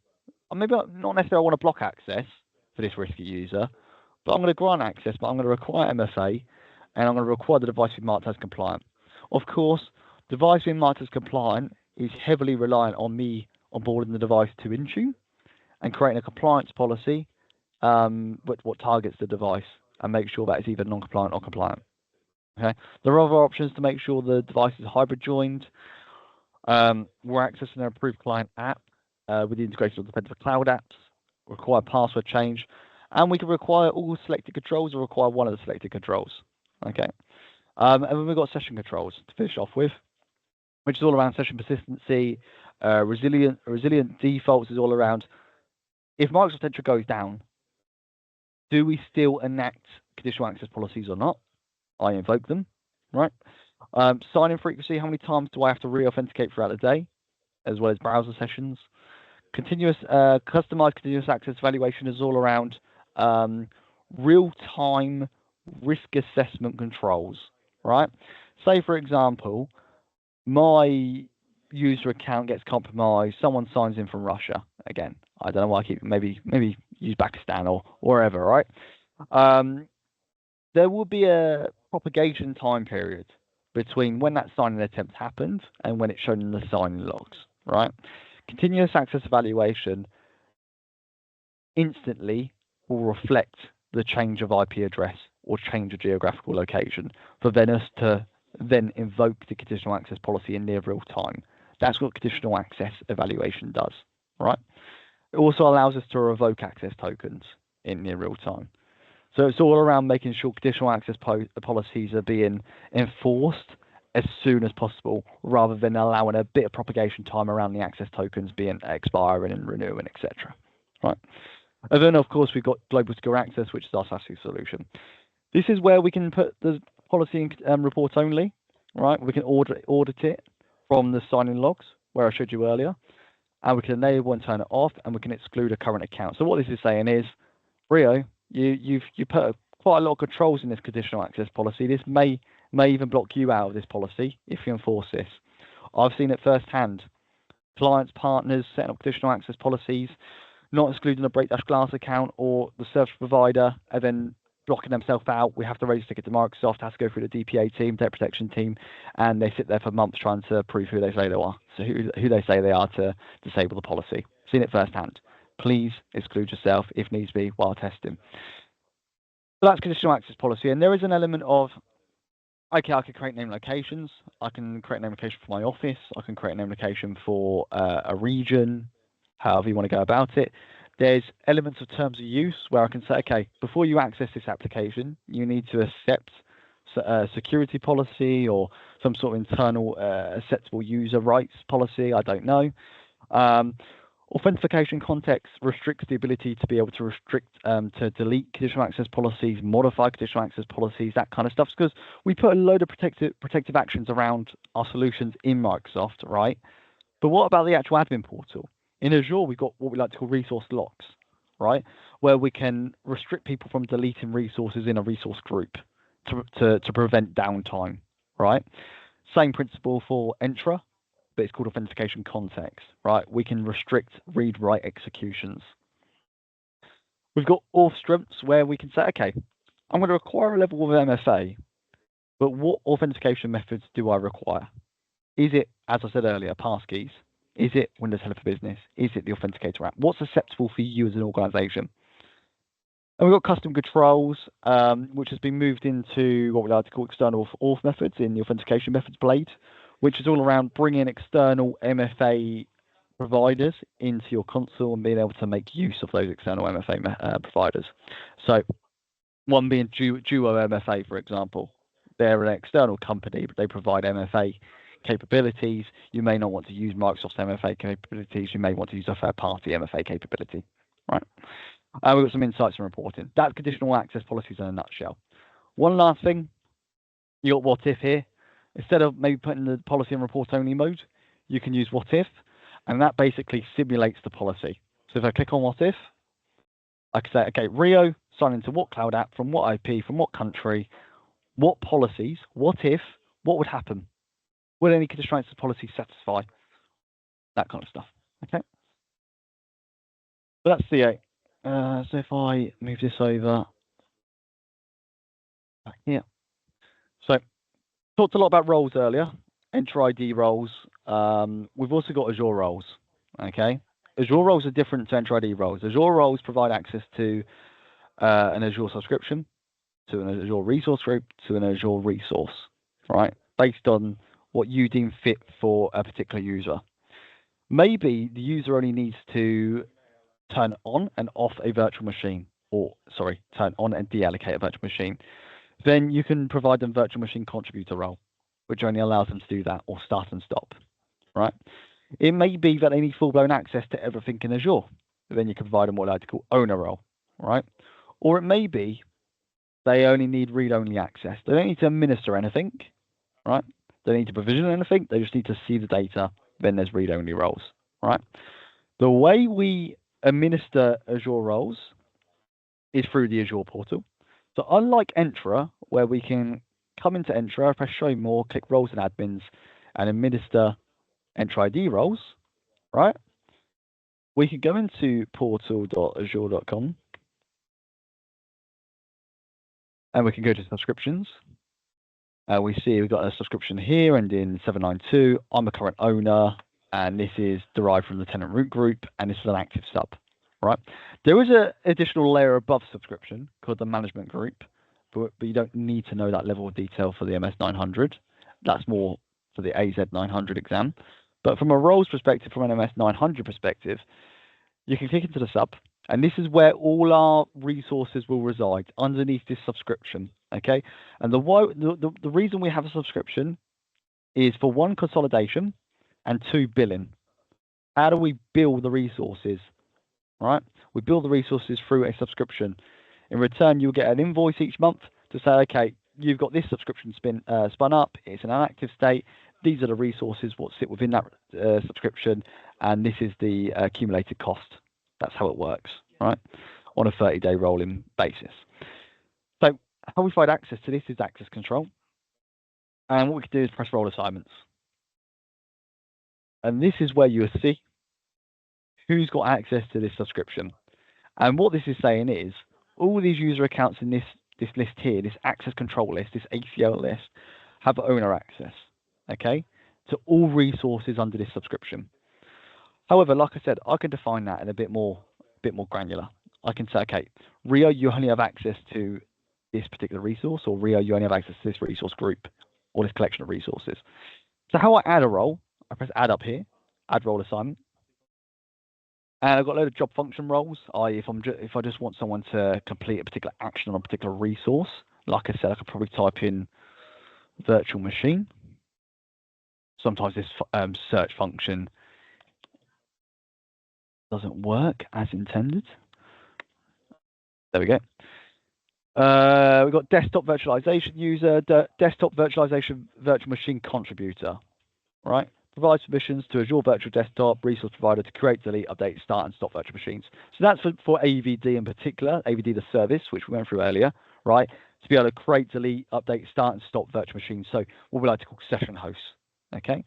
maybe not necessarily I want to block access for this risky user, but I'm going to grant access, but I'm going to require MFA, and I'm going to require the device to be marked as compliant. Of course, device being marked as compliant is heavily reliant on me onboarding the device to Intune and creating a compliance policy, what targets the device and make sure that it's either non-compliant or compliant. Okay, there are other options to make sure the device is hybrid joined. We're accessing an approved client app with the integration of dependent cloud apps, require password change, and we can require all selected controls or require one of the selected controls. Okay, and then we've got session controls to finish off with, which is all around session persistency. Resilient defaults is all around if Microsoft Entra goes down, do we still enact conditional access policies or not? I invoke them, right? Sign-in frequency, how many times do I have to re-authenticate throughout the day, as well as browser sessions? Customized continuous access evaluation is all around real-time risk assessment controls, right? Say, for example, my user account gets compromised, someone signs in from Russia. Again, I don't know why I keep, maybe use Pakistan or wherever, right? There will be a propagation time period between when that sign-in attempt happened and when it's shown in the sign-in logs, right? Continuous access evaluation instantly will reflect the change of IP address or change of geographical location for then us to then invoke the conditional access policy in near real time. That's what conditional access evaluation does, right? It also allows us to revoke access tokens in near real time. So it's all around making sure conditional access policies are being enforced as soon as possible, rather than allowing a bit of propagation time around the access tokens being expiring and renewing, etc. Right. And then, of course, we've got global secure access, which is our SASE solution. This is where we can put the policy in report only, right? We can audit it from the sign-in logs, where I showed you earlier, and we can enable and turn it off, and we can exclude a current account. So what this is saying is, Rio, you put quite a lot of controls in this conditional access policy. This may even block you out of this policy if you enforce this. I've seen it firsthand. Clients, partners setting up conditional access policies, not excluding a break-glass account or the service provider, and then blocking themselves out. We have to raise a ticket to Microsoft, has to go through the DPA team, data protection team, and they sit there for months trying to prove who they say they are. So who they say they are to disable the policy. Seen it firsthand. Please exclude yourself if needs be while testing. So that's conditional access policy, and there is an element of, okay, I can create name locations. I can create a name location for my office. I can create a name location for a region, however you want to go about it. There's elements of terms of use where I can say, okay, before you access this application, you need to accept a security policy or some sort of internal acceptable user rights policy. I don't know. Authentication context restricts the ability to be able to to delete conditional access policies, modify conditional access policies, that kind of stuff, because we put a load of protective actions around our solutions in Microsoft, right? But what about the actual admin portal? In Azure, we've got what we like to call resource locks, right? Where we can restrict people from deleting resources in a resource group to prevent downtime, right? Same principle for Entra, but it's called authentication context, right? We can restrict read-write executions. We've got auth strengths where we can say, okay, I'm going to require a level of MFA, but what authentication methods do I require? Is it, as I said earlier, passkeys? Is it Windows Hello for Business? Is it the Authenticator app? What's acceptable for you as an organization? And we've got custom controls, which has been moved into what we like to call external auth methods in the authentication methods blade, which is all around bringing external MFA providers into your console and being able to make use of those external MFA providers. So one being Duo MFA, for example. They're an external company, but they provide MFA capabilities. You may not want to use Microsoft's MFA capabilities. You may want to use a third-party MFA capability, right? We've got some insights and reporting. That's conditional access policies in a nutshell. One last thing, you got what if here. Instead of maybe putting the policy in report only mode, you can use what if, and that basically simulates the policy. So if I click on what if, I can say, okay, Rio, sign into what cloud app, from what IP, from what country, what policies, what if, what would happen? Would any conditional access policy satisfy? That kind of stuff, okay? So that's the so if I move this over back here. So talked a lot about roles earlier, Entra ID roles. We've also got Azure roles, okay? Azure roles are different to Entra ID roles. Azure roles provide access to an Azure subscription, to an Azure resource group, to an Azure resource, right? Based on what you deem fit for a particular user. Maybe the user only needs to turn on and off a virtual machine, or sorry, turn on and deallocate a virtual machine. Then you can provide them virtual machine contributor role, which only allows them to do that, or start and stop, right? It may be that they need full-blown access to everything in Azure. Then you can provide them what I like to call owner role, right? Or it may be they only need read-only access. They don't need to administer anything, right? They don't need to provision anything. They just need to see the data. Then there's read-only roles, right? The way we administer Azure roles is through the Azure portal. So unlike Entra, where we can come into Entra, press show more, click roles and admins, and administer Entra ID roles, right? We can go into portal.azure.com and we can go to subscriptions. We see we've got a subscription here and in 792. I'm a current owner, and this is derived from the tenant root group, and this is an active sub, right? There is an additional layer above subscription called the management group, but you don't need to know that level of detail for the MS-900. That's more for the AZ-900 exam. But from a roles perspective, from an MS-900 perspective, you can click into the sub, and this is where all our resources will reside underneath this subscription, okay? And the reason we have a subscription is for 1, consolidation, and 2, billing. How do we bill the resources? Right? We bill the resources through a subscription. In return, you'll get an invoice each month to say, okay, you've got this subscription spun up, it's in an active state, these are the resources what sit within that subscription, and this is the accumulated cost. That's how it works, right? On a 30-day rolling basis. So how we find access to this is access control. And what we can do is press role assignments. And this is where you'll see who's got access to this subscription. And what this is saying is all these user accounts in this list here, this access control list, this ACL list, have owner access, okay, to all resources under this subscription. However, like I said, I can define that in a bit more granular. I can say, okay, Rio, you only have access to this particular resource, or Rio, you only have access to this resource group or this collection of resources. So how I add a role, I press add up here, add role assignment. And I've got a load of job function roles. If I just want someone to complete a particular action on a particular resource, like I said, I could probably type in virtual machine. Sometimes this search function doesn't work as intended. There we go. We've got desktop virtualization user, desktop virtualization virtual machine contributor, right? Provides permissions to Azure Virtual Desktop resource provider to create, delete, update, start, and stop virtual machines. So that's for AVD in particular, AVD the service, which we went through earlier, right? To be able to create, delete, update, start, and stop virtual machines. So what we like to call session hosts, okay?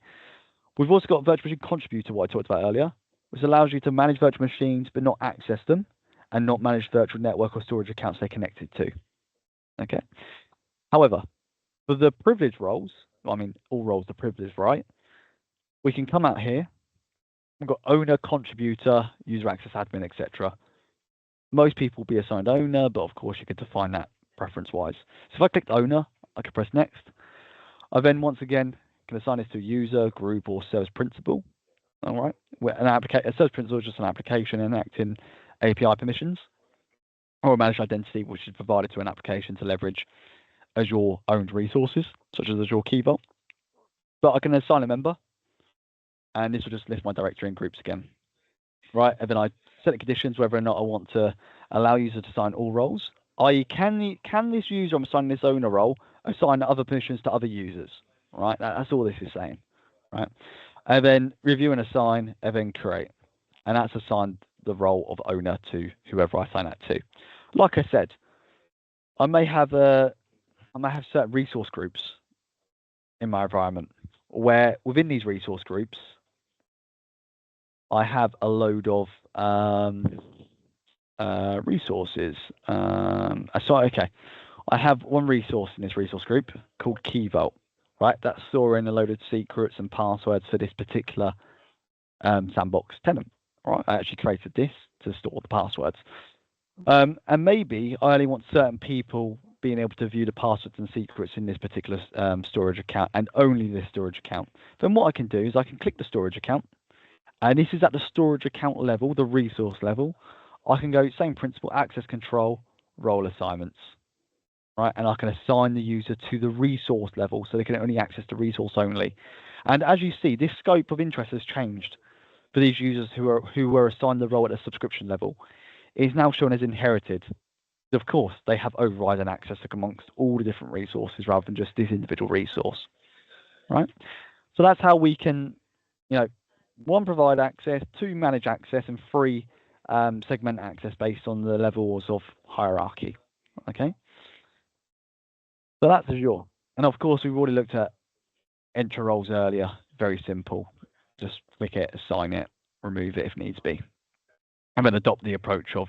We've also got virtual machine contributor, what I talked about earlier, which allows you to manage virtual machines but not access them, and not manage virtual network or storage accounts they're connected to, okay? However, for the privileged roles, I mean, all roles are privileged, right? We can come out here. We've got owner, contributor, user access admin, etc. Most people will be assigned owner, but of course you can define that preference-wise. So if I click owner, I can press next. I then once again can assign this to user, group, or service principal. All right, a service principal is just an application enacting API permissions, or a managed identity which is provided to an application to leverage Azure-owned resources, such as Azure Key Vault. But I can assign a member, and this will just list my directory and groups again, right? And then I set the conditions whether or not I want to allow users to assign all roles, i.e. can this user, I'm assigning this owner role, assign other permissions to other users, right? That's all this is saying, right? And then review and assign, and then create. And that's assigned the role of owner to whoever I assign that to. Like I said, I may have certain resource groups in my environment where within these resource groups, I have a load of resources. Okay, I have one resource in this resource group called Key Vault, right? That's storing a load of secrets and passwords for this particular sandbox tenant. Right, I actually created this to store the passwords. And maybe I only want certain people being able to view the passwords and secrets in this particular storage account, and only this storage account. Then what I can do is I can click the storage account, and this is at the storage account level, the resource level. I can go same principle, access control, role assignments, right? And I can assign the user to the resource level so they can only access the resource only. And as you see, this scope of interest has changed for these users who were assigned the role at a subscription level. It is now shown as inherited. Of course, they have overriding access amongst all the different resources rather than just this individual resource, right? So that's how we can, one, provide access, two, manage access, and three, segment access based on the levels of hierarchy, okay? So that's Azure. And of course, we've already looked at enter roles earlier. Very simple. Just click it, assign it, remove it if needs be, and then adopt the approach of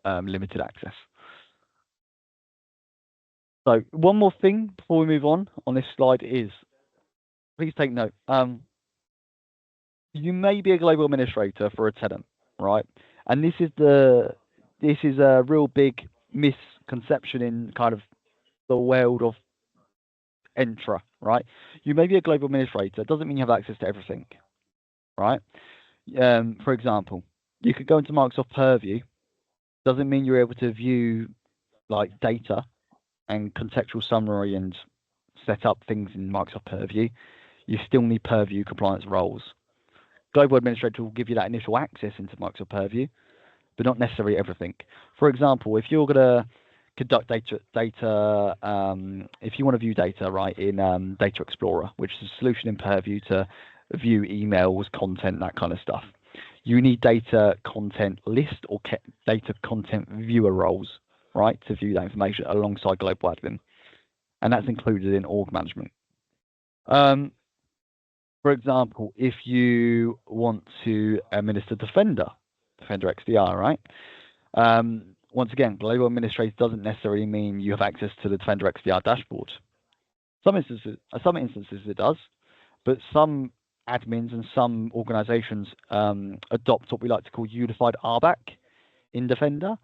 limited access. So one more thing before we move on this slide is, please take note. You may be a global administrator for a tenant, right? And this is a real big misconception in kind of the world of Entra, right? You may be a global administrator, doesn't mean you have access to everything, right? For example, you could go into Microsoft Purview, doesn't mean you're able to view like data and contextual summary and set up things in Microsoft Purview. You still need Purview compliance roles. Global Administrator will give you that initial access into Microsoft Purview, but not necessarily everything. For example, if you're going to conduct data, if you want to view data, right, in Data Explorer, which is a solution in Purview to view emails, content, that kind of stuff, you need data content list or data content viewer roles, right, to view that information alongside Global Admin, and that's included in org management. For example, if you want to administer Defender XDR, right? Once again, Global Administrator doesn't necessarily mean you have access to the Defender XDR dashboard. Some instances it does, but some admins and some organizations adopt what we like to call unified RBAC in Defender,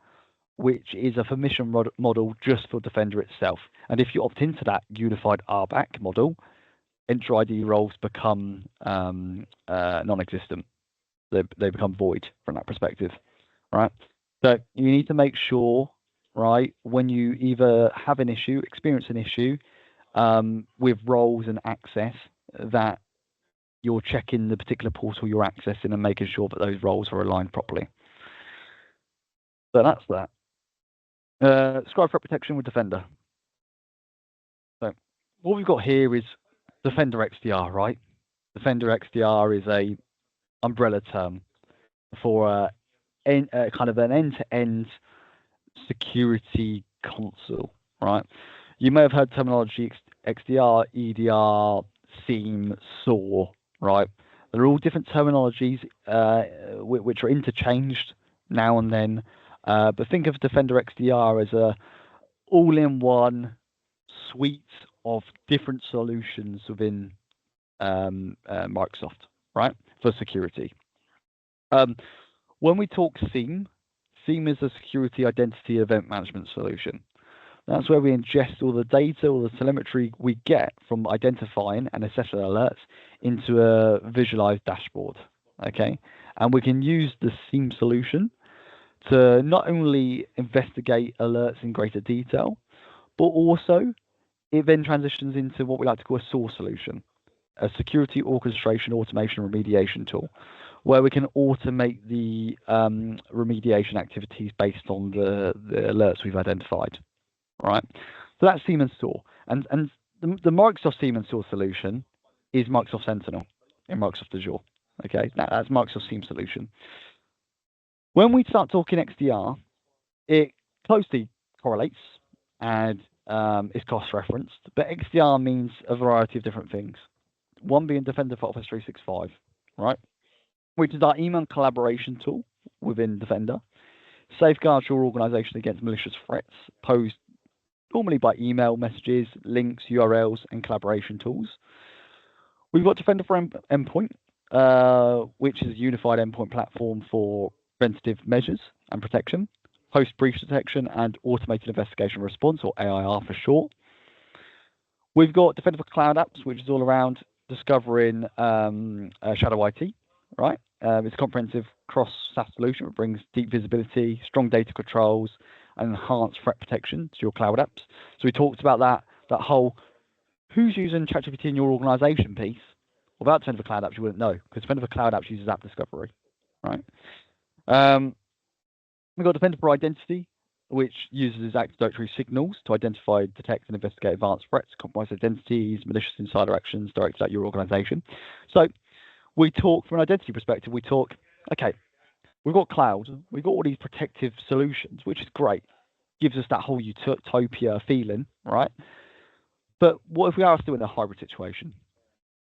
which is a permission model just for Defender itself. And if you opt into that unified RBAC model, Entra ID roles become non-existent. They become void from that perspective, right? So you need to make sure, right, when you either have an issue, experience an issue with roles and access, that you're checking the particular portal you're accessing and making sure that those roles are aligned properly. So that's that. Scribe threat protection with Defender. So what we've got here is Defender XDR, right? Defender XDR is a umbrella term for kind of an end-to-end security console, right? You may have heard terminology XDR, EDR, SIEM, SOAR, right? They're all different terminologies which are interchanged now and then. But think of Defender XDR as a all-in-one suite of different solutions within Microsoft, right, for security. When we talk SIEM is a security identity event management solution. That's where we ingest all the data, all the telemetry we get from identifying and assessing alerts into a visualized dashboard, okay? And we can use the SIEM solution to not only investigate alerts in greater detail, but also it then transitions into what we like to call a SOAR solution, a security orchestration, automation, remediation tool, where we can automate the remediation activities based on the alerts we've identified, right? So that's SIEM and SOAR. And the Microsoft SIEM and SOAR solution is Microsoft Sentinel in Microsoft Azure, okay? That's Microsoft SIEM solution. When we start talking XDR, it closely correlates and is cross-referenced, but XDR means a variety of different things. One being Defender for Office 365, right? Which is our email collaboration tool within Defender. Safeguards your organization against malicious threats posed normally by email messages, links, URLs, and collaboration tools. We've got Defender for Endpoint, which is a unified endpoint platform for preventative measures and protection, post-breach detection, and automated investigation response, or AIR for short. We've got Defender for Cloud Apps, which is all around discovering shadow IT, right? It's a comprehensive cross-SaaS solution that brings deep visibility, strong data controls, and enhanced threat protection to your cloud apps. So we talked about that whole who's using ChatGPT in your organization piece. Without Defender for Cloud Apps, you wouldn't know, because Defender for Cloud Apps uses app discovery, right? We've got Defender for Identity, which uses anecdotal signals to identify, detect, and investigate advanced threats, compromised identities, malicious insider actions directed at your organization. So we talk from an identity perspective, okay, we've got cloud, we've got all these protective solutions, which is great. Gives us that whole utopia feeling, right? But what if we are still in a hybrid situation?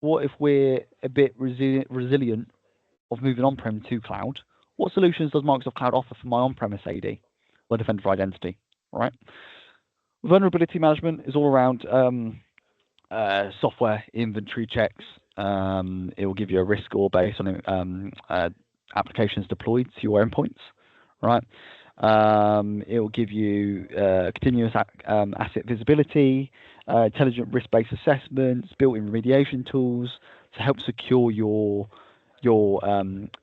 What if we're a bit resilient of moving on-prem to cloud? What solutions does Microsoft Cloud offer for my on-premise AD? Well, Defender for Identity, right? Vulnerability management is all around software inventory checks. It will give you a risk score based on applications deployed to your endpoints. right? It will give you continuous asset visibility, intelligent risk-based assessments, built-in remediation tools to help secure your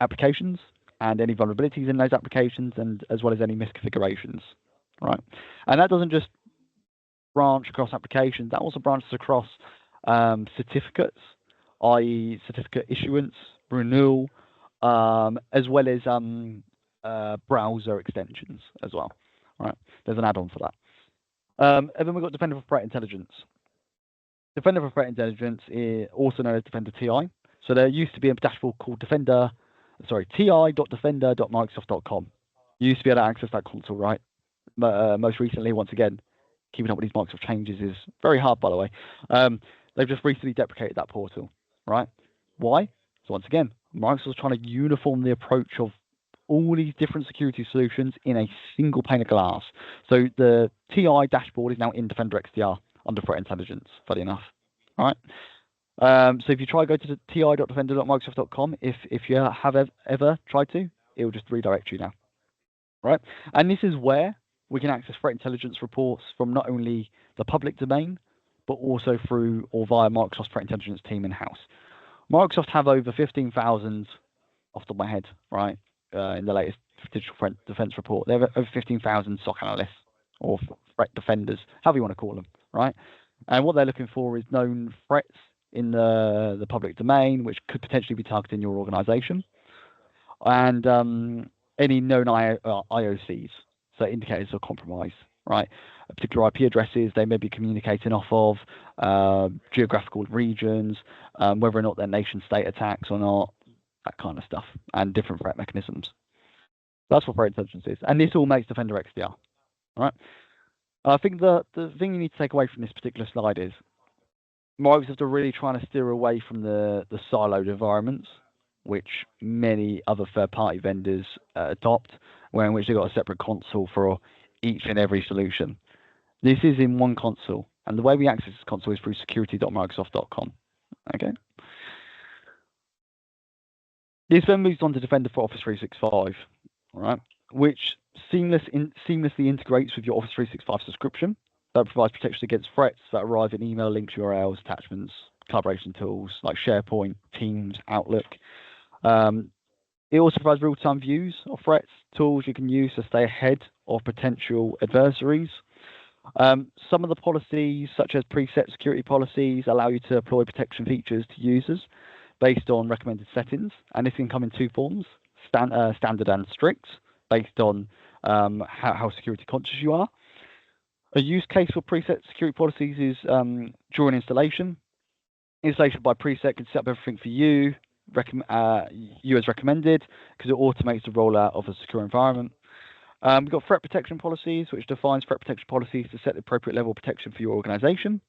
applications and any vulnerabilities in those applications, and as well as any misconfigurations, right? And that doesn't just branch across applications, that also branches across certificates, i.e. certificate issuance, renewal, as well as browser extensions as well, right? There's an add-on for that. And then we've got Defender for Threat Intelligence. Defender for Threat Intelligence is also known as Defender TI. So there used to be a dashboard called ti.defender.microsoft.com. You used to be able to access that console, right? Most recently, once again, keeping up with these Microsoft changes is very hard, by the way. They've just recently deprecated that portal, right? Why? So once again, Microsoft's trying to uniform the approach of all these different security solutions in a single pane of glass. So the TI dashboard is now in Defender XDR under Threat Intelligence, funny enough, all right? So if you try to go to the ti.defender.microsoft.com, if you have ever tried to, it will just redirect you now, right? And this is where we can access threat intelligence reports from not only the public domain, but also through or via Microsoft's threat intelligence team in-house. Microsoft have over 15,000, off the top of my head, right, in the latest digital threat defense report. They have over 15,000 SOC analysts or threat defenders, however you want to call them, right? And what they're looking for is known threats in the public domain, which could potentially be targeting your organization, and any known IOCs, so indicators of compromise, right? Particular IP addresses they may be communicating off of, geographical regions, whether or not they're nation state attacks or not, that kind of stuff, and different threat mechanisms. That's what threat intelligence is, and this all makes Defender XDR, right? I think the thing you need to take away from this particular slide is Microsoft are really trying to steer away from the siloed environments, which many other third-party vendors adopt, where in which they've got a separate console for each and every solution. This is in one console, and the way we access this console is through security.microsoft.com. Okay. This then moves on to Defender for Office 365, all right, which seamlessly integrates with your Office 365 subscription. That provides protection against threats that arrive in email links, URLs, attachments, collaboration tools like SharePoint, Teams, Outlook. It also provides real-time views of threats, tools you can use to stay ahead of potential adversaries. Some of the policies, such as preset security policies, allow you to deploy protection features to users based on recommended settings, and this can come in two forms, standard and strict, based on how security conscious you are. A use case for preset security policies is during installation. Installation by preset can set up everything for you as recommended, because it automates the rollout of a secure environment. We've got threat protection policies, which defines threat protection policies to set the appropriate level of protection for your organization.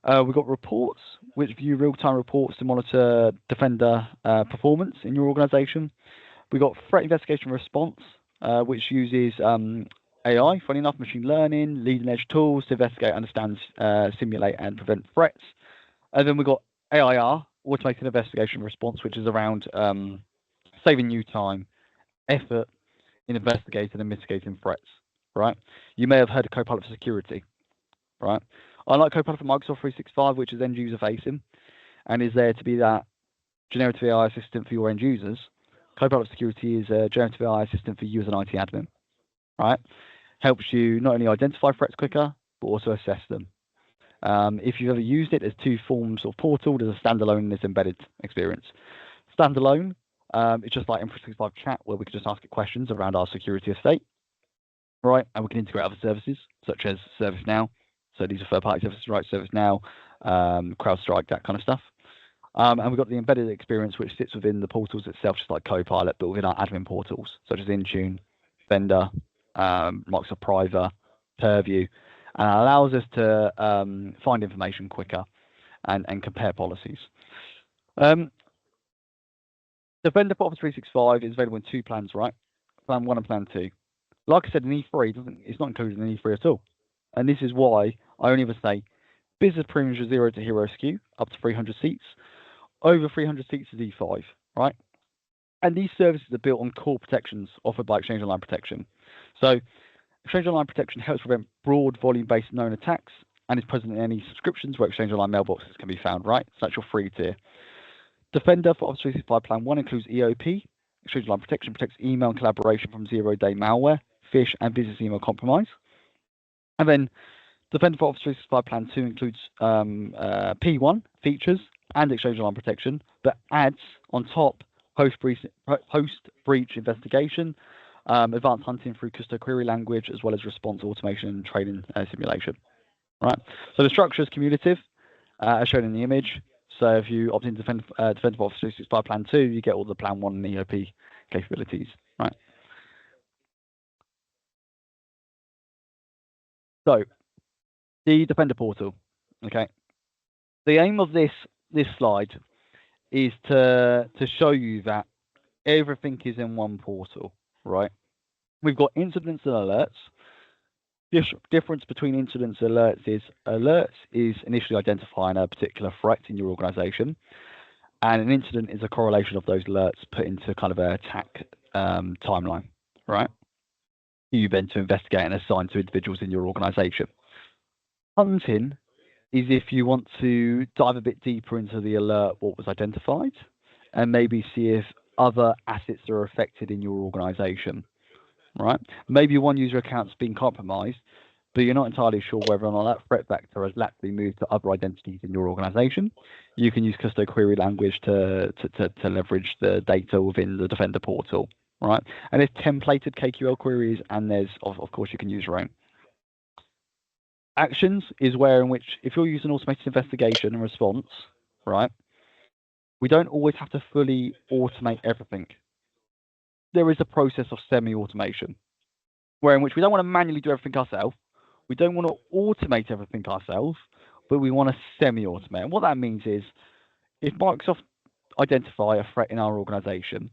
We've got reports, which view real-time reports to monitor Defender performance in your organization. We've got threat investigation response, which uses AI, funny enough, machine learning, leading edge tools to investigate, understand, simulate, and prevent threats. And then we've got AIR, automated investigation response, which is around saving you time, effort in investigating and mitigating threats, right? You may have heard of Copilot for Security, right? Unlike Copilot for Microsoft 365, which is end user facing and is there to be that generative AI assistant for your end users, Copilot for Security is a generative AI assistant for you as an IT admin, right? Helps you not only identify threats quicker, but also assess them. If you've ever used it, there's two forms of portal. There's a standalone and there's embedded experience. Standalone, it's just like M365 chat, where we can just ask it questions around our security estate, right? And we can integrate other services, such as ServiceNow. So these are third-party services, right? ServiceNow, CrowdStrike, that kind of stuff. And we've got the embedded experience, which sits within the portals itself, just like Copilot, but within our admin portals, such as Intune, Vendor, Microsoft Private, Purview, and it allows us to find information quicker and compare policies. Defender for Office 365 is available in two plans, right? Plan 1 and Plan 2. Like I said, an E3 it's not included in E3 at all. And this is why I only ever say business premiums are 0 to hero SKU, up to 300 seats. Over 300 seats is E5, right? And these services are built on core protections offered by Exchange Online Protection. So Exchange Online Protection helps prevent broad volume-based known attacks and is present in any subscriptions where Exchange Online mailboxes can be found, right? So that's your free tier. Defender for Office 365 Plan 1 includes EOP. Exchange Online Protection protects email and collaboration from zero-day malware, phish, and business email compromise. And then Defender for Office 365 Plan 2 includes P1 features and Exchange Online Protection, but adds on top post-breach investigation, advanced hunting through custom query language, as well as response automation and training simulation. Right. So the structure is cumulative, as shown in the image. So if you opt into Defender for Office 365 Plan 2, you get all the Plan 1 and EOP capabilities. Right. So the Defender portal. Okay. The aim of this slide is to show you that everything is in one portal, right? We've got incidents and alerts. Difference between incidents and alerts is initially identifying a particular threat in your organization, and an incident is a correlation of those alerts put into kind of an attack timeline, right? You then to investigate and assign to individuals in your organization. Hunting is if you want to dive a bit deeper into the alert, what was identified, and maybe see if other assets are affected in your organization, right? Maybe one user account's been compromised, but you're not entirely sure whether or not that threat vector has laterally moved to other identities in your organization. You can use custom query language to leverage the data within the Defender portal, right? And there's templated KQL queries, and there's, of course, you can use your own. Actions is where in which, if you're using automated investigation and response, right, we don't always have to fully automate everything. There is a process of semi-automation, where in which we don't want to manually do everything ourselves. We don't want to automate everything ourselves, but we want to semi-automate. And what that means is, if Microsoft identify a threat in our organization,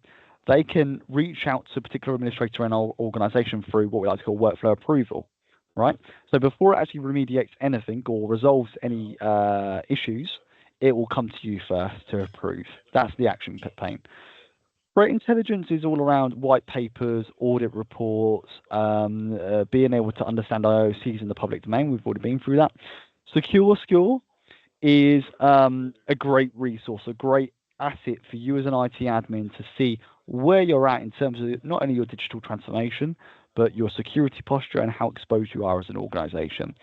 they can reach out to a particular administrator in our organization through what we like to call workflow approval, right? So before it actually remediates anything or resolves any issues, it will come to you first to approve. That's the action pane. Threat intelligence is all around white papers, audit reports, being able to understand IOCs in the public domain. We've already been through that. Secure Score is a great resource, a great asset for you as an IT admin to see where you're at in terms of not only your digital transformation, but your security posture and how exposed you are as an organization.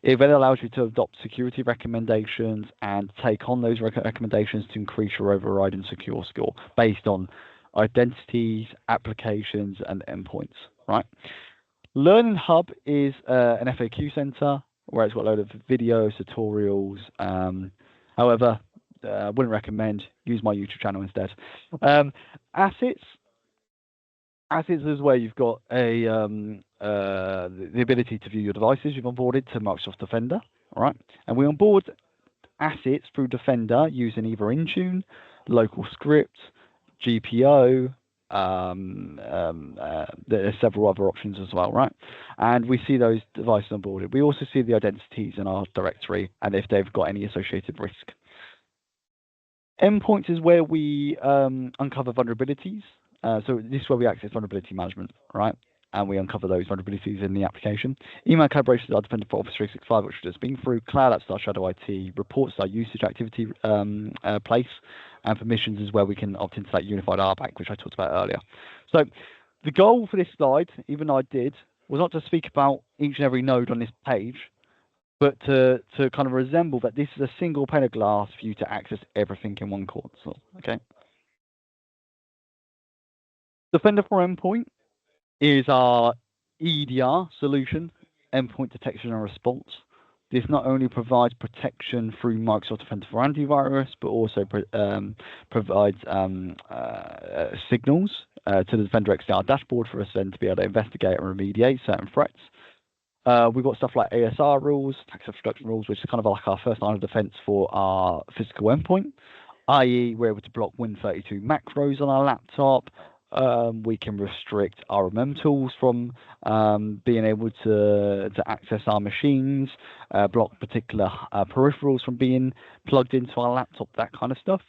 It then allows you to adopt security recommendations and take on those recommendations to increase your overriding secure score based on identities, applications, and endpoints, right? Learning Hub is an FAQ center where it's got a load of videos, tutorials. However, wouldn't recommend. Use my YouTube channel instead. Assets is where you've got the ability to view your devices you've onboarded to Microsoft Defender, all right? And we onboard assets through Defender using either Intune, local script, GPO. There are several other options as well, right? And we see those devices onboarded. We also see the identities in our directory and if they've got any associated risk. Endpoints is where we uncover vulnerabilities. So this is where we access vulnerability management, right? And we uncover those vulnerabilities in the application. Email collaborations are dependent for Office 365, which we've just been through. Cloud apps are Shadow IT. Reports are usage activity place. And permissions is where we can opt into that unified RBAC, which I talked about earlier. So the goal for this slide, even though I did, was not to speak about each and every node on this page, but to kind of resemble that this is a single pane of glass for you to access everything in one console, okay? Defender for Endpoint is our EDR solution, endpoint detection and response. This not only provides protection through Microsoft Defender for Antivirus, but also provides signals to the Defender XDR dashboard for us then to be able to investigate and remediate certain threats. We've got stuff like ASR rules, attack surface reduction rules, which is kind of like our first line of defense for our physical endpoint, i.e. we're able to block Win32 macros on our laptop. We can restrict RMM tools from being able to access our machines, block particular peripherals from being plugged into our laptop, that kind of stuff.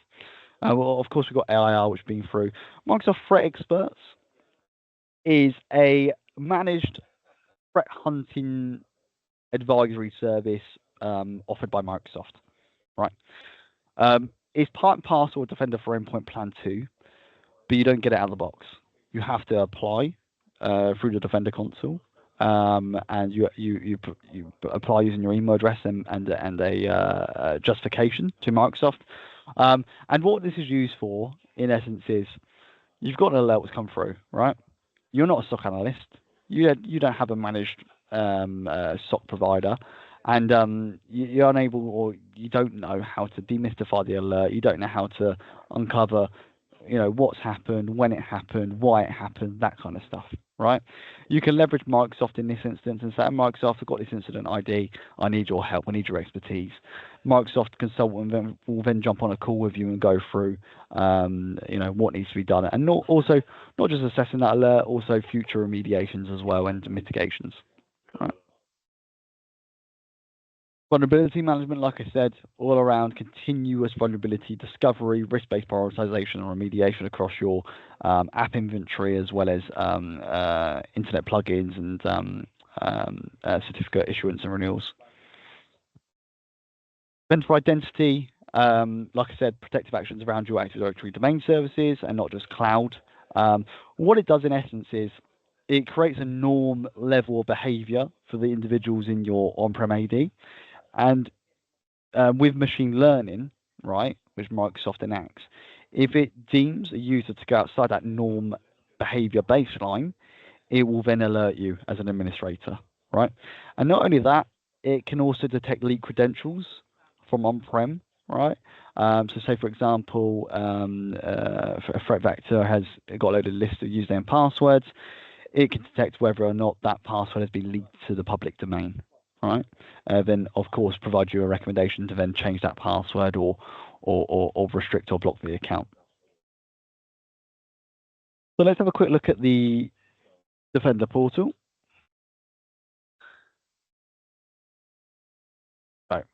Well, of course, we've got AIR, which has been through. Microsoft Threat Experts is a managed threat hunting advisory service offered by Microsoft, right? It's part and parcel of Defender for Endpoint Plan 2, but you don't get it out of the box. You have to apply through the Defender console, and you apply using your email address and a justification to Microsoft. And what this is used for, in essence, is you've got an alert that's come through, right? You're not a SOC analyst. You don't have a managed SOC provider, and you're unable, or you don't know how to demystify the alert. You don't know how to uncover, what's happened, when it happened, why it happened, that kind of stuff, right? You can leverage Microsoft in this instance and say, Microsoft, I've got this incident ID. I need your help. I need your expertise. Microsoft consultant will then jump on a call with you and go through, what needs to be done, and not just assessing that alert, also future remediations as well and mitigations. Right. Vulnerability management, like I said, all around continuous vulnerability discovery, risk-based prioritization and remediation across your app inventory, as well as internet plugins and certificate issuance and renewals. Defender for Identity, like I said, protective actions around your Active Directory domain services and not just cloud. What it does in essence is it creates a norm level of behavior for the individuals in your on-prem AD. And with machine learning, right, which Microsoft enacts, if it deems a user to go outside that norm behavior baseline, it will then alert you as an administrator, right? And not only that, it can also detect leaked credentials from on-prem, right? So say, for example, a threat vector has got a load of lists of username and passwords. It can detect whether or not that password has been leaked to the public domain, right? Then, of course, provide you a recommendation to then change that password or restrict or block the account. So let's have a quick look at the Defender portal. Right.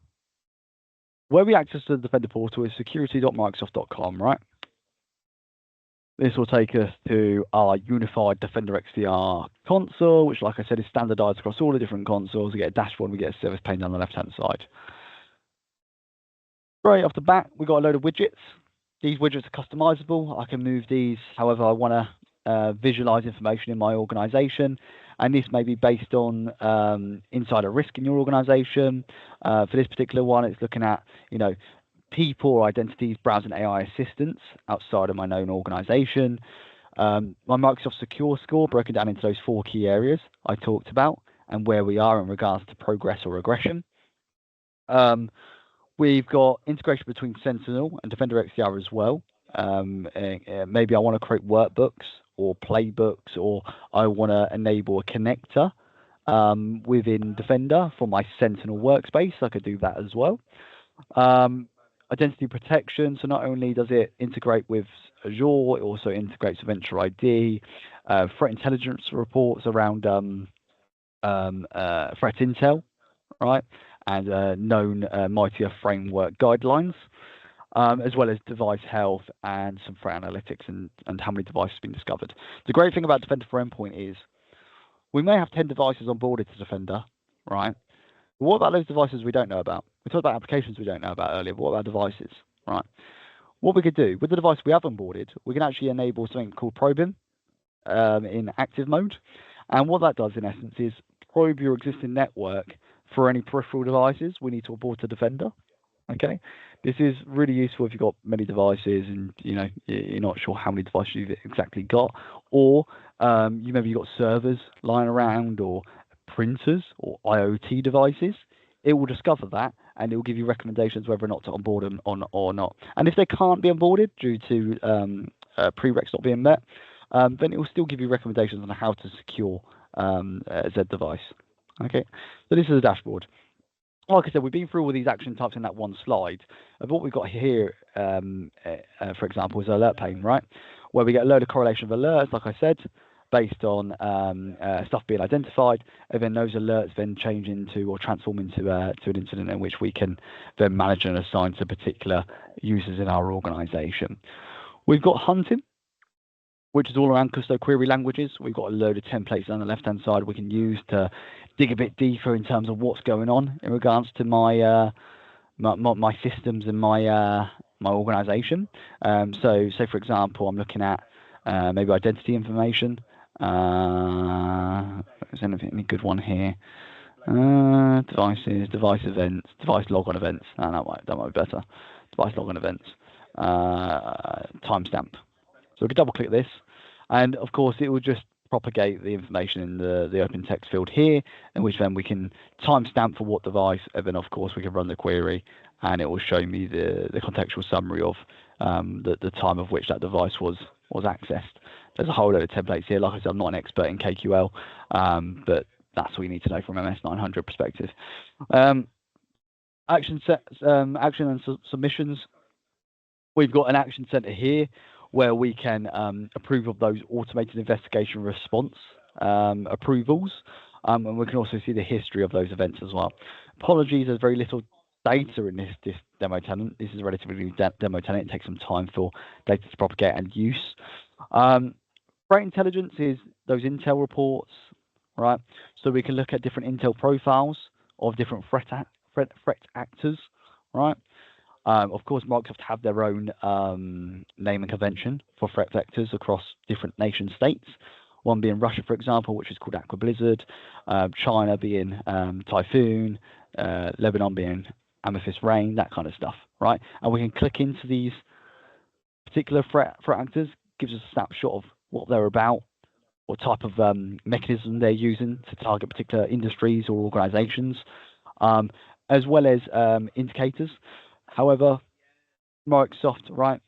Where we access the Defender portal is security.microsoft.com, right? This will take us to our unified Defender XDR console, which, like I said, is standardized across all the different consoles. We get a dashboard, we get a service pane down the left-hand side. Right off the bat, we've got a load of widgets. These widgets are customizable. I can move these however I want to visualize information in my organization. And this may be based on insider risk in your organization. For this particular one, it's looking at, people or identities browsing AI assistants outside of my known organization. My Microsoft Secure Score broken down into those 4 key areas I talked about and where we are in regards to progress or regression. We've got integration between Sentinel and Defender XDR as well. Maybe I want to create workbooks or playbooks, or I want to enable a connector within Defender for my Sentinel workspace. I could do that as well. Identity protection. So not only does it integrate with Azure, it also integrates with Entra ID, threat intelligence reports around threat intel, right? And known MITRE framework guidelines, as well as device health and some threat analytics and how many devices have been discovered. The great thing about Defender for Endpoint is we may have 10 devices onboarded to Defender, right? But what about those devices we don't know about? We talked about applications we don't know about earlier, but what about devices, right? What we could do with the device we have onboarded, we can actually enable something called probing in active mode. And what that does in essence is probe your existing network for any peripheral devices we need to onboard to Defender. Okay, this is really useful if you've got many devices and you're not sure how many devices you've exactly got, or maybe you've got servers lying around or printers or IoT devices. It will discover that and it will give you recommendations whether or not to onboard them or not. And if they can't be onboarded due to prereqs not being met, then it will still give you recommendations on how to secure a Z device. Okay, so this is a dashboard. Like I said, we've been through all these action types in that one slide. Of what we've got here, for example, is an alert pane, right? Where we get a load of correlation of alerts, like I said. based on stuff being identified, and then those alerts then change into or transform into to an incident in which we can then manage and assign to particular users in our organization. We've got hunting, which is all around custo query languages. We've got a load of templates on the left-hand side we can use to dig a bit deeper in terms of what's going on in regards to my my systems and my my organization. So for example, I'm looking at maybe identity information. Is any good one here? Devices, device events, device logon events. That might be better. Device logon events. Timestamp. So we can double click this, and of course it will just propagate the information in the open text field here, in which then we can timestamp for what device, and then of course we can run the query, and it will show me the contextual summary of the time of which that device was accessed. There's a whole load of templates here. Like I said, I'm not an expert in KQL, but that's all you need to know from MS-900 perspective. Action sets, action and submissions. We've got an action center here where we can approve of those automated investigation response approvals, and we can also see the history of those events as well. Apologies, there's very little data in this demo tenant. This is a relatively new demo tenant. It takes some time for data to propagate and use. Threat intelligence is those intel reports, right? So we can look at different intel profiles of different threat actors, right? Of course, Microsoft have their own naming convention for threat vectors across different nation states. One being Russia, for example, which is called Aqua Blizzard, China being Typhoon, Lebanon being Amethyst Rain, that kind of stuff, right? And we can click into these particular threat actors, gives us a snapshot of what they're about, what type of mechanism they're using to target particular industries or organizations, as well as indicators. However, Microsoft, right,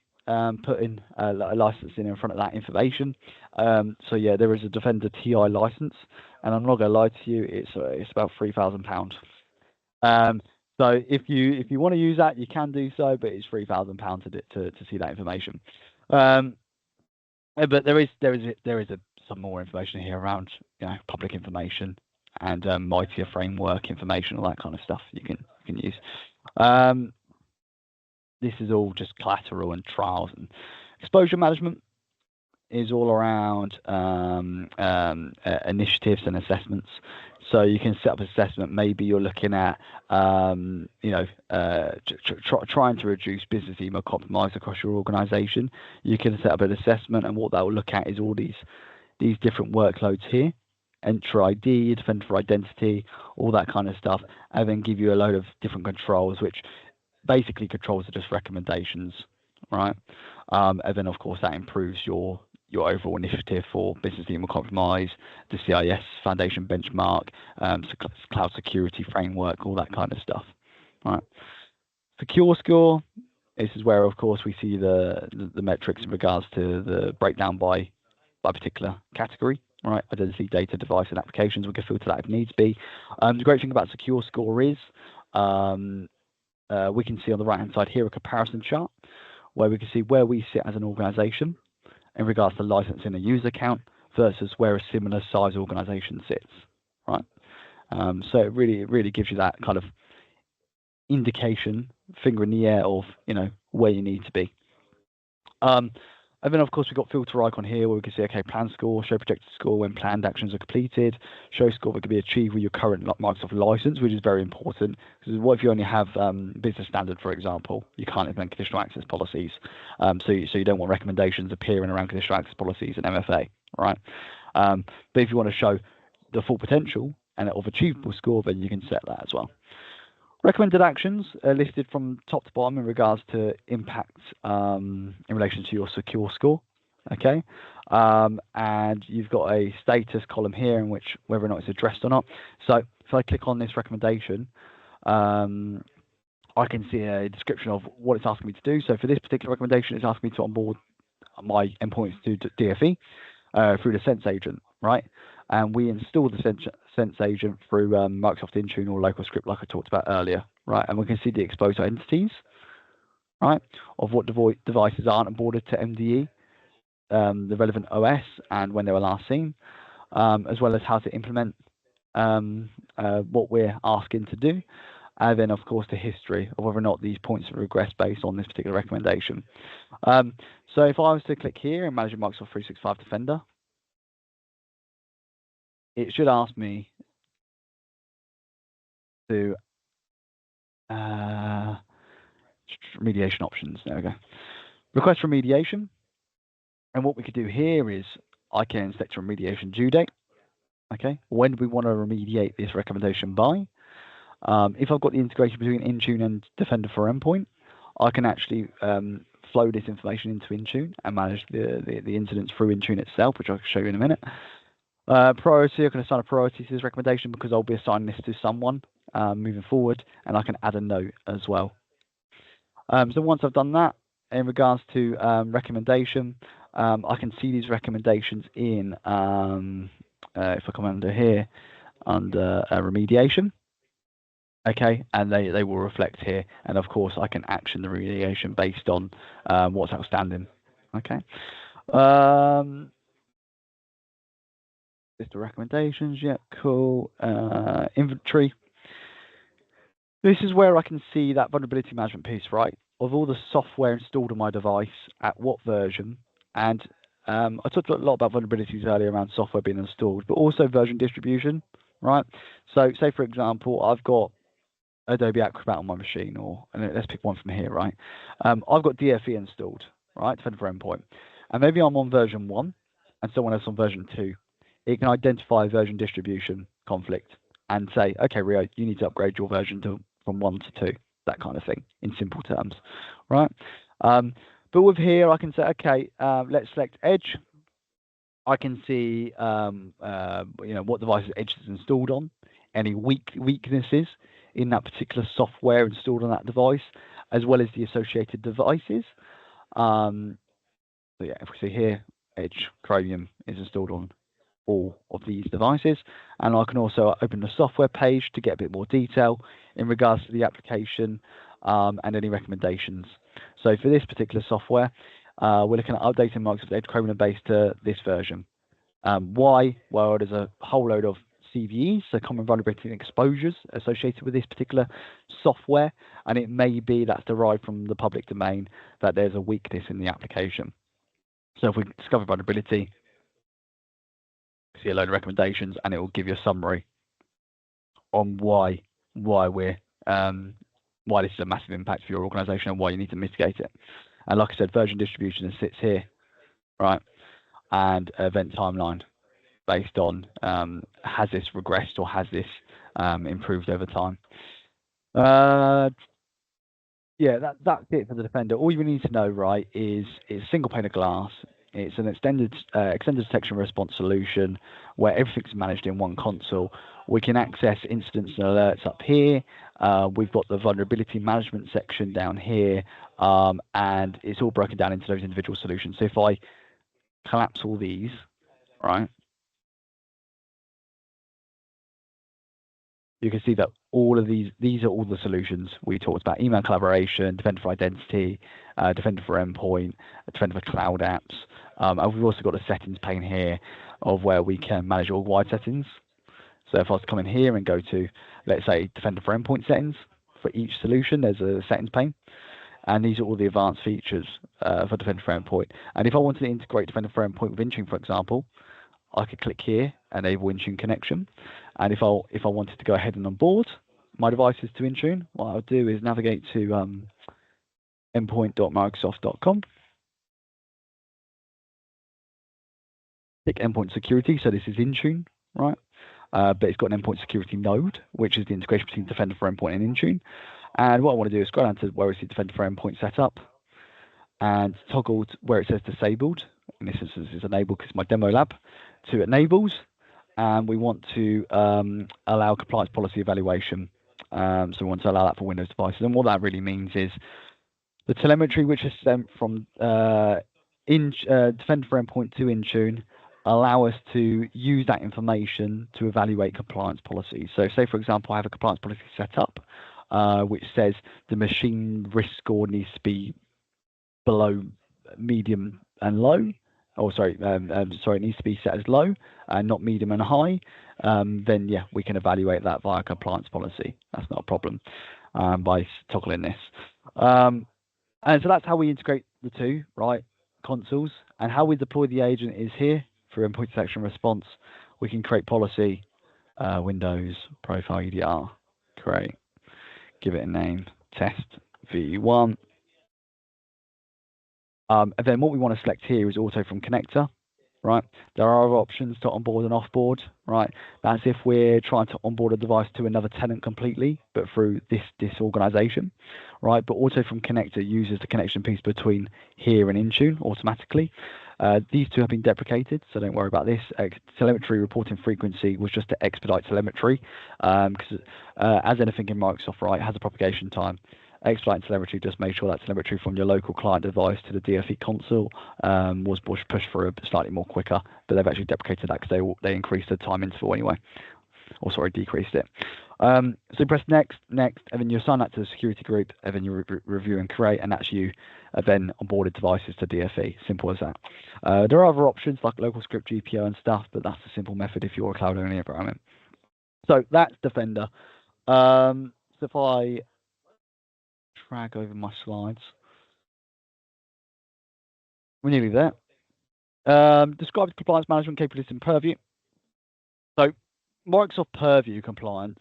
putting a licensing in front of that information. So yeah, there is a Defender TI license, and I'm not going to lie to you, it's about £3,000. So if you want to use that, you can do so, but it's £3,000 to see that information. But there is some more information here around public information and mightier framework information, all that kind of stuff you can use. This is all just collateral and trials, and exposure management is all around initiatives and assessments. So you can set up assessment. Maybe you're looking at trying to reduce business email compromise across your organization. You can set up an assessment, and what that will look at is all these different workloads here, Entra ID, Defender for Identity, all that kind of stuff, and then give you a load of different controls, which basically controls are just recommendations, right? And then of course that improves your overall initiative for business email compromise, the CIS Foundation benchmark, cloud security framework, all that kind of stuff, right? Secure score. This is where of course we see the metrics in regards to the breakdown by particular category, right? Identity, data, device, and applications. We can filter that if needs be. The great thing about secure score is we can see on the right hand side here a comparison chart where we can see where we sit as an organization in regards to licensing a user account versus where a similar size organization sits, right? So it really gives you that kind of indication, finger in the air of where you need to be. And then of course we've got filter icon here where we can see, okay, plan score, show projected score when planned actions are completed, show score that can be achieved with your current Microsoft license, which is very important, because what if you only have business standard, for example? You can't implement conditional access policies, so you don't want recommendations appearing around conditional access policies and MFA, right? But if you want to show the full potential and of achievable score, then you can set that as well. Recommended actions are listed from top to bottom in regards to impact in relation to your secure score, okay? And you've got a status column here in which whether or not it's addressed or not. So if I click on this recommendation, I can see a description of what it's asking me to do. So for this particular recommendation, it's asking me to onboard my endpoints to DFE through the Sense agent, right? And we install the Sense agent through Microsoft Intune or local script like I talked about earlier, right? And we can see the exposed entities, right, of what devices aren't onboarded to MDE. the relevant OS and when they were last seen, as well as how to implement what we're asking to do, and then of course the history of whether or not these points have regressed based on this particular recommendation. So if I was to click here and manage Microsoft 365 Defender, it should ask me to remediation options. There we go. Request remediation. And what we could do here is I can select a remediation due date. Okay, when do we want to remediate this recommendation by? If I've got the integration between Intune and Defender for Endpoint, I can actually flow this information into Intune and manage the incidents through Intune itself, which I'll show you in a minute. Priority, I can assign a priority to this recommendation because I'll be assigning this to someone moving forward, and I can add a note as well. So once I've done that, in regards to recommendation, I can see these recommendations in, if I come under here, under remediation. Okay, and they will reflect here, and of course I can action the remediation based on what's outstanding. Okay, list of recommendations. Yeah, cool. Inventory. This is where I can see that vulnerability management piece, right? Of all the software installed on my device, at what version, and I talked a lot about vulnerabilities earlier around software being installed, but also version distribution, right? So, say for example, I've got Adobe Acrobat on my machine, or let's pick one from here, right? I've got DFE installed, right, Defender for Endpoint, and maybe I'm on version 1 and someone else on version 2. It can identify version distribution conflict and say, okay, Rio, you need to upgrade your version from 1 to 2, that kind of thing, in simple terms, right? But with here, I can say, okay, let's select Edge. I can see, what devices Edge is installed on, any weaknesses in that particular software installed on that device, as well as the associated devices. So yeah, if we see here, Edge Chromium is installed on all of these devices, and I can also open the software page to get a bit more detail in regards to the application and any recommendations. So for this particular software, we're looking at updating Microsoft Edge Chromium base to this version. Why? Well, there's a whole load of CVEs, so common vulnerability and exposures associated with this particular software, and it may be that's derived from the public domain that there's a weakness in the application. So if we discover vulnerability, see a load of recommendations, and it will give you a summary on why we're why this is a massive impact for your organization and why you need to mitigate it. And like I said, version distribution sits here, right? And event timeline based on has this regressed or has this improved over time. Yeah, that's it for the Defender. All you need to know, right, is it's a single pane of glass. It's an extended detection response solution where everything's managed in one console. We can access incidents and alerts up here. We've got the vulnerability management section down here, and it's all broken down into those individual solutions. So if I collapse all these, right, you can see that all of these are all the solutions we talked about: email collaboration, Defender for Identity, Defender for Endpoint, Defender for Cloud Apps. And we've also got a settings pane here of where we can manage org-wide settings. So if I was to come in here and go to, let's say, Defender for Endpoint settings, for each solution, there's a settings pane. And these are all the advanced features for Defender for Endpoint. And if I wanted to integrate Defender for Endpoint with Intune, for example, I could click here, enable Intune connection. And if I wanted to go ahead and onboard my devices to Intune, what I'll do is navigate to endpoint.microsoft.com. Pick endpoint security, so this is Intune, right? But it's got an endpoint security node, which is the integration between Defender for Endpoint and Intune. And what I want to do is scroll down to where we see Defender for Endpoint setup and toggle where it says disabled. In this instance, it's enabled because it's my demo lab, to enables. And we want to allow compliance policy evaluation. So we want to allow that for Windows devices. And what that really means is the telemetry which is sent from Defender for Endpoint to Intune allow us to use that information to evaluate compliance policies. So say, for example, I have a compliance policy set up, which says the machine risk score needs to be below medium and low. it needs to be set as low and not medium and high, then yeah, we can evaluate that via compliance policy. That's not a problem by toggling this. And so that's how we integrate the two, right, consoles. And how we deploy the agent is here for endpoint detection response. We can create policy, Windows, profile EDR, create, give it a name, test v1. And then what we want to select here is auto from connector, right? There are other options to onboard and offboard, right? That's if we're trying to onboard a device to another tenant completely, but through this organization, right? But auto from connector uses the connection piece between here and Intune automatically. These two have been deprecated, so don't worry about this. Telemetry reporting frequency was just to expedite telemetry, because as anything in Microsoft, right, has a propagation time. Expedite telemetry just made sure that telemetry from your local client device to the DFE console was pushed through slightly more quicker, but they've actually deprecated that because they increased the time interval anyway, or sorry, decreased it. So you press next, and then you assign that to the security group, and then you review and create, and that's you then onboarded devices to DFE. Simple as that. There are other options like local script GPO and stuff, but that's a simple method if you're a cloud-only environment. So that's Defender. So if I drag over my slides. We're nearly there. Describe the compliance management capabilities in Purview. So Microsoft Purview compliance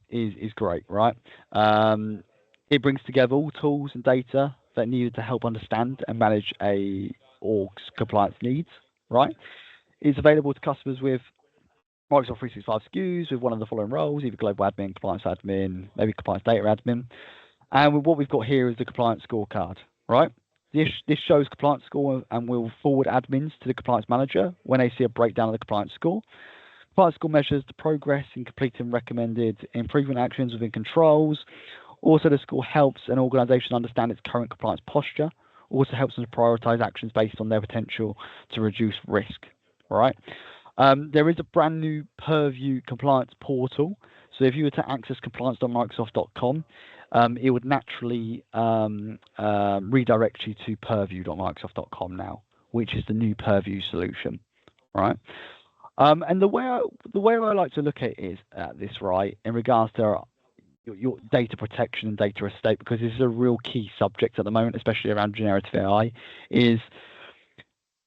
is great, right? It brings together all tools and data that needed to help understand and manage a org's compliance needs, right? It's available to customers with Microsoft 365 SKUs with one of the following roles, either global admin, compliance admin, maybe compliance data admin. And what we've got here is the compliance scorecard, right? This shows compliance score and will forward admins to the compliance manager when they see a breakdown of the compliance score. Compliance score measures the progress in completing recommended improvement actions within controls. Also, the score helps an organization understand its current compliance posture. Also helps them to prioritize actions based on their potential to reduce risk, right? There is a brand new Purview compliance portal. So if you were to access compliance.microsoft.com, it would naturally redirect you to purview.microsoft.com now, which is the new Purview solution, right? And the way I like to look at it is this, right, in regards to your data protection and data estate, because this is a real key subject at the moment, especially around generative AI, is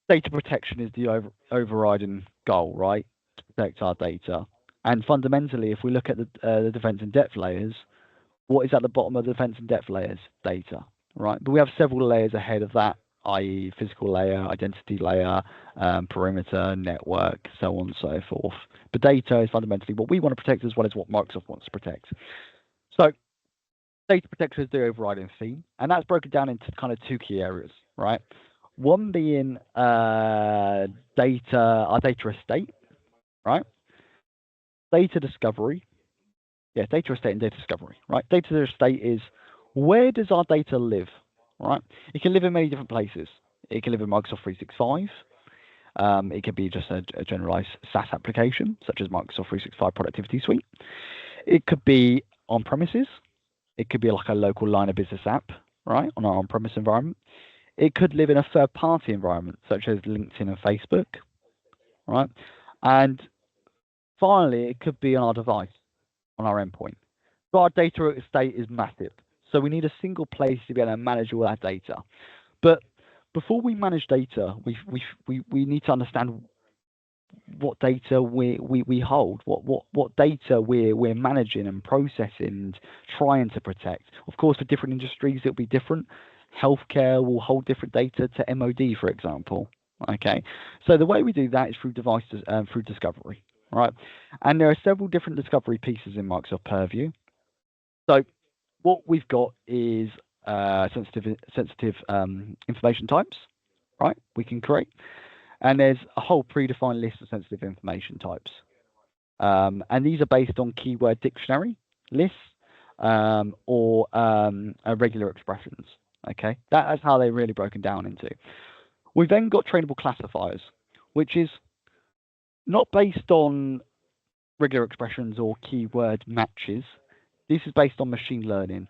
data protection is the overriding goal, right, to protect our data. And fundamentally, if we look at the defense and depth layers, what is at the bottom of the defense and depth layers? Data, right? But we have several layers ahead of that, i.e. physical layer, identity layer, perimeter, network, so on and so forth. But data is fundamentally what we want to protect as well as what Microsoft wants to protect. So data protection is the overriding theme, and that's broken down into kind of two key areas, right? One being our data estate, right? Data discovery. Yeah, data estate and data discovery, right? Data estate is where does our data live, right? It can live in many different places. It can live in Microsoft 365. It could be just a generalized SaaS application, such as Microsoft 365 Productivity Suite. It could be on premises. It could be like a local line of business app, right, on our on-premise environment. It could live in a third-party environment, such as LinkedIn and Facebook, right? And finally, it could be on our device, on our endpoint. So our data estate is massive. So we need a single place to be able to manage all that data. But before we manage data, we need to understand what data we hold, what data we're managing and processing and trying to protect. Of course, for different industries, it'll be different. Healthcare will hold different data to MOD, for example. Okay, so the way we do that is through devices, through discovery, right? And there are several different discovery pieces in Microsoft Purview. So what we've got is sensitive information types, right? We can create. And there's a whole predefined list of sensitive information types. And these are based on keyword dictionary lists or regular expressions. Okay, that is how they're really broken down into. We've then got trainable classifiers, which is not based on regular expressions or keyword matches. This is based on machine learning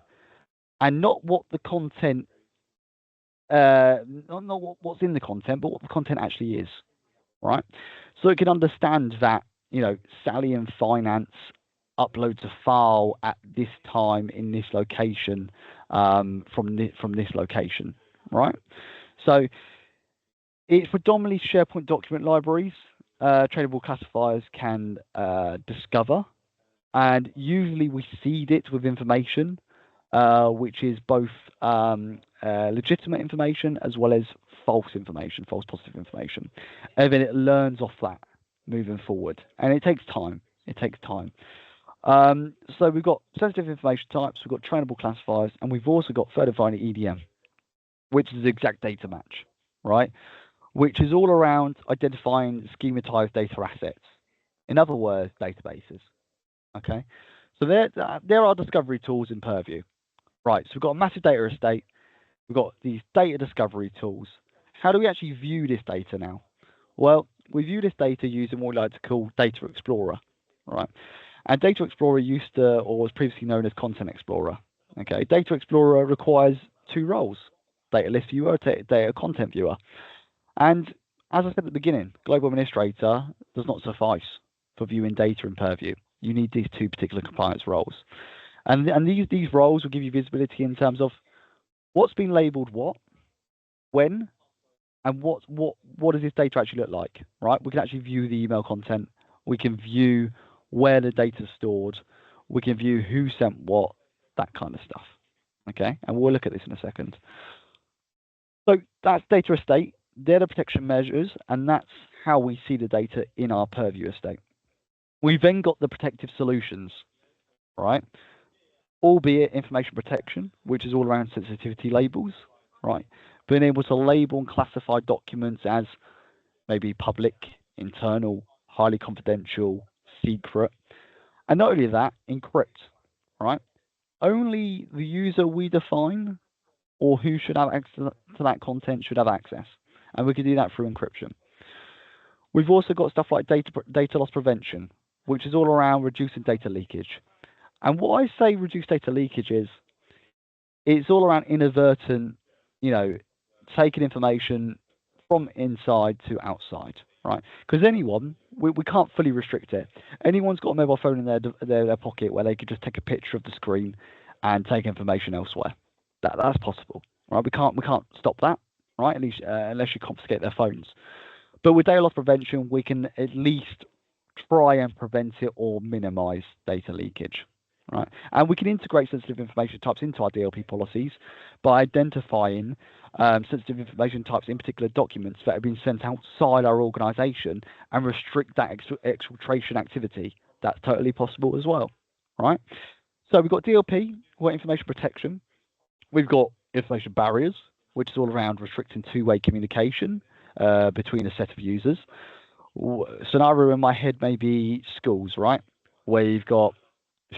and not what the content not what's in the content, but what the content actually is, right? So it can understand that, Sally in finance uploads a file at this time in this location, from this location, right? So it's predominantly SharePoint document libraries. Tradable classifiers can discover, and usually we seed it with information, which is both legitimate information as well as false information, false positive information. And then it learns off that moving forward. And it takes time. It takes time. So we've got sensitive information types, we've got trainable classifiers, and we've also got further defining EDM, which is exact data match, right? Which is all around identifying schematized data assets. In other words, databases. Okay. So there are discovery tools in Purview. Right, so we've got a massive data estate. We've got these data discovery tools. How do we actually view this data now? Well, we view this data using what we like to call Data Explorer, right? And Data Explorer used to, or was previously known as Content Explorer. Okay, Data Explorer requires two roles: Data List Viewer, Data Content Viewer. And as I said at the beginning, Global Administrator does not suffice for viewing data in Purview. You need these two particular compliance roles. And these roles will give you visibility in terms of what's been labeled what, when, and what does this data actually look like, right? We can actually view the email content. We can view where the data is stored. We can view who sent what, that kind of stuff. Okay, and we'll look at this in a second. So that's data estate. They're the protection measures, and that's how we see the data in our Purview estate. We've then got the protective solutions, right? Albeit information protection, which is all around sensitivity labels, right? Being able to label and classify documents as maybe public, internal, highly confidential, secret. And not only that, encrypt, right? Only the user we define or who should have access to that content should have access. And we can do that through encryption. We've also got stuff like data loss prevention, which is all around reducing data leakage. And what I say reduce data leakage is, it's all around inadvertent, taking information from inside to outside, right? Because we can't fully restrict it. Anyone's got a mobile phone in their pocket where they could just take a picture of the screen and take information elsewhere. That's possible, right? We can't stop that, right? At least unless you confiscate their phones. But with data loss prevention, we can at least try and prevent it or minimize data leakage, right? And we can integrate sensitive information types into our DLP policies by identifying sensitive information types, in particular documents that have been sent outside our organization, and restrict that exfiltration activity. That's totally possible as well, right? So we've got DLP, we've got information protection, we've got information barriers, which is all around restricting two-way communication between a set of users. Scenario in my head may be schools, right? Where you've got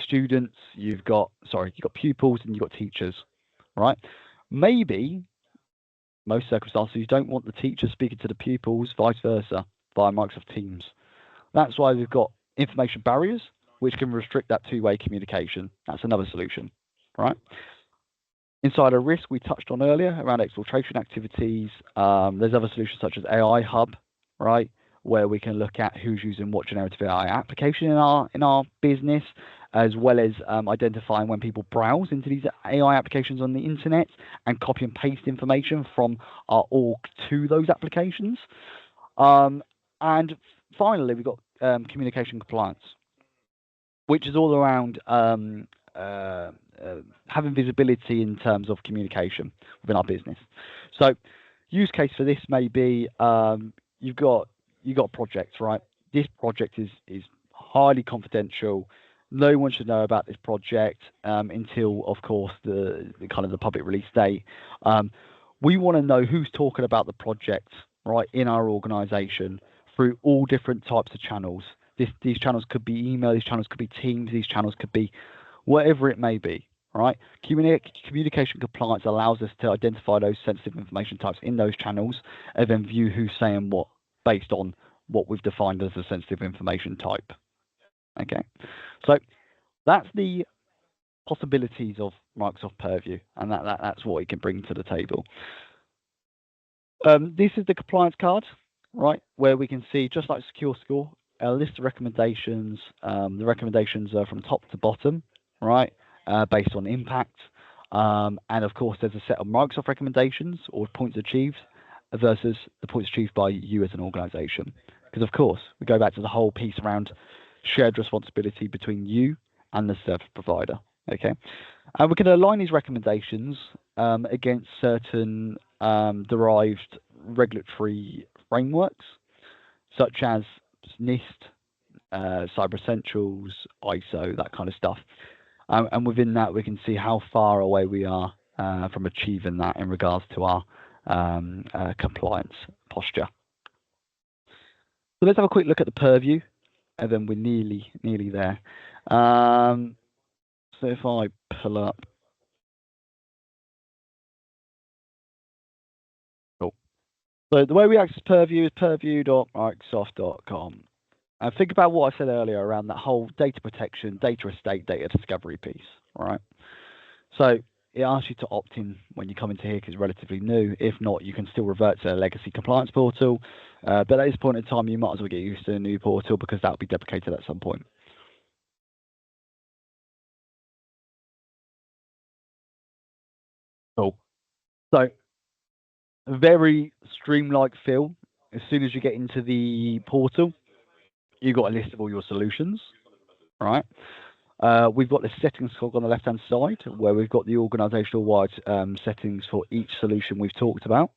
students, you've got pupils, and you've got teachers, right? Maybe most circumstances you don't want the teachers speaking to the pupils, vice versa, via Microsoft Teams. That's why we've got information barriers, which can restrict that two-way communication. That's another solution, right? Insider risk we touched on earlier around exfiltration activities. There's other solutions such as AI Hub, right, where we can look at who's using what generative AI application in our business, as well as identifying when people browse into these AI applications on the internet and copy and paste information from our org to those applications. And finally, we've got communication compliance, which is all around having visibility in terms of communication within our business. So use case for this may be you've got projects, right? This project is highly confidential. No one should know about this project until, of course, the kind of the public release date. We want to know who's talking about the project, right, in our organization through all different types of channels. These channels could be email, these channels could be Teams, these channels could be whatever it may be, right? Communication compliance allows us to identify those sensitive information types in those channels and then view who's saying what based on what we've defined as a sensitive information type. Okay, so that's the possibilities of Microsoft Purview, and that's what it can bring to the table. This is the compliance card, right, where we can see, just like Secure Score, a list of recommendations. The recommendations are from top to bottom, right, based on impact. And of course, there's a set of Microsoft recommendations or points achieved versus the points achieved by you as an organization. Because, of course, we go back to the whole piece around shared responsibility between you and the service provider. Okay. And we can align these recommendations against certain derived regulatory frameworks, such as NIST, Cyber Essentials, ISO, that kind of stuff. And within that, we can see how far away we are from achieving that in regards to our compliance posture. So let's have a quick look at the purview, and then we're nearly there. So if I pull up, cool. So the way we access Purview is purview.microsoft.com. And think about what I said earlier around that whole data protection, data estate, data discovery piece, all right? So it asks you to opt in when you come into here because it's relatively new. If not, you can still revert to a legacy compliance portal. But at this point in time, you might as well get used to a new portal because that'll be deprecated at some point. Cool. So a very streamlined feel. As soon as you get into the portal, you've got a list of all your solutions, right? We've got the settings cog on the left-hand side where we've got the organizational-wide settings for each solution we've talked about.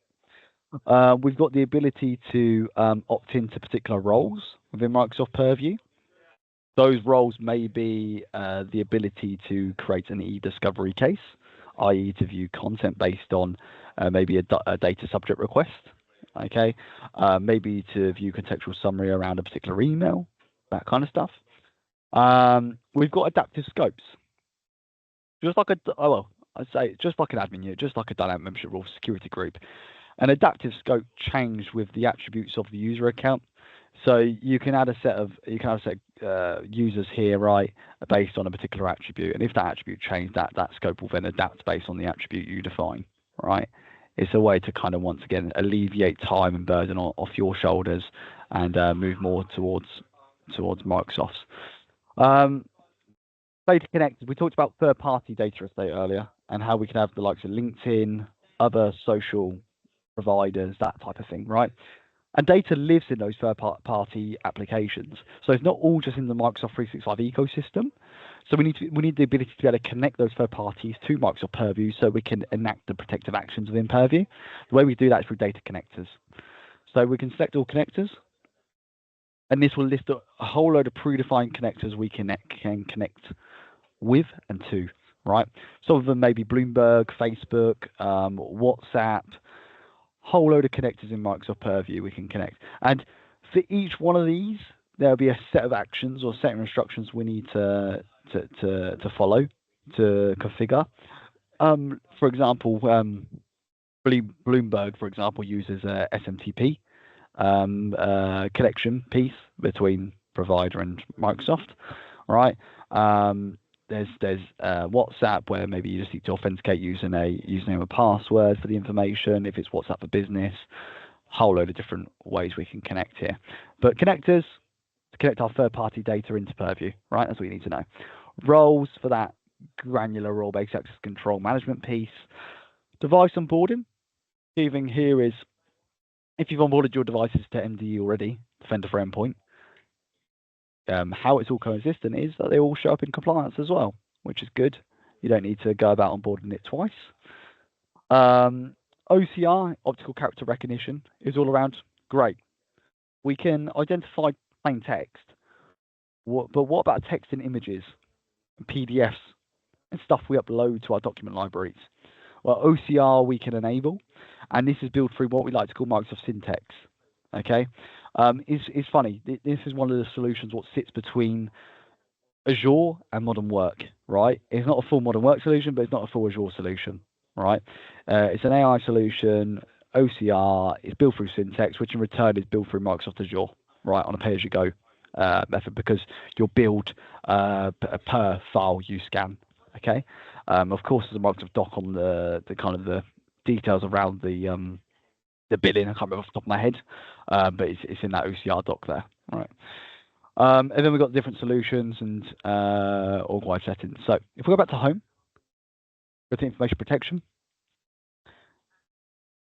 We've got the ability to opt into particular roles within Microsoft Purview. Those roles may be the ability to create an e-discovery case, i.e. to view content based on maybe a data subject request, okay? Maybe to view contextual summary around a particular email, that kind of stuff. We've got adaptive scopes. Just like I'd say just like an admin unit, just like a dynamic membership rule security group. An adaptive scope changed with the attributes of the user account. So you can add a set of users here, right, based on a particular attribute, and if that attribute changed, that scope will then adapt based on the attribute you define, right? It's a way to kind of once again alleviate time and burden off your shoulders and move more towards Microsoft's. Data connectors. We talked about third-party data estate earlier and how we can have the likes of LinkedIn, other social providers, that type of thing, right? And data lives in those third-party applications. So it's not all just in the Microsoft 365 ecosystem. So we need the ability to be able to connect those third parties to Microsoft Purview so we can enact the protective actions within Purview. The way we do that is through data connectors. So we can select all connectors, and this will list a whole load of predefined connectors we can connect with and to, right? Some of them may be Bloomberg, Facebook, WhatsApp, whole load of connectors in Microsoft Purview we can connect. And for each one of these, there'll be a set of actions or set of instructions we need to follow to configure. For example, Bloomberg, for example, uses a SMTP connection piece between provider and Microsoft, right? There's WhatsApp where maybe you just need to authenticate using a username and password for the information. If it's WhatsApp for business, whole load of different ways we can connect here. But connectors to connect our third-party data into Purview, right? That's what you need to know. Roles for that granular role-based access control management piece. Device onboarding. Key thing here is if you've onboarded your devices to MDE already, Defender for Endpoint, how it's all coexistent is that they all show up in compliance as well, which is good. You don't need to go about onboarding it twice. OCR, optical character recognition, is all around great. We can identify plain text, but what about text and images, and PDFs, and stuff we upload to our document libraries? Well, OCR we can enable, and this is built through what we like to call Microsoft Syntax. Okay, it's funny. This is one of the solutions what sits between Azure and Modern Work, right? It's not a full Modern Work solution, but it's not a full Azure solution, right? It's an AI solution. OCR is built through Syntax, which in return is built through Microsoft Azure, right, on a pay-as-you-go method because you'll build per file you scan. Okay, of course, there's a Microsoft doc on the kind of the details around the the billing. I can't remember off the top of my head, but it's in that OCR doc there, right? And then we've got different solutions and org-wide settings. So if we go back to home, go to information protection.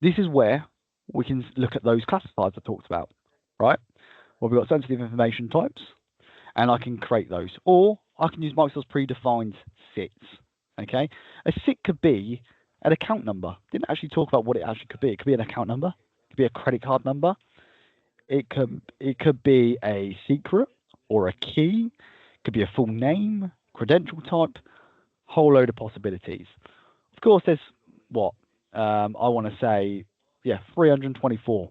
This is where we can look at those classifiers I talked about, right? Well, we've got sensitive information types, and I can create those, or I can use Microsoft's predefined SITs. Okay, a SIT could be an account number. Didn't actually talk about what it actually could be. It could be an account number. It could be a credit card number. It could be a secret or a key. It could be a full name, credential type, whole load of possibilities. Of course, there's what I want to say, 324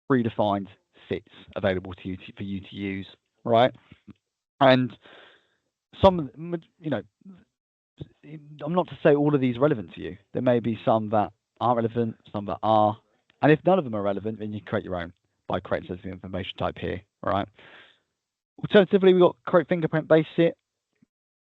predefined SITs available to you for you to use, right? And some, I'm not to say all of these are relevant to you. There may be some that aren't relevant, some that are, and if none of them are relevant, then you create your own by creating sensitive information type here, right? Alternatively, we've got create fingerprint-based SIT,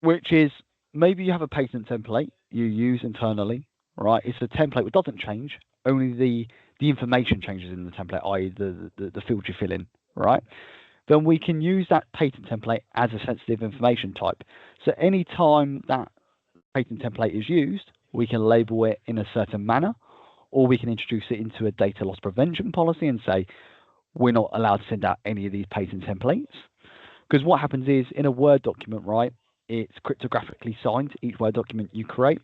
which is maybe you have a patent template you use internally, right? It's a template which doesn't change, only the information changes in the template, i.e. the field you fill in, right? Then we can use that patent template as a sensitive information type. So any time that patent template is used, we can label it in a certain manner, or we can introduce it into a data loss prevention policy and say, we're not allowed to send out any of these patent templates. Because what happens is in a Word document, right, it's cryptographically signed, each Word document you create,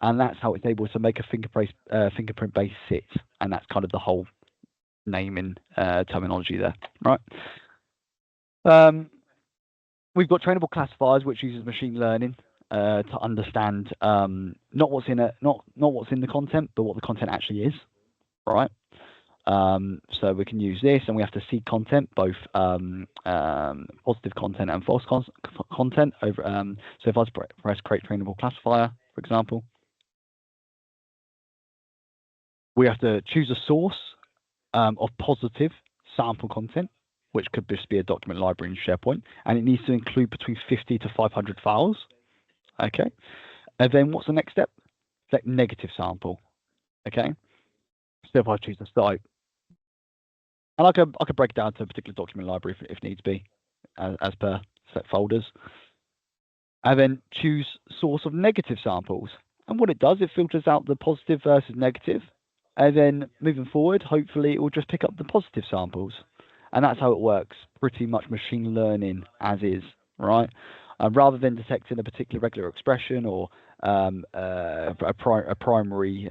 and that's how it's able to make a fingerprint-based SIT, and that's kind of the whole naming terminology there, right? We've got trainable classifiers, which uses machine learning to understand not what's in what's in the content, but what the content actually is, right? So we can use this, and we have to see content, both positive content and false content. Over. So if I press create trainable classifier, for example, we have to choose a source of positive sample content, which could just be a document library in SharePoint, and it needs to include between 50 to 500 files. Okay, and then what's the next step? Select negative sample. Okay, so if I choose a site, and I could break it down to a particular document library if needs be, as per set folders, and then choose source of negative samples. And what it does, it filters out the positive versus negative, and then moving forward, hopefully it will just pick up the positive samples. And that's how it works, pretty much machine learning as is, right? Rather than detecting a particular regular expression or a primary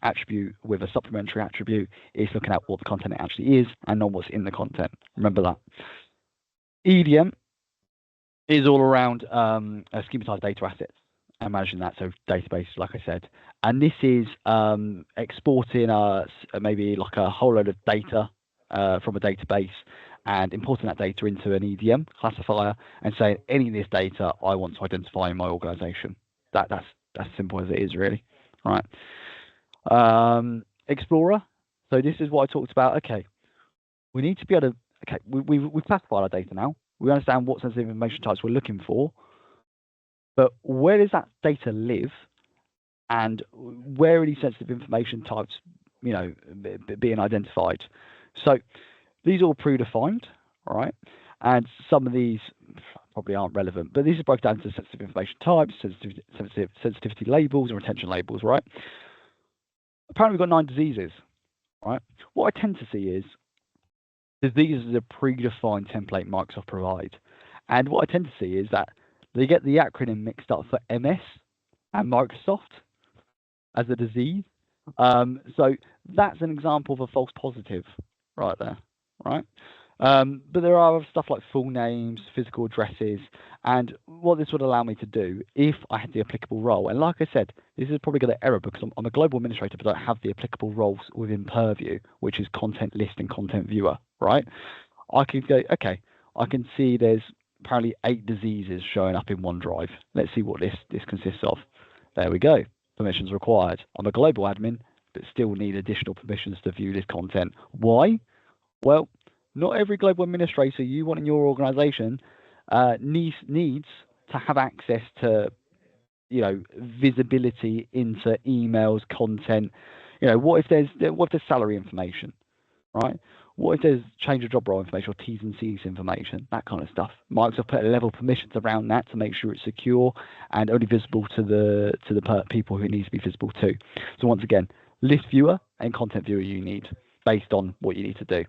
attribute with a supplementary attribute, it's looking at what the content actually is and not what's in the content. Remember that. EDM is all around schematized data assets. Imagine that, so database, like I said. And this is exporting maybe like a whole load of data from a database and importing that data into an EDM classifier and saying any of this data I want to identify in my organization. That's as simple as it is, really, right? Explorer. So this is what I talked about. Okay, we need to be able to. Okay, we've classified our data now. We understand what sensitive information types we're looking for, but where does that data live, and where are these sensitive information types, being identified? So these are all predefined, all right? And some of these probably aren't relevant, but these are broken down to sensitive information types, sensitivity labels, and retention labels, right? Apparently we've got 9 diseases, right? What I tend to see is diseases are a predefined template Microsoft provides. And what I tend to see is that they get the acronym mixed up for MS and Microsoft as a disease. So that's an example of a false positive right there, right? But there are stuff like full names, physical addresses, and what this would allow me to do if I had the applicable role. And like I said, this is probably going to error because I'm a global administrator, but I don't have the applicable roles within Purview, which is content list and content viewer, right? I could go, okay, I can see there's apparently 8 diseases showing up in OneDrive. Let's see what this consists of. There we go. Permissions required. I'm a global admin, but still need additional permissions to view this content. Why? Well, not every global administrator you want in your organization needs to have access to, visibility into emails, content, what if there's salary information, right? What if there's change of job role information or T's and C's information, that kind of stuff? Microsoft put a level of permissions around that to make sure it's secure and only visible to the people who it needs to be visible to. So once again, list viewer and content viewer you need based on what you need to do.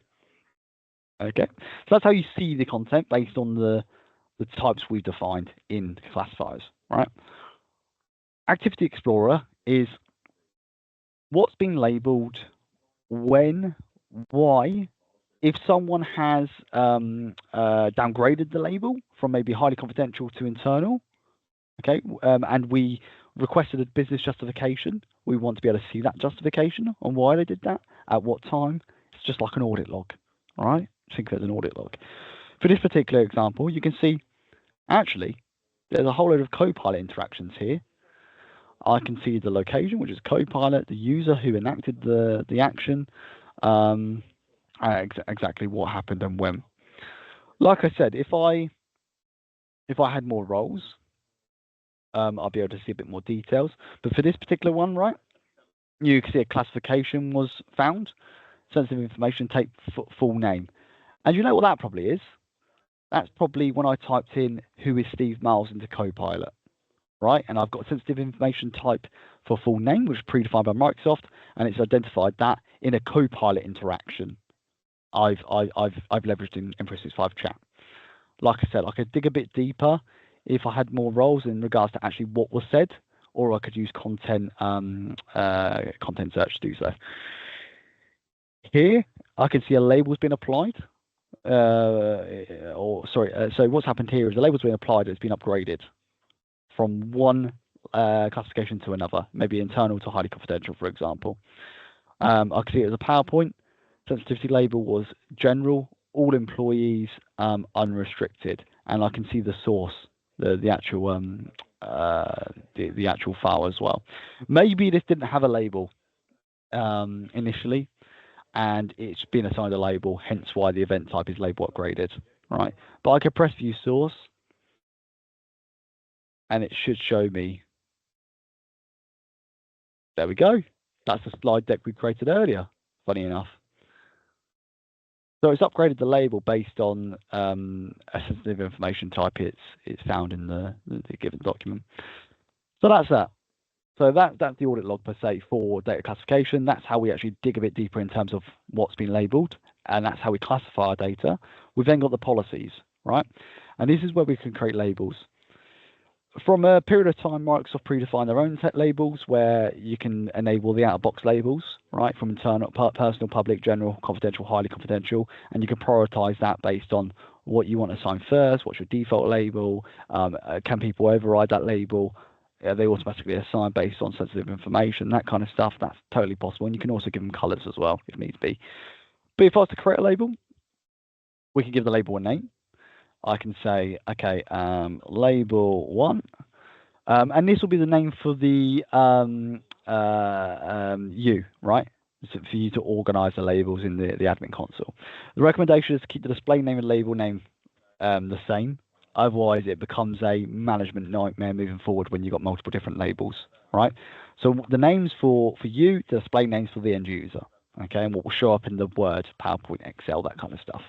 Okay, so that's how you see the content based on the types we've defined in classifiers, right? Activity Explorer is what's been labeled, when, why. If someone has downgraded the label from maybe highly confidential to internal, okay, and we requested a business justification, we want to be able to see that justification on why they did that, at what time. It's just like an audit log, all right? Think of it as an audit log. For this particular example, you can see, actually, there's a whole load of Copilot interactions here. I can see the location, which is Copilot, the user who enacted the action, exactly what happened and when. Like I said, if I had more roles, I'll be able to see a bit more details. But for this particular one, right, you can see a classification was found, sensitive information, take full name. And you know what that probably is? That's probably when I typed in who is Steve Miles into Copilot, right? And I've got sensitive information type for full name, which is predefined by Microsoft, and it's identified that in a Copilot interaction I've leveraged in M365 chat. Like I said, I could dig a bit deeper if I had more roles in regards to actually what was said, or I could use content search to do so. Here, I can see a label's been applied. So what's happened here is the label's been applied, it's been upgraded from one classification to another, maybe internal to highly confidential, for example. I can see it as a PowerPoint. Sensitivity label was general, all employees, unrestricted, and I can see the source, the actual the actual file as well. Maybe this didn't have a label initially, and it's been assigned a label, hence why the event type is label upgraded, right? But I could press view source, and it should show me. There we go. That's the slide deck we created earlier, funny enough. So it's upgraded the label based on a sensitive information type it's found in the given document. So that's that. So that's the audit log per se for data classification. That's how we actually dig a bit deeper in terms of what's been labeled, and that's how we classify our data. We've then got the policies, right? And this is where we can create labels. From a period of time, Microsoft predefined their own set labels where you can enable the out-of-box labels, right, from internal, personal, public, general, confidential, highly confidential, and you can prioritize that based on what you want to assign first, what's your default label, can people override that label, they automatically assign based on sensitive information, that kind of stuff. That's totally possible, and you can also give them colors as well if needs be. But if I was to create a label, we can give the label a name. I can say, okay, label 1, and this will be the name for the you, right? So for you to organize the labels in the admin console. The recommendation is to keep the display name and label name the same. Otherwise, it becomes a management nightmare moving forward when you've got multiple different labels, right? So the names for you, the display names for the end user, okay, and what will show up in the Word, PowerPoint, Excel, that kind of stuff.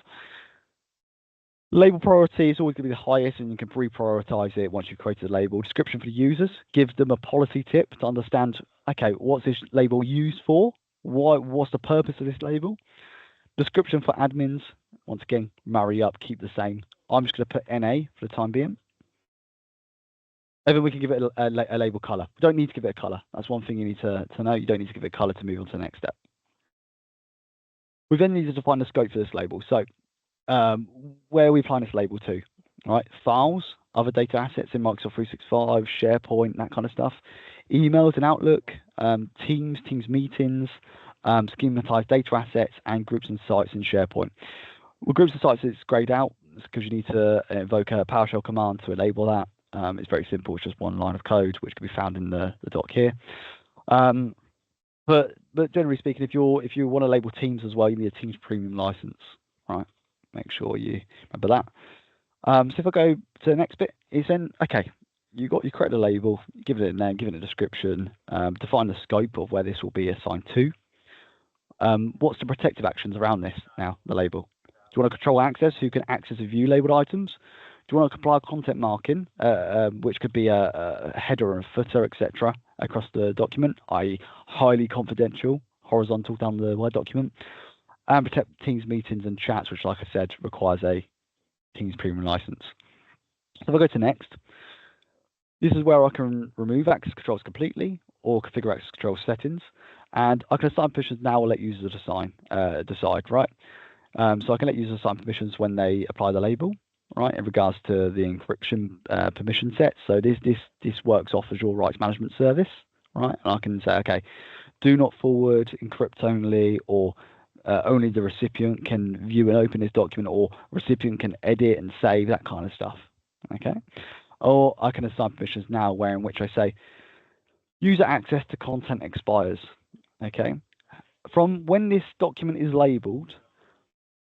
Label priority is always going to be the highest, and you can reprioritize it once you've created a label. Description for the users gives them a policy tip to understand, okay, what's this label used for? What's the purpose of this label? Description for admins, once again, marry up, keep the same. I'm just going to put NA for the time being. And then we can give it a label color. We don't need to give it a color. That's one thing you need to know. You don't need to give it a color to move on to the next step. We then need to define the scope for this label. So where are we applying this label to? All right, files, other data assets in Microsoft 365, SharePoint, that kind of stuff. Emails in Outlook, Teams meetings, schematized data assets, and groups and sites in SharePoint. Well, groups and sites is grayed out because you need to invoke a PowerShell command to enable that. It's very simple. It's just one line of code, which can be found in the doc here. But generally speaking, if you want to label Teams as well, you need a Teams premium license, right? Make sure you remember that. So if I go to the next bit, is then, okay, you create a label, give it a name, give it a description, define the scope of where this will be assigned to. What's the protective actions around this now, the label? Do you want to control access? Who can access and view labeled items? Do you want to comply content marking, which could be a header and a footer, etc., across the document, i.e. highly confidential, horizontal down the Word document, and protect Teams meetings and chats, which, like I said, requires a Teams premium license. So if I go to next, this is where I can remove access controls completely or configure access control settings, and I can assign permissions now or let users decide, right? So I can let users assign permissions when they apply the label, right, in regards to the encryption permission set. So this works off Azure Rights Management Service, right? And I can say, okay, do not forward, encrypt only, or only the recipient can view and open this document, or recipient can edit and save, that kind of stuff, okay? Or I can assign permissions now in which I say user access to content expires, okay? From when this document is labeled,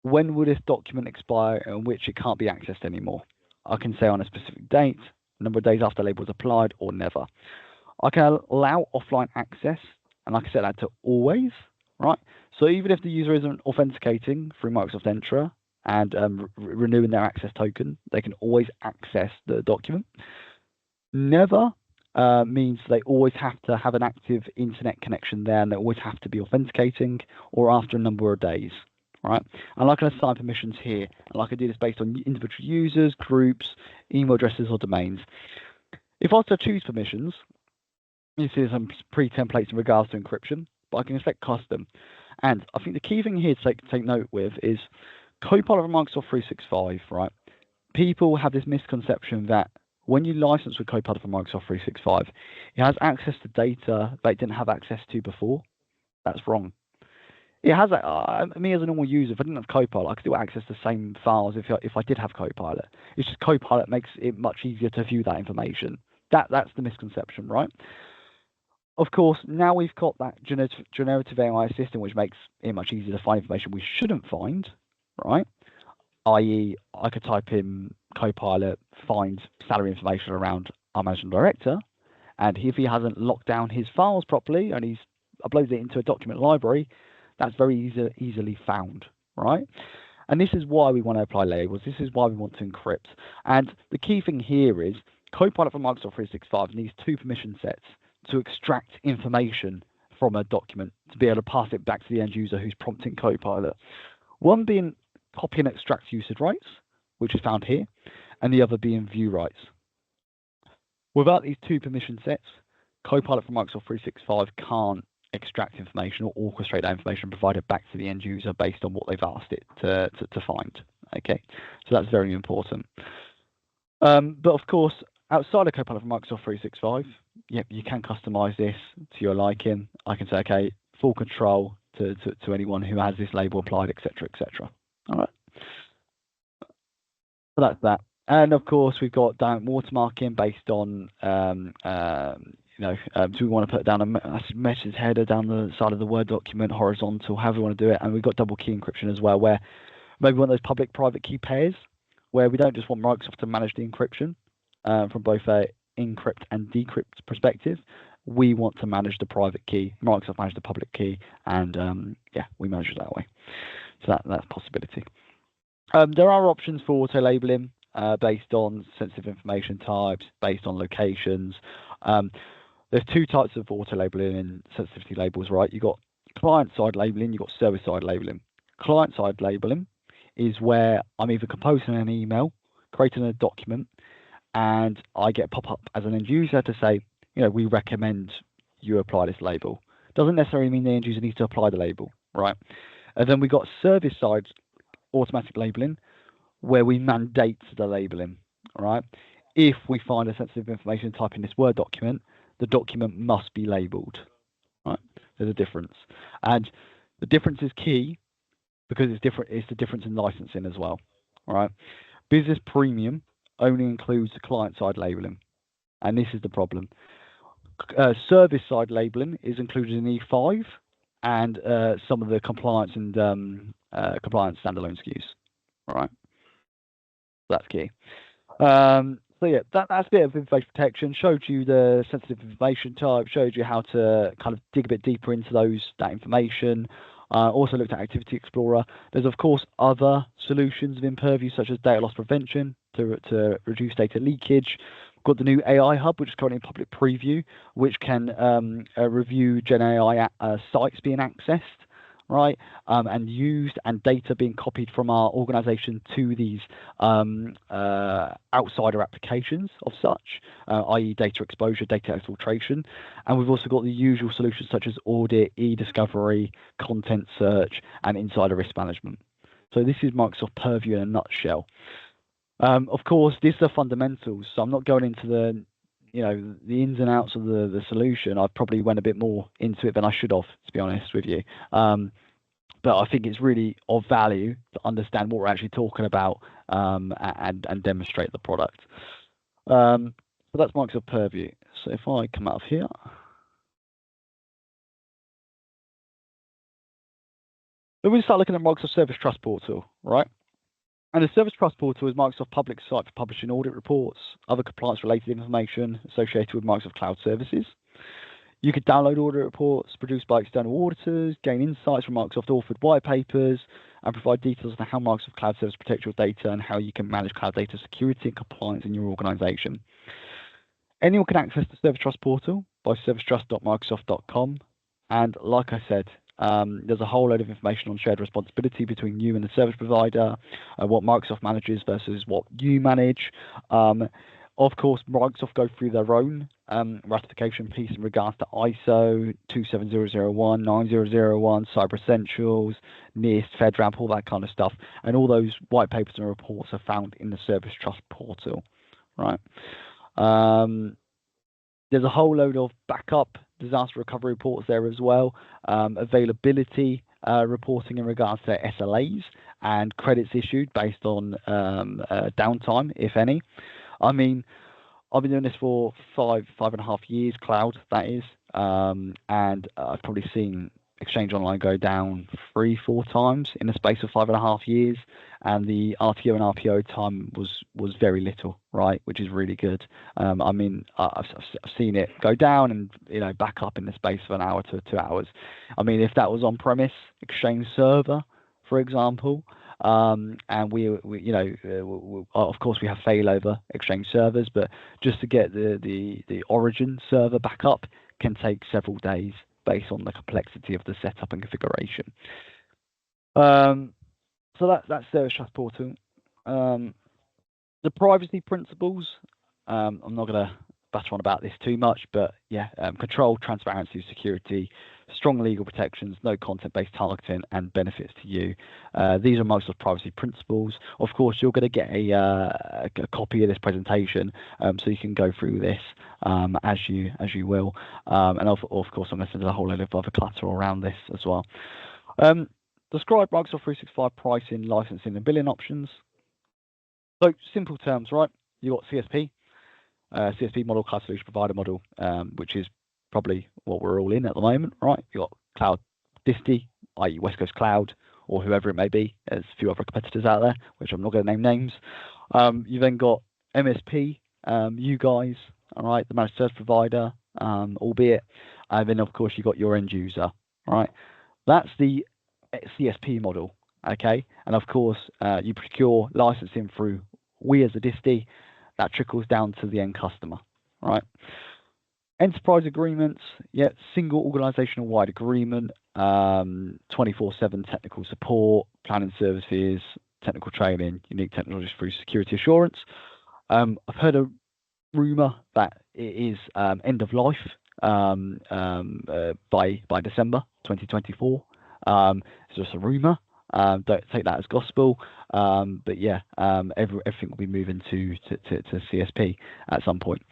when will this document expire in which it can't be accessed anymore? I can say on a specific date, number of days after the label is applied, or never. I can allow offline access, and I can set that to always, right? So even if the user isn't authenticating through Microsoft Entra and renewing their access token, they can always access the document. Never means they always have to have an active internet connection there, and they always have to be authenticating, or after a number of days, right? And I can assign permissions here, and I can do this based on individual users, groups, email addresses, or domains. If I was to choose permissions, you see some pre-templates in regards to encryption, but I can select custom. And I think the key thing here to take note with is Copilot from Microsoft 365, right? People have this misconception that when you license with Copilot from Microsoft 365, it has access to data that it didn't have access to before. That's wrong. It has, me as a normal user, if I didn't have Copilot, I could still access the same files if I did have Copilot. It's just Copilot makes it much easier to view that information. That's the misconception, right? Of course, now we've got that generative AI system, which makes it much easier to find information we shouldn't find, right? I.e., I could type in Copilot, find salary information around our managing director, and if he hasn't locked down his files properly and he's uploaded it into a document library, that's very easily found, right? And this is why we want to apply labels. This is why we want to encrypt. And the key thing here is Copilot from Microsoft 365 needs two permission sets to extract information from a document to be able to pass it back to the end user who's prompting Copilot. One being copy and extract usage rights, which is found here, and the other being view rights. Without these two permission sets, Copilot from Microsoft 365 can't extract information or orchestrate that information and provide it back to the end user based on what they've asked it to find. Okay, so that's very important. But of course, outside of Copilot from Microsoft 365, yep, you can customize this to your liking. I can say, okay, full control to anyone who has this label applied, etc., etc. All right. So that's that. And of course, we've got down watermarking based on, do we want to put down a message header down the side of the Word document, horizontal, however we want to do it. And we've got double key encryption as well, where maybe one of those public-private key pairs, where we don't just want Microsoft to manage the encryption from both a encrypt and decrypt perspective. We want to manage the private key. Microsoft manage the public key, and yeah, we manage it that way. So that's a possibility. There are options for auto labeling based on sensitive information types, based on locations. There's two types of auto labeling and sensitivity labels, right? You've got client-side labeling, you've got server-side labeling. Client-side labeling is where I'm either composing an email, creating a document, and I get a pop-up as an end user to say, we recommend you apply this label. Doesn't necessarily mean the end user needs to apply the label, right? And then we got service-side automatic labeling, where we mandate the labeling, right? If we find a sensitive information type in this Word document, the document must be labeled, right? There's a difference. And the difference is key because it's different. It's the difference in licensing as well, right? Business Premium only includes the client-side labeling, and this is the problem. Service-side labeling is included in E5 and some of the compliance and compliance standalone SKUs, all right? That's key. So yeah, that's a bit of information protection. Showed you the sensitive information type. Showed you how to kind of dig a bit deeper into that information. Also looked at Activity Explorer. There's of course other solutions within Purview, such as data loss prevention to reduce data leakage. We've got the new AI Hub, which is currently in public preview, which can review Gen AI sites being accessed, right, and used, and data being copied from our organization to these outsider applications of such, i.e. data exposure, data exfiltration. And we've also got the usual solutions such as audit, e-discovery, content search, and insider risk management. So this is Microsoft Purview in a nutshell. Of course, these are fundamentals, so I'm not going into the ins and outs of the solution. I probably went a bit more into it than I should have, to be honest with you. But I think it's really of value to understand what we're actually talking about and demonstrate the product. So that's Microsoft Purview. So if I come out of here. Then we start looking at Microsoft Service Trust Portal, right? And the Service Trust Portal is Microsoft's public site for publishing audit reports, other compliance-related information associated with Microsoft Cloud Services. You could download audit reports produced by external auditors, gain insights from Microsoft authored white papers, and provide details on how Microsoft Cloud Service protects your data and how you can manage cloud data security and compliance in your organization. Anyone can access the Service Trust Portal by servicetrust.microsoft.com. And like I said, there's a whole load of information on shared responsibility between you and the service provider, what Microsoft manages versus what you manage. Of course, Microsoft go through their own ratification piece in regards to ISO 27001, 9001, Cyber Essentials, NIST, FedRAMP, all that kind of stuff. And all those white papers and reports are found in the Service Trust Portal, right? There's a whole load of backup disaster recovery reports there as well, availability reporting in regards to SLAs and credits issued based on downtime, if any. I mean, I've been doing this for 5.5 years, cloud, that is, and I've probably seen Exchange Online go down 3-4 times in the space of 5.5 years, and the RTO and RPO time was very little, right, which is really good. I mean, I've seen it go down and back up in the space of an hour to 2 hours. I mean, if that was on premise Exchange server, for example, and we of course we have failover Exchange servers, but just to get the origin server back up can take several days based on the complexity of the setup and configuration. So that's Service Trust Portal. The privacy principles, I'm not going to batter on about this too much, but yeah, control, transparency, security, strong legal protections, no content-based targeting, and benefits to you. These are most of the privacy principles. Of course, you're going to get a copy of this presentation, so you can go through this as you will. And of course, I'm going to send a whole load of other collateral around this as well. Describe Microsoft 365 pricing, licensing, and billing options. So simple terms, right? You got CSP. CSP model, cloud solution provider model, which is probably what we're all in at the moment, right? You've got cloud disti, i.e. West Coast Cloud, or whoever it may be. There's a few other competitors out there, which I'm not going to name names. You then got MSP, you guys, all right, the managed service provider, albeit, and then of course you've got your end user, right? That's the CSP model, okay? And of course, you procure licensing through we as a disti. That trickles down to the end customer, right? Enterprise agreements, yeah, single organizational wide agreement, 24/7 technical support, planning services, technical training, unique technologies through security assurance. I've heard a rumor that it is end of life by December 2024. It's just a rumor. Don't take that as gospel, but yeah, everything will be moving to CSP at some point,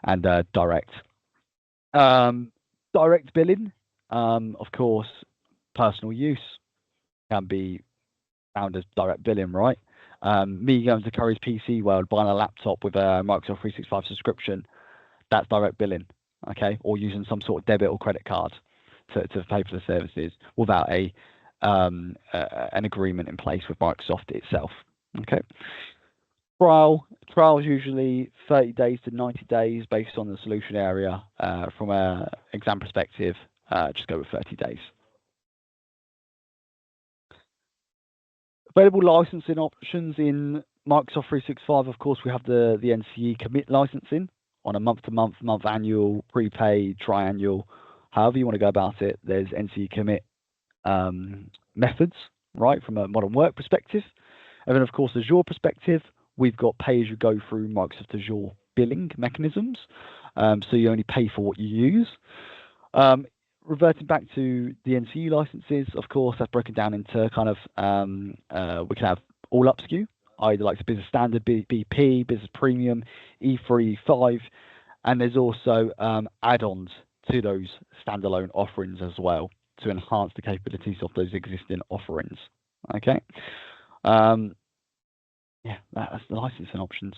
and direct billing. Of course, personal use can be found as direct billing, right? Me going to Curry's PC World, buying a laptop with a Microsoft 365 subscription, that's direct billing, okay? Or using some sort of debit or credit card to pay for the services without an agreement in place with Microsoft itself. Okay. Trial is usually 30 days to 90 days based on the solution area. From an exam perspective, just go with 30 days. Available licensing options in Microsoft 365. Of course, we have the NCE commit licensing on a month-to-month, month-annual, prepaid, triannual, however you want to go about it. There's NCE commit methods, right, from a modern work perspective. And then, of course, Azure perspective, we've got pay-as-you-go through Microsoft Azure billing mechanisms. So you only pay for what you use. Reverting back to the NCE licenses, of course, that's broken down into kind of, we can have all up SKU, either like Business Standard, BP, Business Premium, E3, E5, and there's also add-ons to those standalone offerings as well to enhance the capabilities of those existing offerings. Okay. Yeah, that's the licensing options.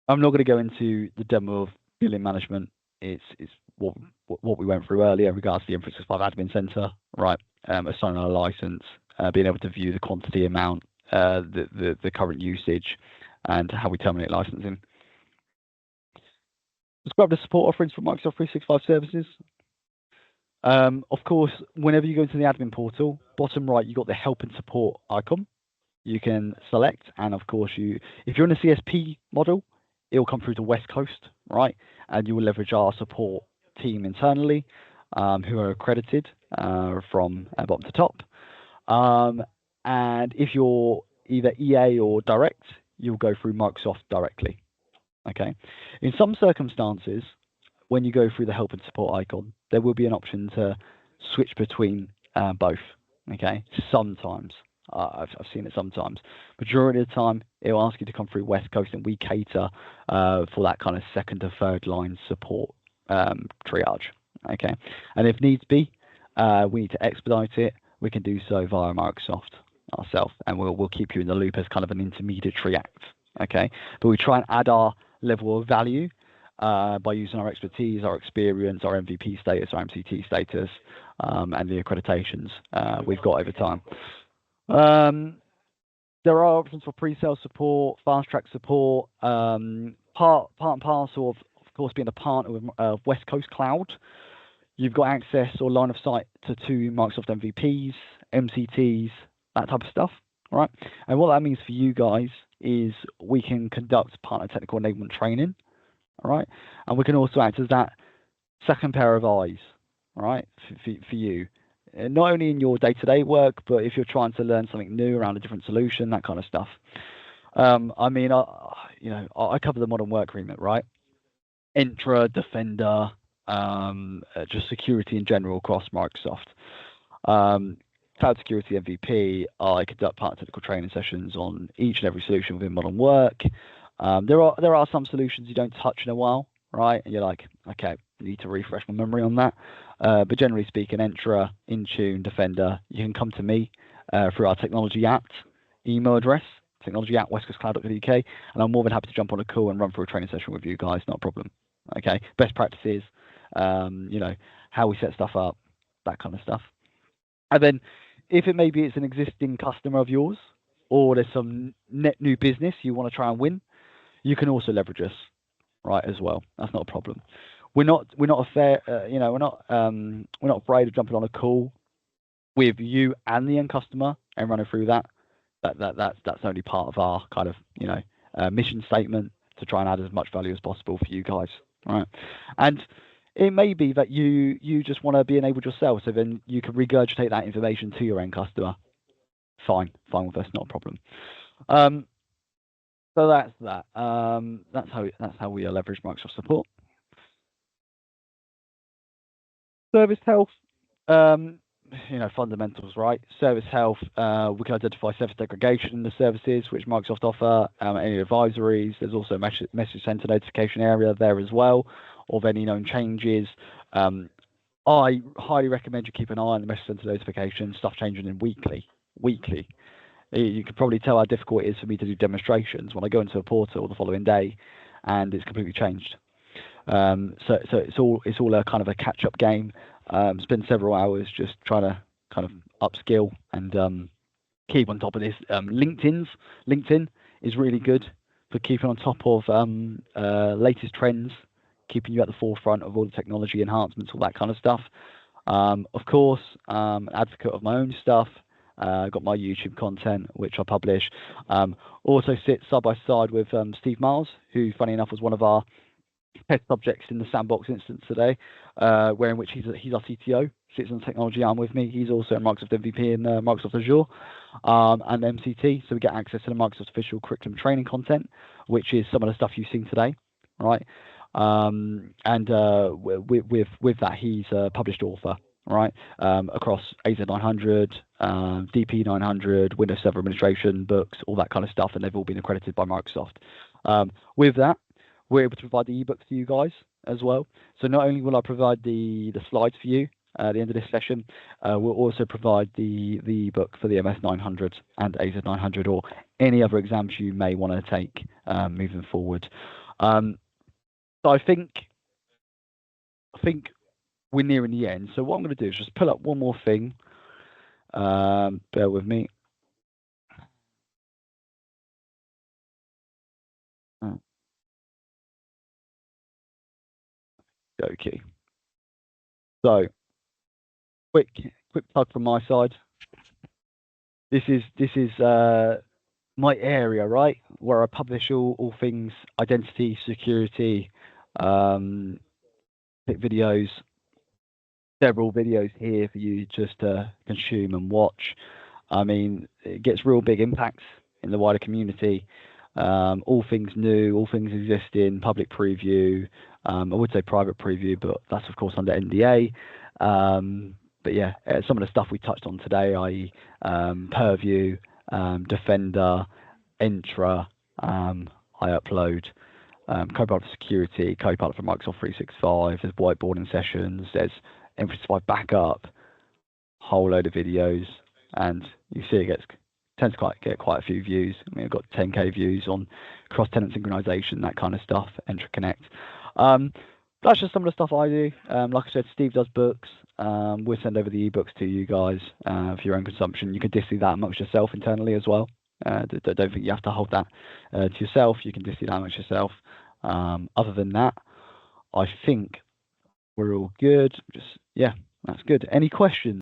I'm not going to go into the demo of billing management. It's what we went through earlier in regards to the M365 Admin Center, right? Assigning a license, being able to view the quantity, amount, the current usage, and how we terminate licensing. Let's grab the support offerings for Microsoft 365 services. Of course, whenever you go into the admin portal, bottom right, you've got the help and support icon. You can select, and of course, if you're in a CSP model, it will come through to West Coast, right? And you will leverage our support team internally, who are accredited from bottom to top. And if you're either EA or direct, you'll go through Microsoft directly. Okay. In some circumstances, when you go through the help and support icon, there will be an option to switch between both. Okay. Sometimes. I've seen it sometimes. Majority of the time, it will ask you to come through West Coast, and we cater for that kind of second to third line support triage. Okay. And if needs be, we need to expedite it. We can do so via Microsoft ourselves, and we'll keep you in the loop as kind of an intermediary act. Okay. But we try and add our level of value by using our expertise, our experience, our MVP status, our MCT status, and the accreditations we've got over time. There are options for pre-sale support, fast-track support, part and parcel of course, being a partner with West Coast Cloud. You've got access or line of sight to Microsoft MVPs, MCTs, that type of stuff, all right? And what that means for you guys is we can conduct partner technical enablement training, all right? And we can also act as that second pair of eyes, all right, for you. Not only in your day-to-day work, but if you're trying to learn something new around a different solution, that kind of stuff. I mean, I cover the modern work remit, right? Entra, Defender, just security in general across Microsoft. Cloud Security MVP, I conduct partner technical training sessions on each and every solution within modern work. There are some solutions you don't touch in a while, right? And you're like, okay, I need to refresh my memory on that. But generally speaking, Entra, Intune, Defender, you can come to me through our technology at email address, technology@westcoastcloud.uk, and I'm more than happy to jump on a call and run through a training session with you guys, not a problem. Okay, best practices, how we set stuff up, that kind of stuff. And then if it maybe it's an existing customer of yours, or there's some net new business you want to try and win, you can also leverage us, right, as well. That's not a problem. We're not afraid of jumping on a call with you and the end customer and running through that. That's only part of our kind of mission statement to try and add as much value as possible for you guys, right? And it may be that you just want to be enabled yourself, so then you can regurgitate that information to your end customer. Fine with us, not a problem. So that's that. That's how we leverage Microsoft support. Service health, fundamentals, right? Service health, we can identify service degradation in the services which Microsoft offer, any advisories. There's also a message center notification area there as well of any known changes. I highly recommend you keep an eye on the message center notification, stuff changing in weekly. You can probably tell how difficult it is for me to do demonstrations when I go into a portal the following day and it's completely changed. So it's all a kind of a catch-up game. Spend several hours just trying to kind of upskill and keep on top of this. LinkedIn is really good for keeping on top of latest trends, keeping you at the forefront of all the technology enhancements, all that kind of stuff. Of course, advocate of my own stuff. Got my YouTube content, which I publish. Also sit side by side with Steve Miles, who, funny enough, was one of our test subjects in the sandbox instance today, where in which he's our CTO, sits on the technology arm with me. He's also a Microsoft MVP in Microsoft Azure and MCT, so we get access to the Microsoft official curriculum training content, which is some of the stuff you've seen today, right? And with that, he's a published author, right, across AZ-900, DP-900, Windows Server Administration books, all that kind of stuff, and they've all been accredited by Microsoft. With that, we're able to provide the ebooks to you guys as well. So not only will I provide the slides for you at the end of this session, we'll also provide the ebook for the MS-900 and AZ-900 or any other exams you may want to take moving forward. So I think we're nearing the end. So what I'm going to do is just pull up one more thing. Bear with me. Okay. So quick plug from my side. This is my area, right, where I publish all things identity, security, videos, several videos here for you just to consume and watch. I mean, it gets real big impacts in the wider community. All things new, all things existing, public preview. I would say private preview, but that's of course under NDA. But yeah, some of the stuff we touched on today, i.e. Purview, Defender, Entra, I upload, Copilot for Security, Copilot for Microsoft 365, there's whiteboarding sessions, there's M365 backup, whole load of videos, and you see it tends to get quite a few views. I mean, I've got 10k views on cross-tenant synchronization, that kind of stuff, Entra Connect. That's just some of the stuff I do. Like I said, Steve does books. We'll send over the ebooks to you guys for your own consumption. You can distribute that amongst yourself internally as well. Don't think you have to hold that to yourself. You can distribute that amongst yourself. Other than that, I think we're all good. Yeah, that's good. Any questions?